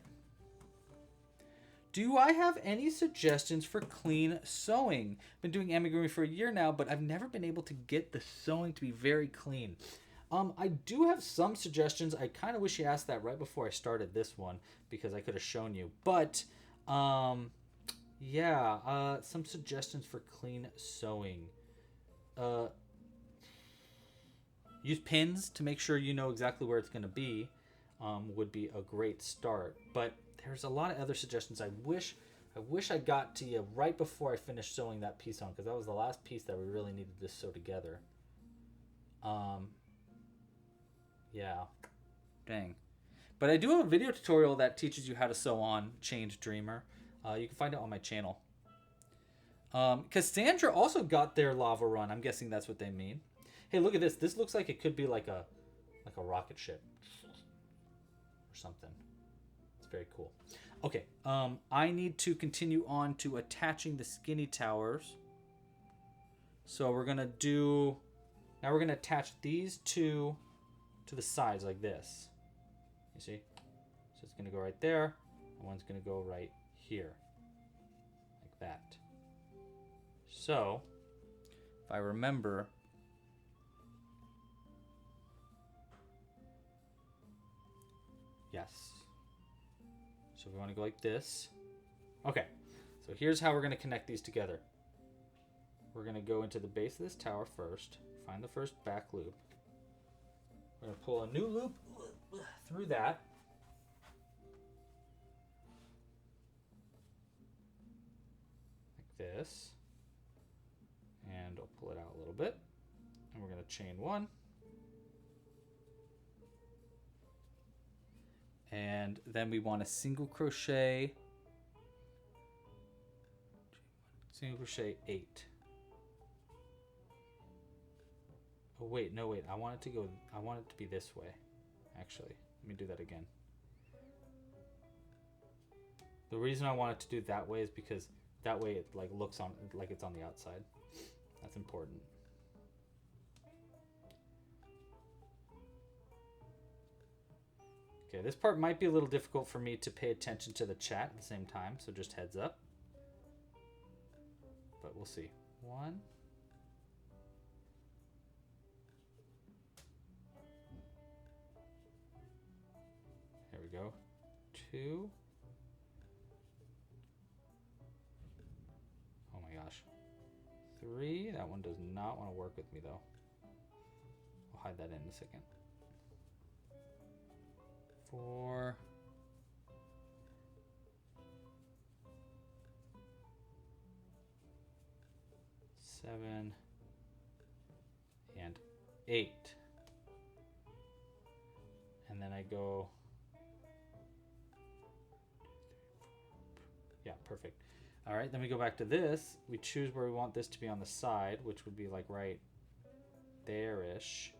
Do I have any suggestions for clean sewing? Been doing amigurumi for a year now, but I've never been able to get the sewing to be very clean. I do have some suggestions. I kind of wish you asked that right before I started this one because I could have shown you. But, yeah, some suggestions for clean sewing. Use pins to make sure you know exactly where it's going to be. Would be a great start. But there's a lot of other suggestions. I wish I got to you right before I finished sewing that piece on, because that was the last piece that we really needed to sew together. Yeah. Dang. But I do have a video tutorial that teaches you how to sew on Chained Dreamer. You can find it on my channel. Cassandra also got their lava run. I'm guessing that's what they mean. Hey, look at this. This looks like it could be like a rocket ship or something. It's very cool. Okay, I need to continue on to attaching the skinny towers. So we're gonna do. Now we're gonna attach these two to the sides like this. You see? So it's gonna go right there, and one's gonna go right here, like that. So, if I remember, yes. So we want to go like this. Okay, so here's how we're going to connect these together. We're going to go into the base of this tower first, find the first back loop. We're going to pull a new loop through that. Like this. And I'll pull it out a little bit. And we're going to chain one. And then we want to single crochet 8. Oh wait, no wait, I want it to be this way. Actually, let me do that again. The reason I want it to do that way is because that way it like looks on like it's on the outside. That's important. Okay, this part might be a little difficult for me to pay attention to the chat at the same time, so just heads up. But we'll see. 1. There we go. 2. Oh my gosh. 3. That one does not want to work with me though. I'll hide that in a second. 4. 7 and 8. And then I go. Yeah, perfect. All right, then we go back to this. We choose where we want this to be on the side, which would be like right there-ish.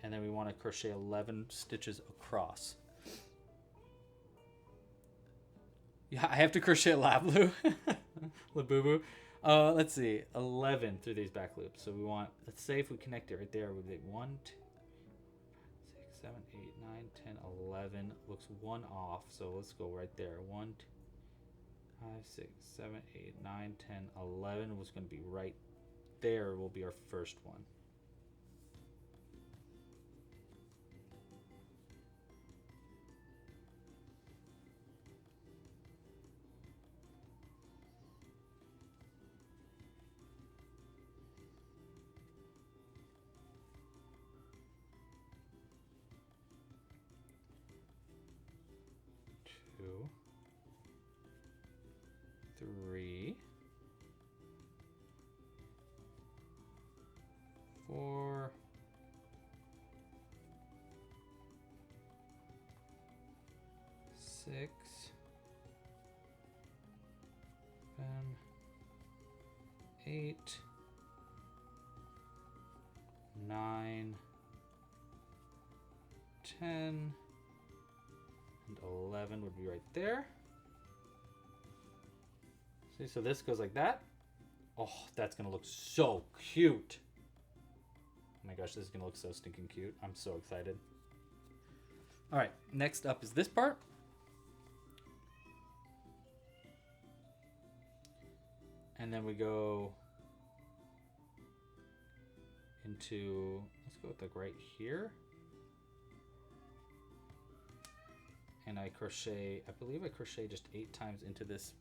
And then we want to crochet 11 stitches across. Yeah, I have to crochet Lablu. Labubu. Let's see, 11 through these back loops. So we want, let's say if we connect it right there, we'll get 1, 2, 6, 7, 8, 9, 10, 11. Looks 1 off, so let's go right there. 1, 2, 5, 6, 7, 8, 9, 10, 11 was going to be right there. Will be our first one. Two, 3, 4, 6, 7, 8, 9, 10, and 11 would be right there. See, so this goes like that. Oh, that's gonna look so cute. Oh my gosh, this is gonna look so stinking cute. I'm so excited. All right, next up is this part. And then we go into, let's go with like right here. And I crochet, I believe I crochet just 8 times into this.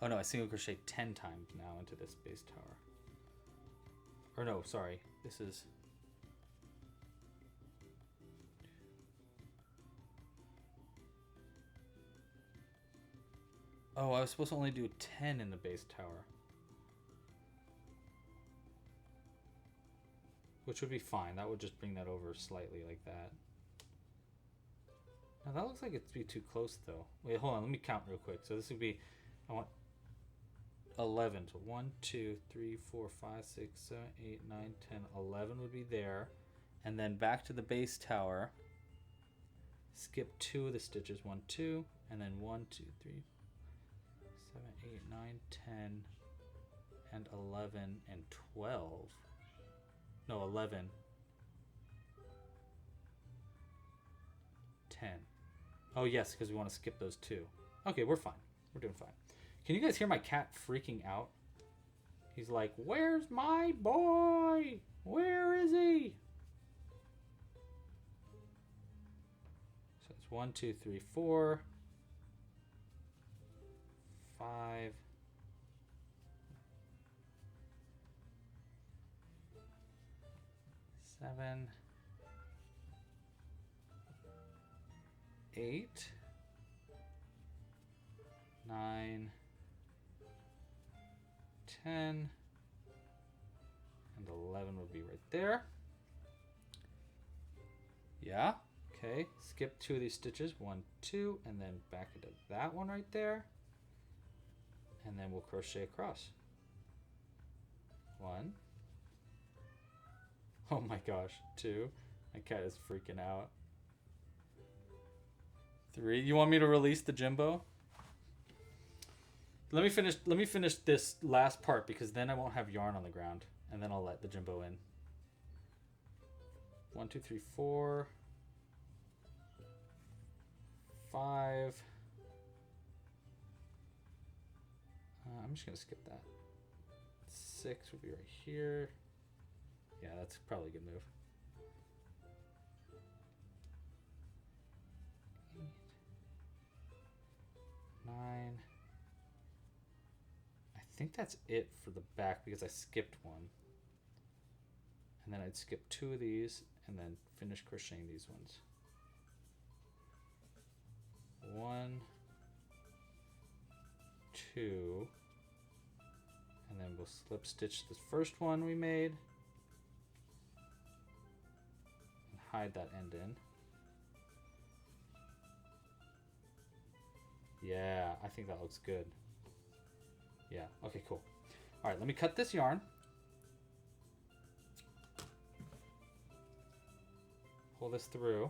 Oh no, I single crochet 10 times now into this base tower. Or no, sorry, this is. Oh, I was supposed to only do 10 in the base tower. Which would be fine. That would just bring that over slightly like that. Now that looks like it'd be too close though. Wait, hold on. Let me count real quick. So this would be, I want 11. So 1, 2, 3, 4, 5, 6, 7, 8, 9, 10, 11 would be there. And then back to the base tower. Skip 2 of the stitches. 1, 2. And then 1, 2, 3, 7, 8, 9, 10, and 11, and 12. No, 11. 10. Oh, yes, because we want to skip those 2. Okay, we're fine. We're doing fine. Can you guys hear my cat freaking out? He's like, where's my boy? Where is he? So it's 1, 2, 3, 4, 5. 7, 8, 9, 10, and 11 would be right there. Yeah, okay. Skip 2 of these stitches, 1, 2, and then back into that one right there. And then we'll crochet across. 1. Oh my gosh, 2. My cat is freaking out. 3. You want me to release the Jimbo? Let me finish this last part because then I won't have yarn on the ground and then I'll let the Jimbo in. 1, 2, 3, 4, 5. I'm just gonna skip that. 6 would be right here. Yeah, that's probably a good move. 8, 9. I think that's it for the back because I skipped one. And then I'd skip 2 of these and then finish crocheting these ones. 1, 2, and then we'll slip stitch this first one we made. Hide that end in. Yeah, I think that looks good. Yeah, okay, cool. All right, let me cut this yarn. Pull this through.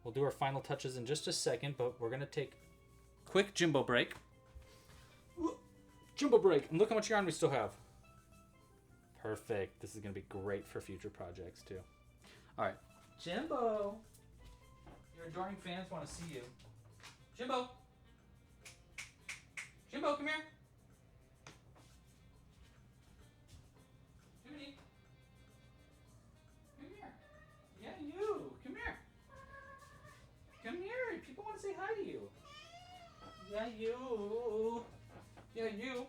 We'll do our final touches in just a second, but we're gonna take a quick Jimbo break. Jimbo break, and look how much yarn we still have. Perfect, this is gonna be great for future projects too. All right, Jimbo, your adoring fans want to see you. Jimbo, Jimbo, come here. Jimmy, come here. Yeah, you, come here. Come here. People want to say hi to you. Yeah, you. Yeah, you.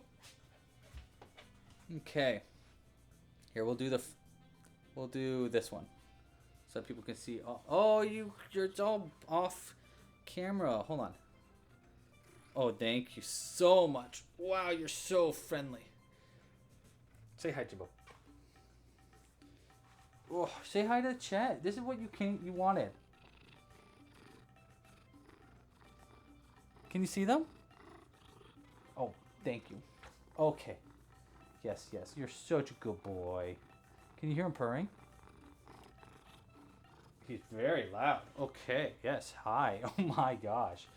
Okay. Here, we'll do this one. So people can see. Oh, you're all off camera. Hold on. Oh, thank you so much. Wow, you're so friendly. Say hi, Jimbo. Oh, say hi to the chat. This is what you wanted. Can you see them? Oh, thank you. Okay. Yes, yes. You're such a good boy. Can you hear him purring? He's very loud. Okay, yes, hi. Oh my gosh.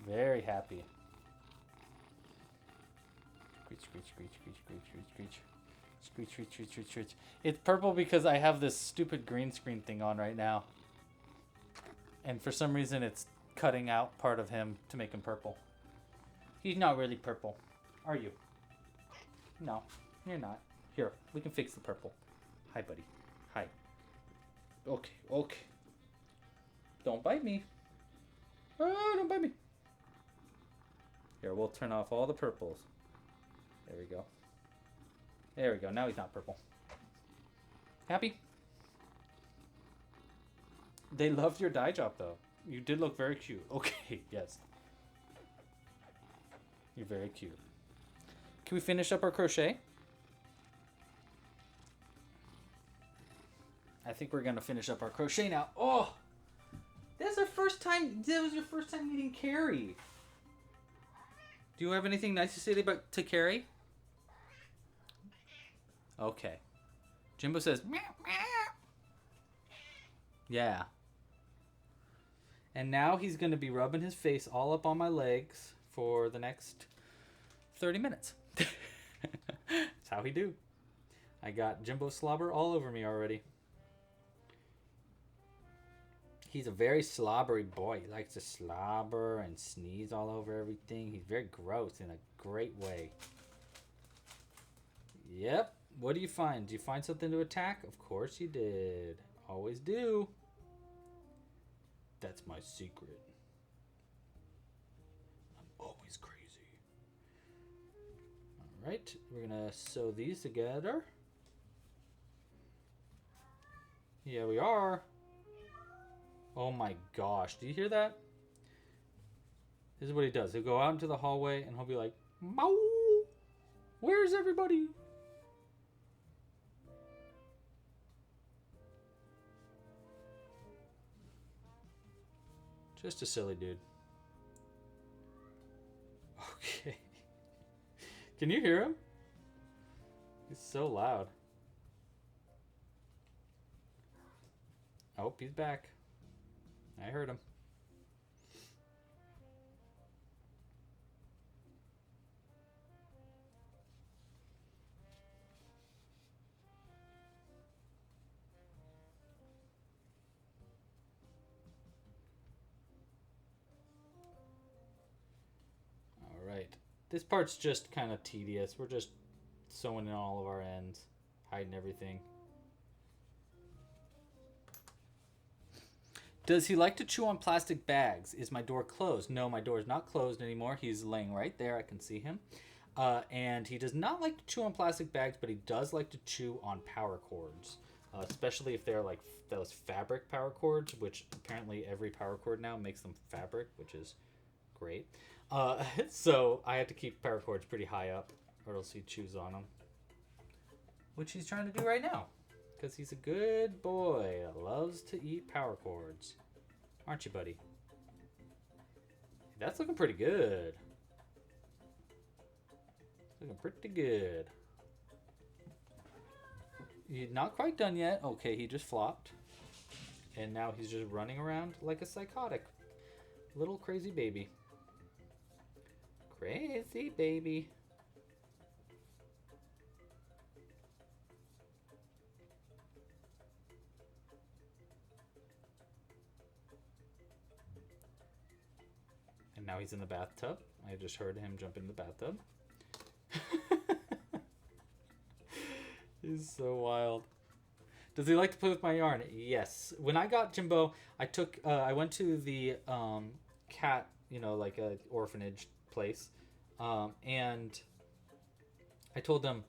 Very happy. Screech, screech, screech, screech, screech, screech, screech. Screech, screech, screech, screech, screech. It's purple because I have this stupid green screen thing on right now. And for some reason it's cutting out part of him to make him purple. He's not really purple, are you? No, you're not. Here, we can fix the purple. Hi, buddy. Hi. Okay, okay. Don't bite me. Oh, don't bite me. Here, we'll turn off all the purples. There we go. There we go. Now he's not purple. Happy? They loved your dye job, though. You did look very cute. Okay, yes. You're very cute. Can we finish up our crochet? I think we're going to finish up our crochet now. Oh! That's our first time. That was your first time meeting Carrie. Do you have anything nice to say to Carrie? Okay. Jimbo says, meow, meow. Yeah. And now he's going to be rubbing his face all up on my legs for the next 30 minutes. That's how he do. I got Jimbo slobber all over me already. He's a very slobbery boy. He likes to slobber and sneeze all over everything. He's very gross in a great way. Yep. What do you find? Do you find something to attack? Of course you did. Always do. That's my secret. I'm always crazy. All right. We're going to sew these together. Yeah, we are. Oh my gosh, do you hear that? This is what he does. He'll go out into the hallway and he'll be like, "Mow! Where's everybody?" Just a silly dude. Okay. Can you hear him? He's so loud. Oh, he's back. I heard him. All right. This part's just kind of tedious. We're just sewing in all of our ends, hiding everything. Does he like to chew on plastic bags? Is my door closed? No, my door is not closed anymore. He's laying right there. I can see him. And he does not like to chew on plastic bags, but he does like to chew on power cords, especially if they're like those fabric power cords, which apparently every power cord now makes them fabric, which is great. So I have to keep power cords pretty high up, or else he chews on them, which he's trying to do right now. Because he's a good boy that loves to eat power cords. Aren't you, buddy? That's looking pretty good. Looking pretty good. He's not quite done yet. Okay, he just flopped. And now he's just running around like a psychotic little crazy baby. Crazy baby. Now he's in the bathtub. I just heard him jump in the bathtub. He's so wild. Does he like to play with my yarn? Yes. When I got Jimbo, I went to the cat, like a orphanage place, and I told them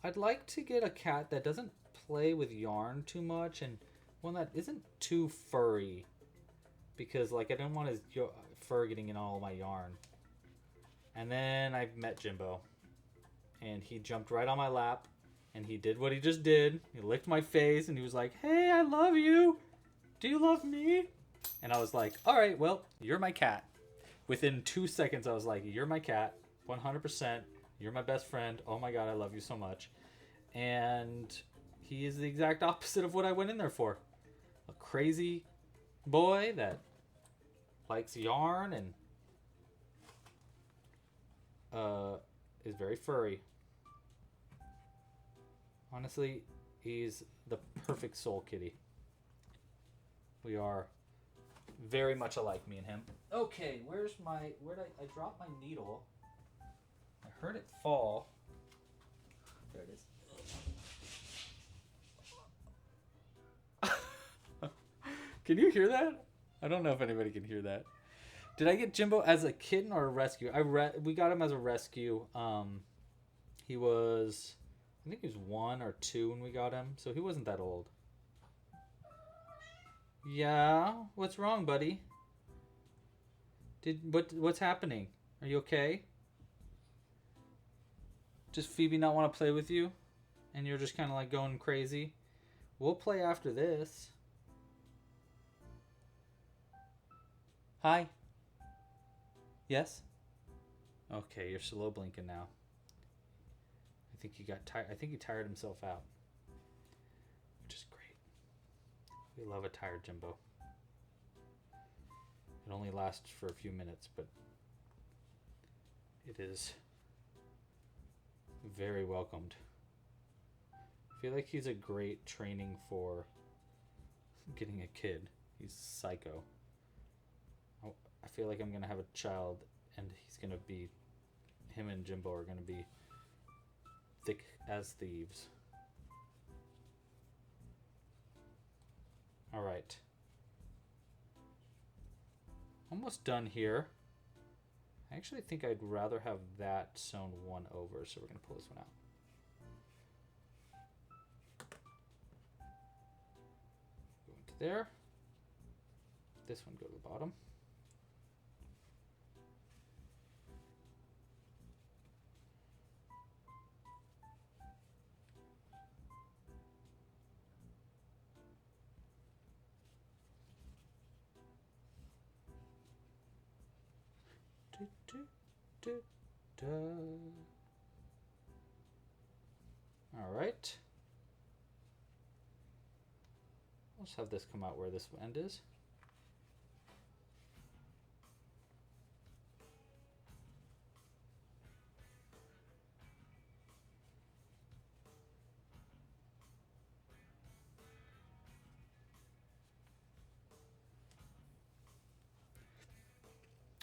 I'd like to get a cat that doesn't play with yarn too much and one that isn't too furry, because I didn't want his fur getting in all my yarn. And then I met Jimbo, and he jumped right on my lap, and he did what he just did. He licked my face, and he was like, "Hey, I love you. Do you love me?" And I was like, "All right, well, you're my cat." Within 2 seconds, I was like, "You're my cat, 100%. You're my best friend. Oh my God, I love you so much." And he is the exact opposite of what I went in there for. A crazy boy that likes yarn and is very furry. Honestly, he's the perfect soul kitty. We are very much alike, me and him. Okay, where did I drop my needle? I heard it fall. There it is. Can you hear that? I don't know if anybody can hear that. Did I get Jimbo as a kitten or a rescue? We got him as a rescue. He was, I think he was 1 or 2 when we got him, so he wasn't that old. Yeah, what's wrong, buddy? What's happening? Are you okay? Just Phoebe not want to play with you? And you're just kind of like going crazy? We'll play after this. Hi. Yes? Okay, you're slow blinking now. I think he got tired. I think he tired himself out. Which is great. We love a tired Jimbo. It only lasts for a few minutes, but it is very welcomed. I feel like he's a great training for getting a kid. He's psycho. I feel like I'm going to have a child and he's going to be, him and Jimbo are going to be thick as thieves. All right. Almost done here. I actually think I'd rather have that sewn one over, so we're going to pull this one out. Go into there. This one go to the bottom. All right. Let's have this come out where this end is.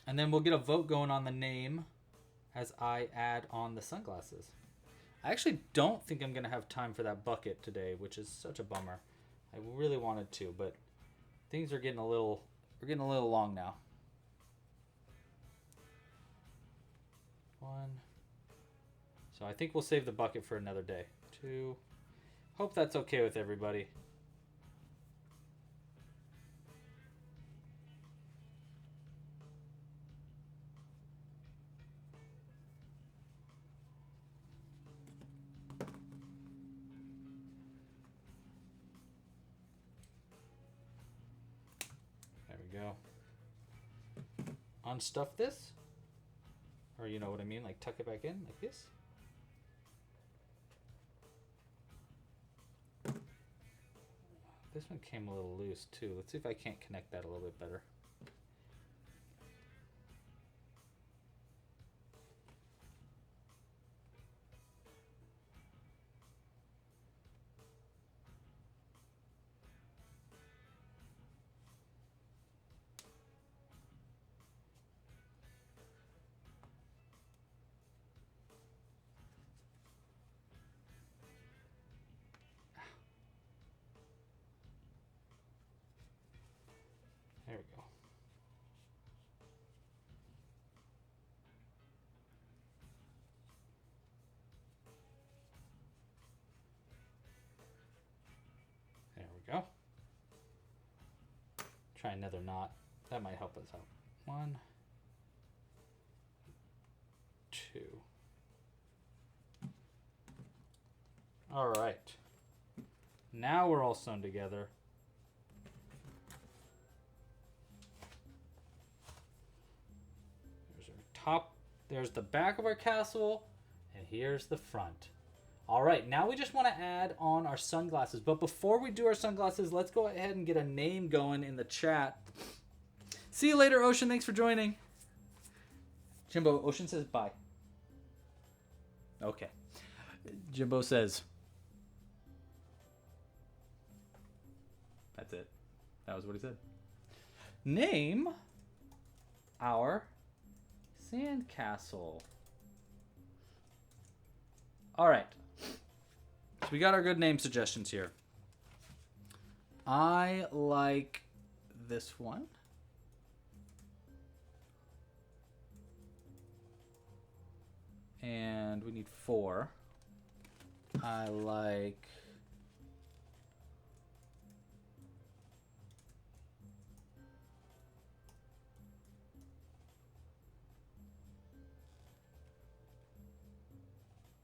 And then we'll get a vote going on the name as I add on the sunglasses. I actually don't think I'm going to have time for that bucket today, which is such a bummer. I really wanted to, but things are getting a little long now. 1. So I think we'll save the bucket for another day. 2. Hope that's okay with everybody. Go. Unstuff this, or you know what I mean, like tuck it back in like this. This one came a little loose too. Let's see if I can't connect that a little bit better. There we go. There we go. Try another knot. That might help us out. 1, 2. All right. Now we're all sewn together. There's our top. There's the back of our castle, and here's the front. All right, now we just want to add on our sunglasses. But before we do our sunglasses, let's go ahead and get a name going in the chat. See you later, Ocean. Thanks for joining. Jimbo, Ocean says bye. Okay. Jimbo says. That's it. That was what he said. name our sandcastle. All right. So we got our good name suggestions here. I like this one. And we need 4. I like...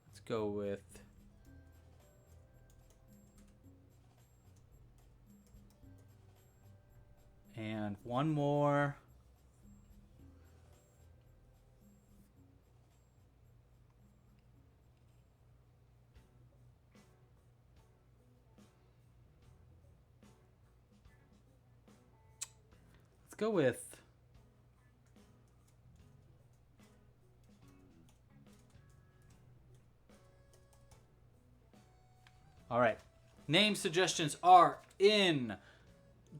Let's go with... And one more. Let's go with... All right. Name suggestions are in.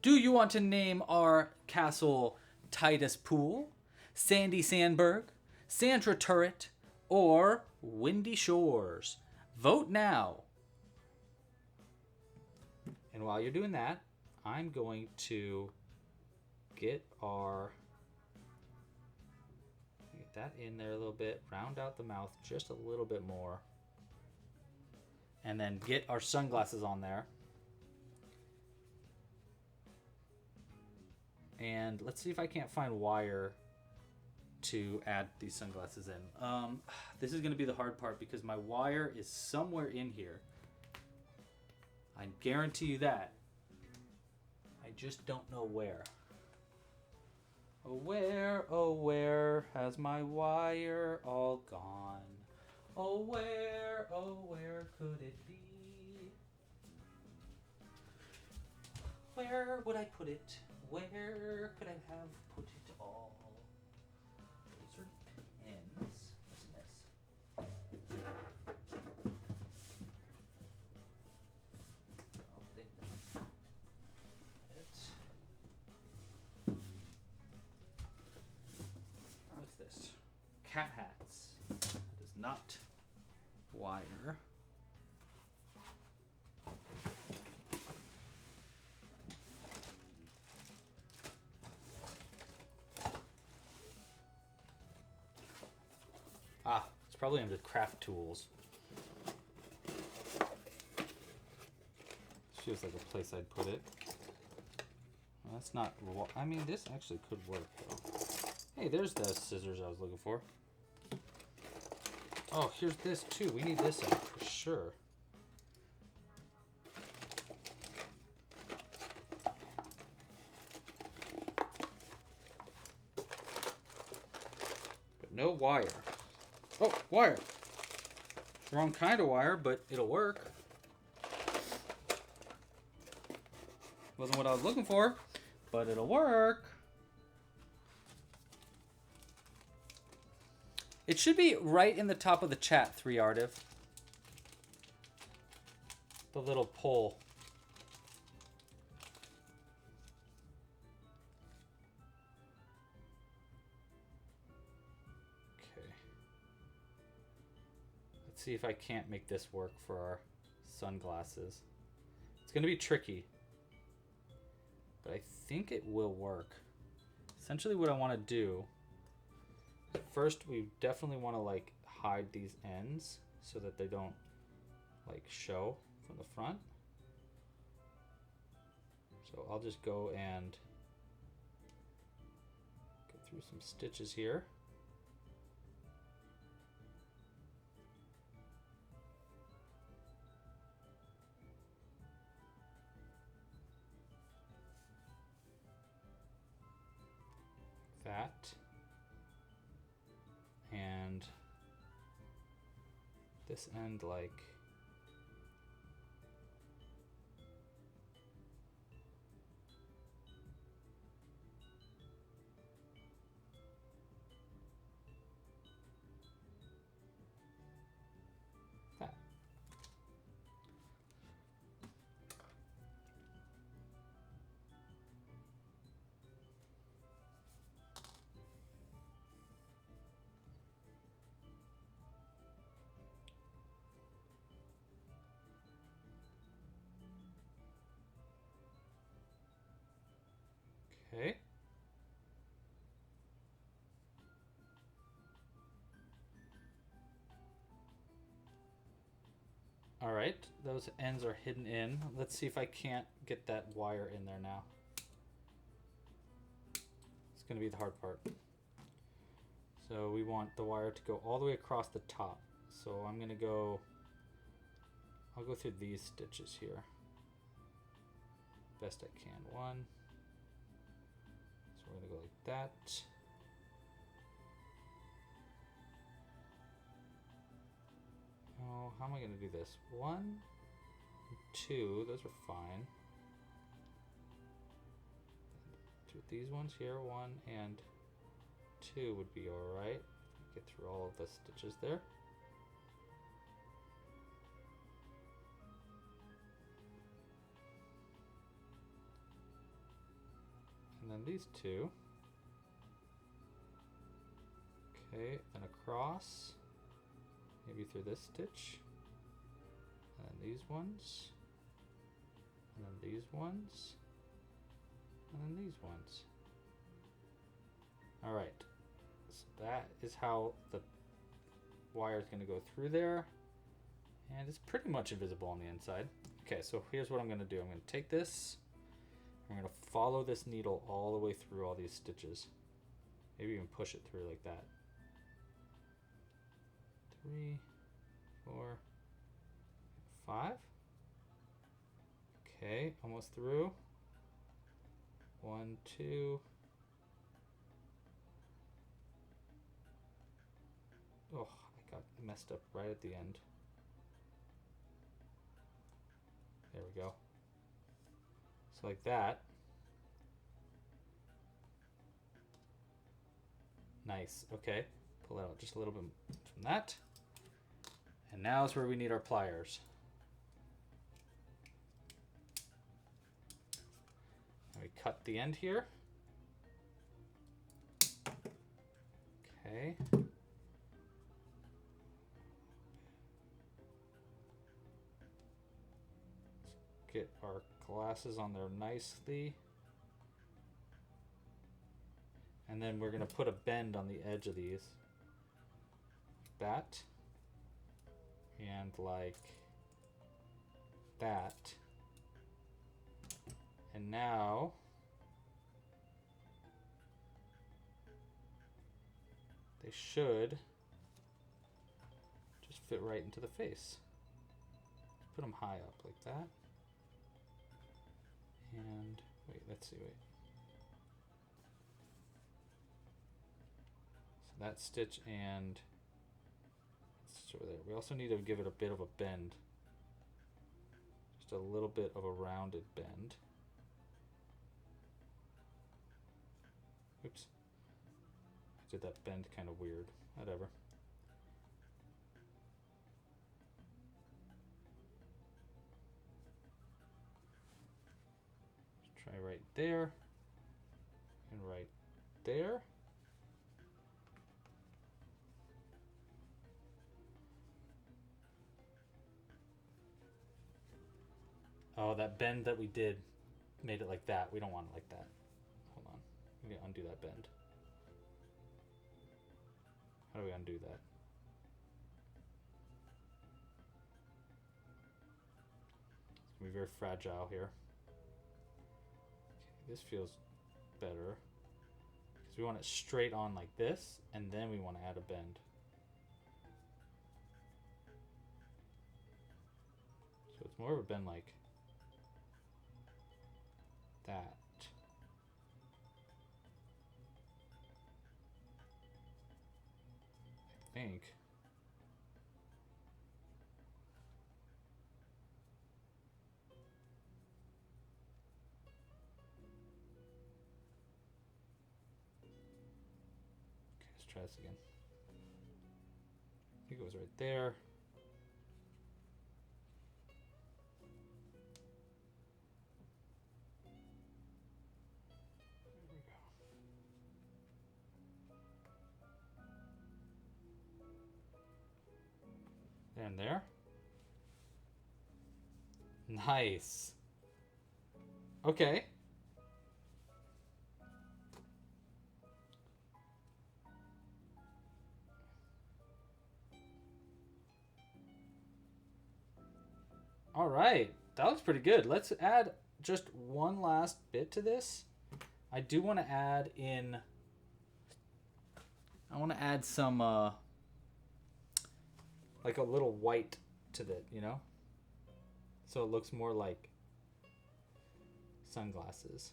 Do you want to name our castle Titus Pool, Sandy Sandberg, Sandra Turret, or Windy Shores? Vote now. And while you're doing that, I'm going to get that in there a little bit, round out the mouth just a little bit more, and then get our sunglasses on there. And let's see if I can't find wire to add these sunglasses in. This is going to be the hard part because my wire is somewhere in here. I guarantee you that. I just don't know where. Oh where has my wire all gone? Oh where could it be? Where would I put it? Where could I have put it all? These are pins. What's this? What's this? Cat hats. That is not wire. It's probably under craft tools. Feels like a place I'd put it. Well, that's not... I mean, this actually could work, though. Hey, there's the scissors I was looking for. Oh, here's this, too. We need this out for sure. But no wire. Oh, wire. Wrong kind of wire, but it'll work. Wasn't what I was looking for, but it'll work. It should be right in the top of the chat, 3Artiv. The little poll. Okay. Let's see if I can't make this work for our sunglasses. It's going to be tricky, but I think it will work. Essentially what I want to do, first we definitely want to like hide these ends so that they don't like show from the front. So I'll just go and go through some stitches here. That. And this end like that. Okay. All right, those ends are hidden in. Let's see if I can't get that wire in there now. It's gonna be the hard part. So we want the wire to go all the way across the top. So I'm gonna go, I'll go through these stitches here. Best I can. One. So we're gonna go like that. Oh, how am I gonna do this? 1, 2, those are fine. Do these ones here, 1 and 2 would be alright. Get through all of the stitches there. And then these 2. Okay, then across. Maybe through this stitch. And then these ones. And then these ones. And then these ones. Alright. So that is how the wire is going to go through there. And it's pretty much invisible on the inside. Okay, so here's what I'm going to do. I'm going to take this. I'm going to follow this needle all the way through all these stitches. Maybe even push it through like that. 3, 4, 5. Okay, almost through. 1, 2. Oh, I got messed up right at the end. There we go. So like that. Nice. Okay. Pull out just a little bit from that. And now is where we need our pliers. And we cut the end here. Okay. Let's get our glasses on there nicely. And then we're going to put a bend on the edge of these. Like that. And like that. And now they should just fit right into the face. Put them high up like that. And wait, let's see, wait. So that stitch and over there. We also need to give it a bit of a bend. Just a little bit of a rounded bend. Oops. I did that bend kind of weird. Whatever. Let's try right there. And right there. Oh, that bend that we did made it like that. We don't want it like that. Hold on. We need to undo that bend. How do we undo that? It's going to be very fragile here. Okay, this feels better. Because we want it straight on like this, and then we want to add a bend. So it's more of a bend like that. I think. Okay, let's try this again. I think it was right there. There and there. Nice. Okay. All right, that looks pretty good. Let's add just one last bit to this. I do want to add in. I want to add some like a little white to it, you know, so it looks more like sunglasses.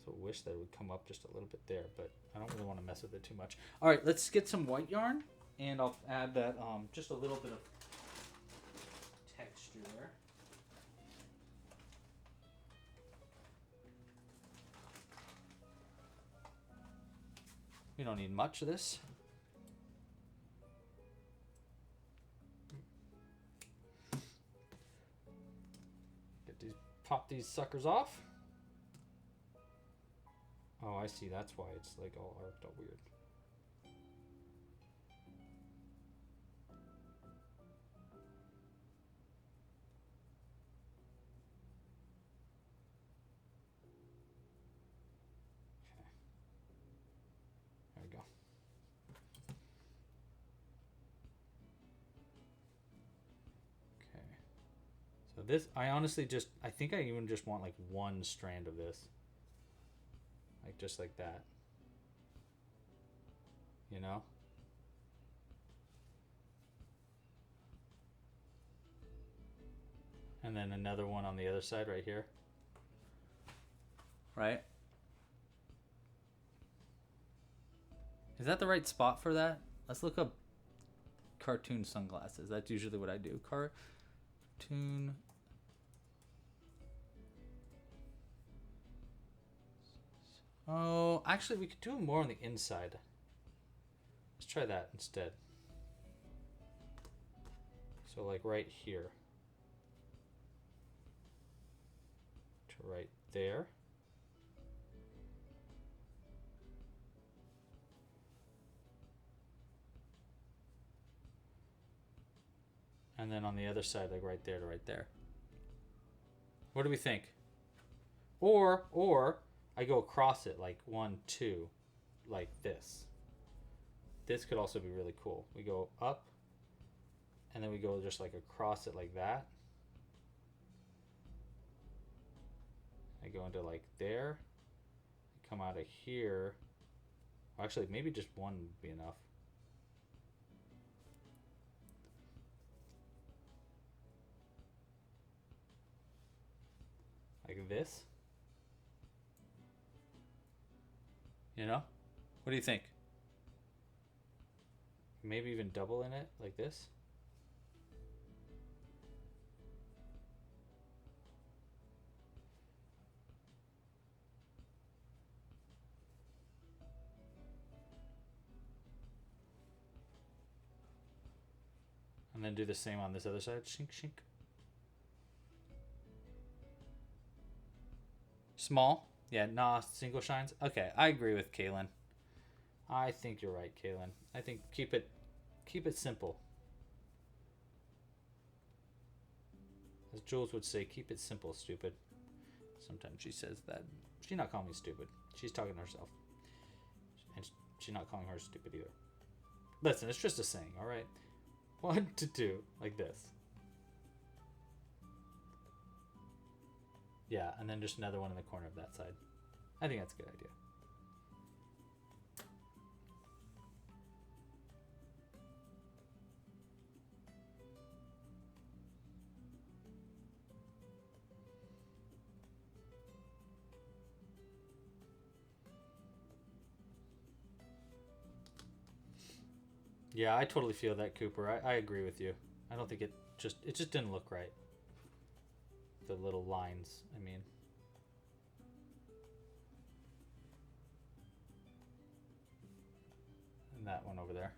So I wish that it would come up just a little bit there, but I don't really want to mess with it too much. All right, let's get some white yarn, and I'll add that just a little bit of texture. We don't need much of this. Pop these suckers off. Oh, I see. That's why it's like all arced all weird. Okay. There we go. So this, I honestly just, I think I even just want like one strand of this. Like just like that. You know? And then another one on the other side right here. Right? Is that the right spot for that? Let's look up cartoon sunglasses. That's usually what I do. Cartoon. Oh, actually, we could do it more on the inside. Let's try that instead. So, like right here to right there. And then on the other side, like right there to right there. What do we think? Or I go across it like 1, 2, like this. This could also be really cool. We go up, and then we go just like across it like that. I go into like there. Come out of here. Actually, maybe just one would be enough. Like this. You know? What do you think? Maybe even double in it, like this. And then do the same on this other side. Shink, shink. Small? Yeah, nah, single shines. Okay, I agree with Kaylin. I think you're right, Kaylin. I think keep it simple. As Jules would say, keep it simple, stupid. Sometimes she says that. She's not calling me stupid. She's talking to herself. And she's not calling her stupid either. Listen, it's just a saying, alright? 1 to 2, like this. Yeah, and then just another one in the corner of that side. I think that's a good idea. Yeah, I totally feel that, Cooper. I agree with you. I don't think it just didn't look right. The little lines, I mean. And that one over there.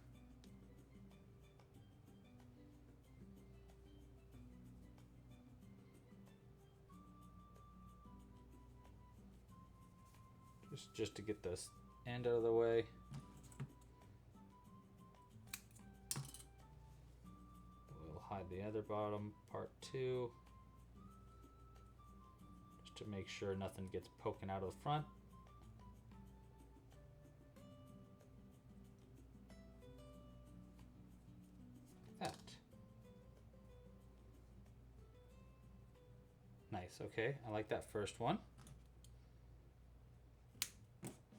Just to get this end out of the way. We'll hide the other bottom part too. Just to make sure nothing gets poking out of the front. That. Nice, okay. I like that first one.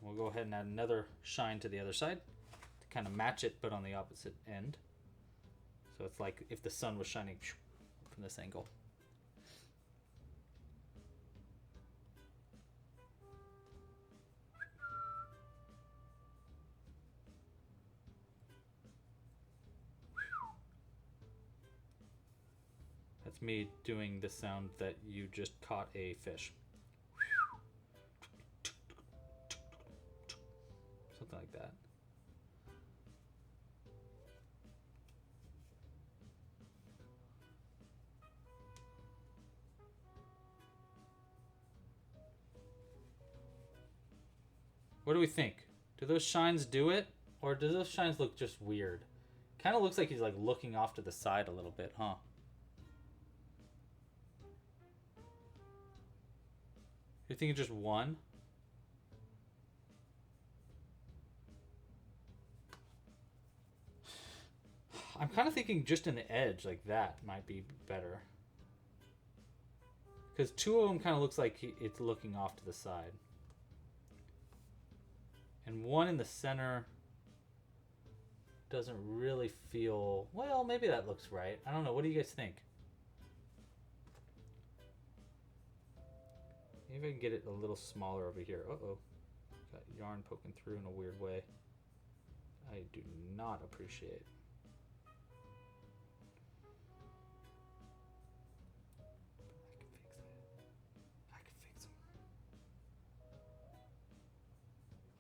We'll go ahead and add another shine to the other side to kind of match it, but on the opposite end. So it's like if the sun was shining from this angle. That's me doing the sound that you just caught a fish. Something like that. What do we think? Do those shines do it? Or do those shines look just weird? Kind of looks like he's like looking off to the side a little bit, huh? You're thinking just one? I'm kind of thinking just in the edge, like that might be better. Because two of them kind of looks like it's looking off to the side. And one in the center doesn't really feel... Well, maybe that looks right. I don't know. What do you guys think? Maybe I can get it a little smaller over here. Uh-oh. Got yarn poking through in a weird way. I do not appreciate. I can fix them.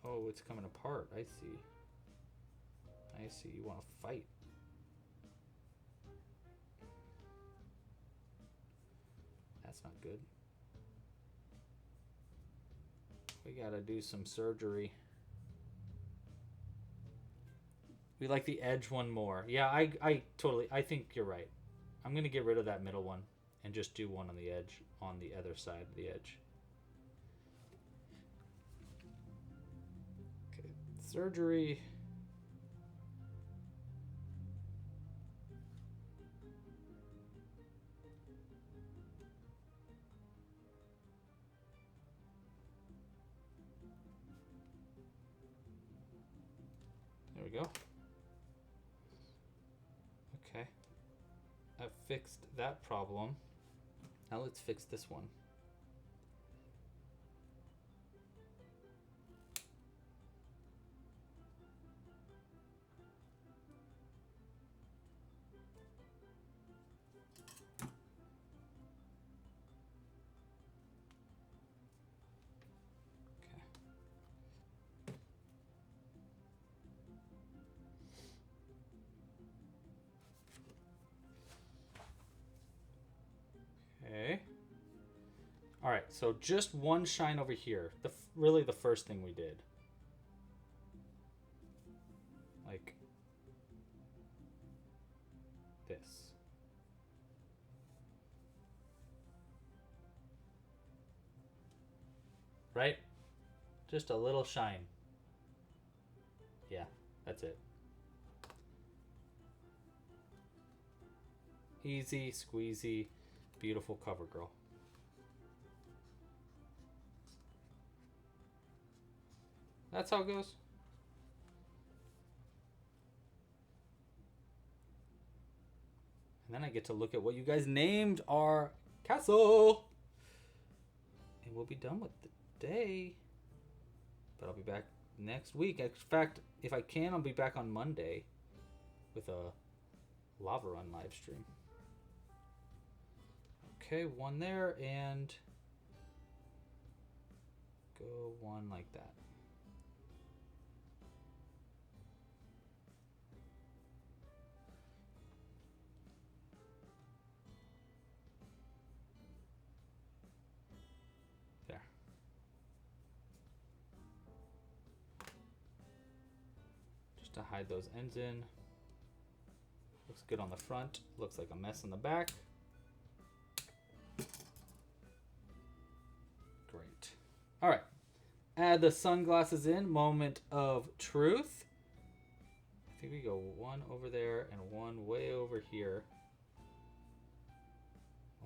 Oh, it's coming apart. I see. I see. You want to fight. That's not good. We gotta do some surgery. We like the edge one more. Yeah, I totally, I think you're right. I'm gonna get rid of that middle one and just do one on the edge, on the other side of the edge. Okay, surgery. There we go. Okay. I've fixed that problem. Now let's fix this one. Okay. All right, so just one shine over here. Really the first thing we did. Like this. Right? Just a little shine. Yeah, that's it. Easy, squeezy, beautiful cover girl. That's how it goes. And then I get to look at what you guys named our castle. And we'll be done with the day. But I'll be back next week. In fact, if I can, I'll be back on Monday with a lava run live stream. Okay, one there, and go one like that. There. Just to hide those ends in. Looks good on the front, looks like a mess on the back. Great. All right. Add the sunglasses in. Moment of truth. I think we go one over there and one way over here.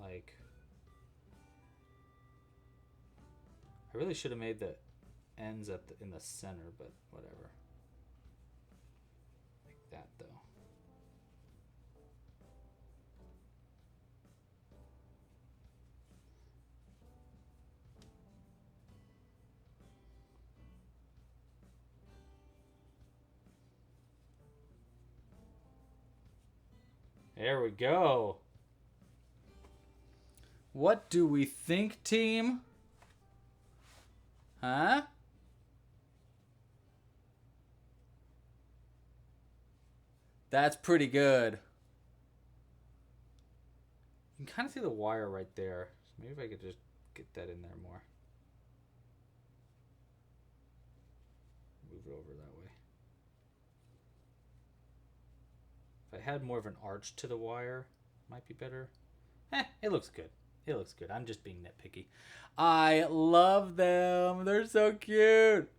Like I really should have made the ends in the center, but whatever. Like that, though. There we go. What do we think, team? Huh? That's pretty good. You can kind of see the wire right there. So maybe if I could just get that in there more. Move it over that way. If I had more of an arch to the wire, might be better. It looks good. It looks good. I'm just being nitpicky. I love them. They're so cute.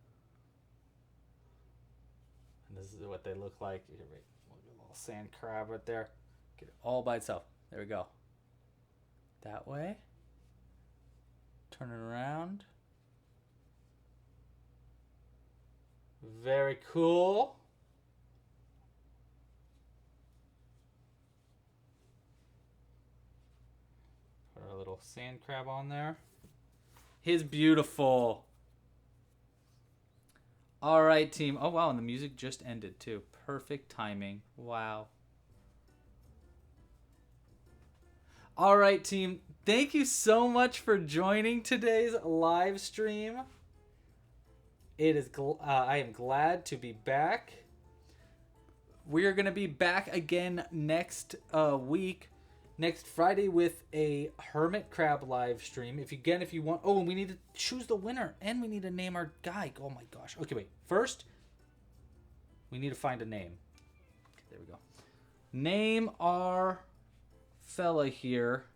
And this is what they look like. Here, wait. A little sand crab right there. Get it all by itself. There we go. That way. Turn it around. Very cool. Put our little sand crab on there. He's beautiful. All right, team. Oh, wow, and the music just ended, too. Perfect timing. Wow. All right, team. Thank you so much for joining today's live stream. I am glad to be back. We are going to be back again next week. Next Friday with a hermit crab live stream. If you want, and we need to choose the winner and we need to name our guy. Oh my gosh. Okay, wait. First, we need to find a name. Okay, there we go. Name our fella here.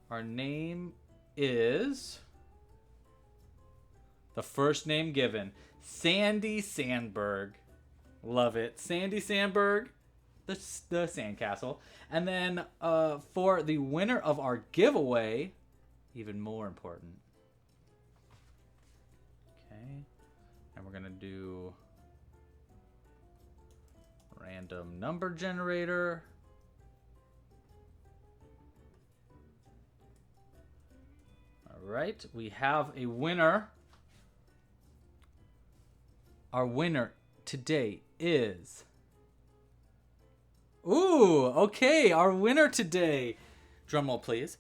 Our name is the first name given, Sandy Sandberg. Love it. Sandy Sandberg, the Sandcastle. And then for the winner of our giveaway, even more important. Okay. And we're going to do random number generator. All right. We have a winner. Our winner today is... Ooh, okay, our winner today. Drum roll, please.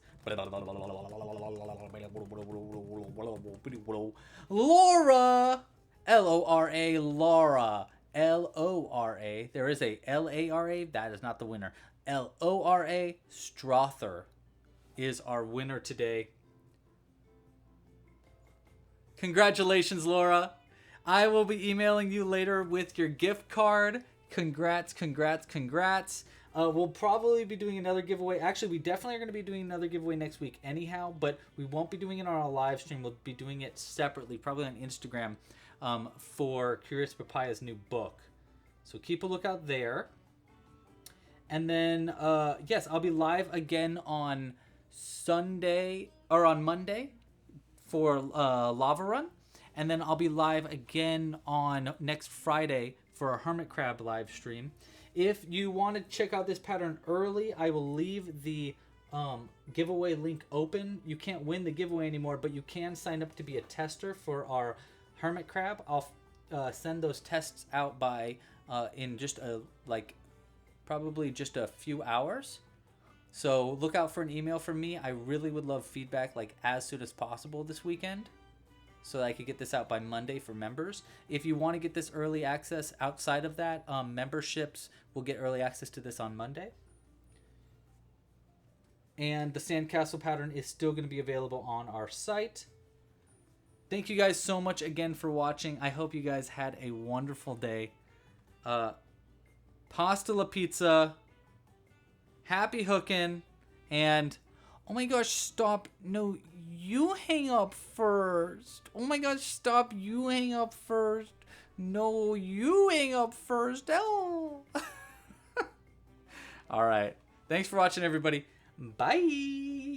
Laura! L-O-R-A, Laura. L-O-R-A. There is a L-A-R-A. That is not the winner. L-O-R-A, Strother is our winner today. Congratulations, Laura. I will be emailing you later with your gift card. Congrats, congrats, congrats. We'll probably be doing another giveaway. Actually, we definitely are going to be doing another giveaway next week anyhow, but we won't be doing it on our live stream. We'll be doing it separately, probably on Instagram, for Curious Papaya's new book. So keep a lookout there. And then, yes, I'll be live again on Sunday, or on Monday for Lava Run. And then I'll be live again on next Friday for a Hermit Crab live stream. If you want to check out this pattern early, I will leave the giveaway link open. You can't win the giveaway anymore, but you can sign up to be a tester for our Hermit Crab. I'll send those tests out by in just probably just a few hours. So look out for an email from me. I really would love feedback as soon as possible this weekend, so that I could get this out by Monday for members. If you want to get this early access outside of that, memberships will get early access to this on Monday. And the Sandcastle pattern is still going to be available on our site. Thank you guys so much again for watching. I hope you guys had a wonderful day. Pasta la pizza. Happy hooking. And... oh my gosh, stop. No, you hang up first. Oh my gosh, stop. You hang up first. No, you hang up first. Oh. All right. Thanks for watching, everybody. Bye.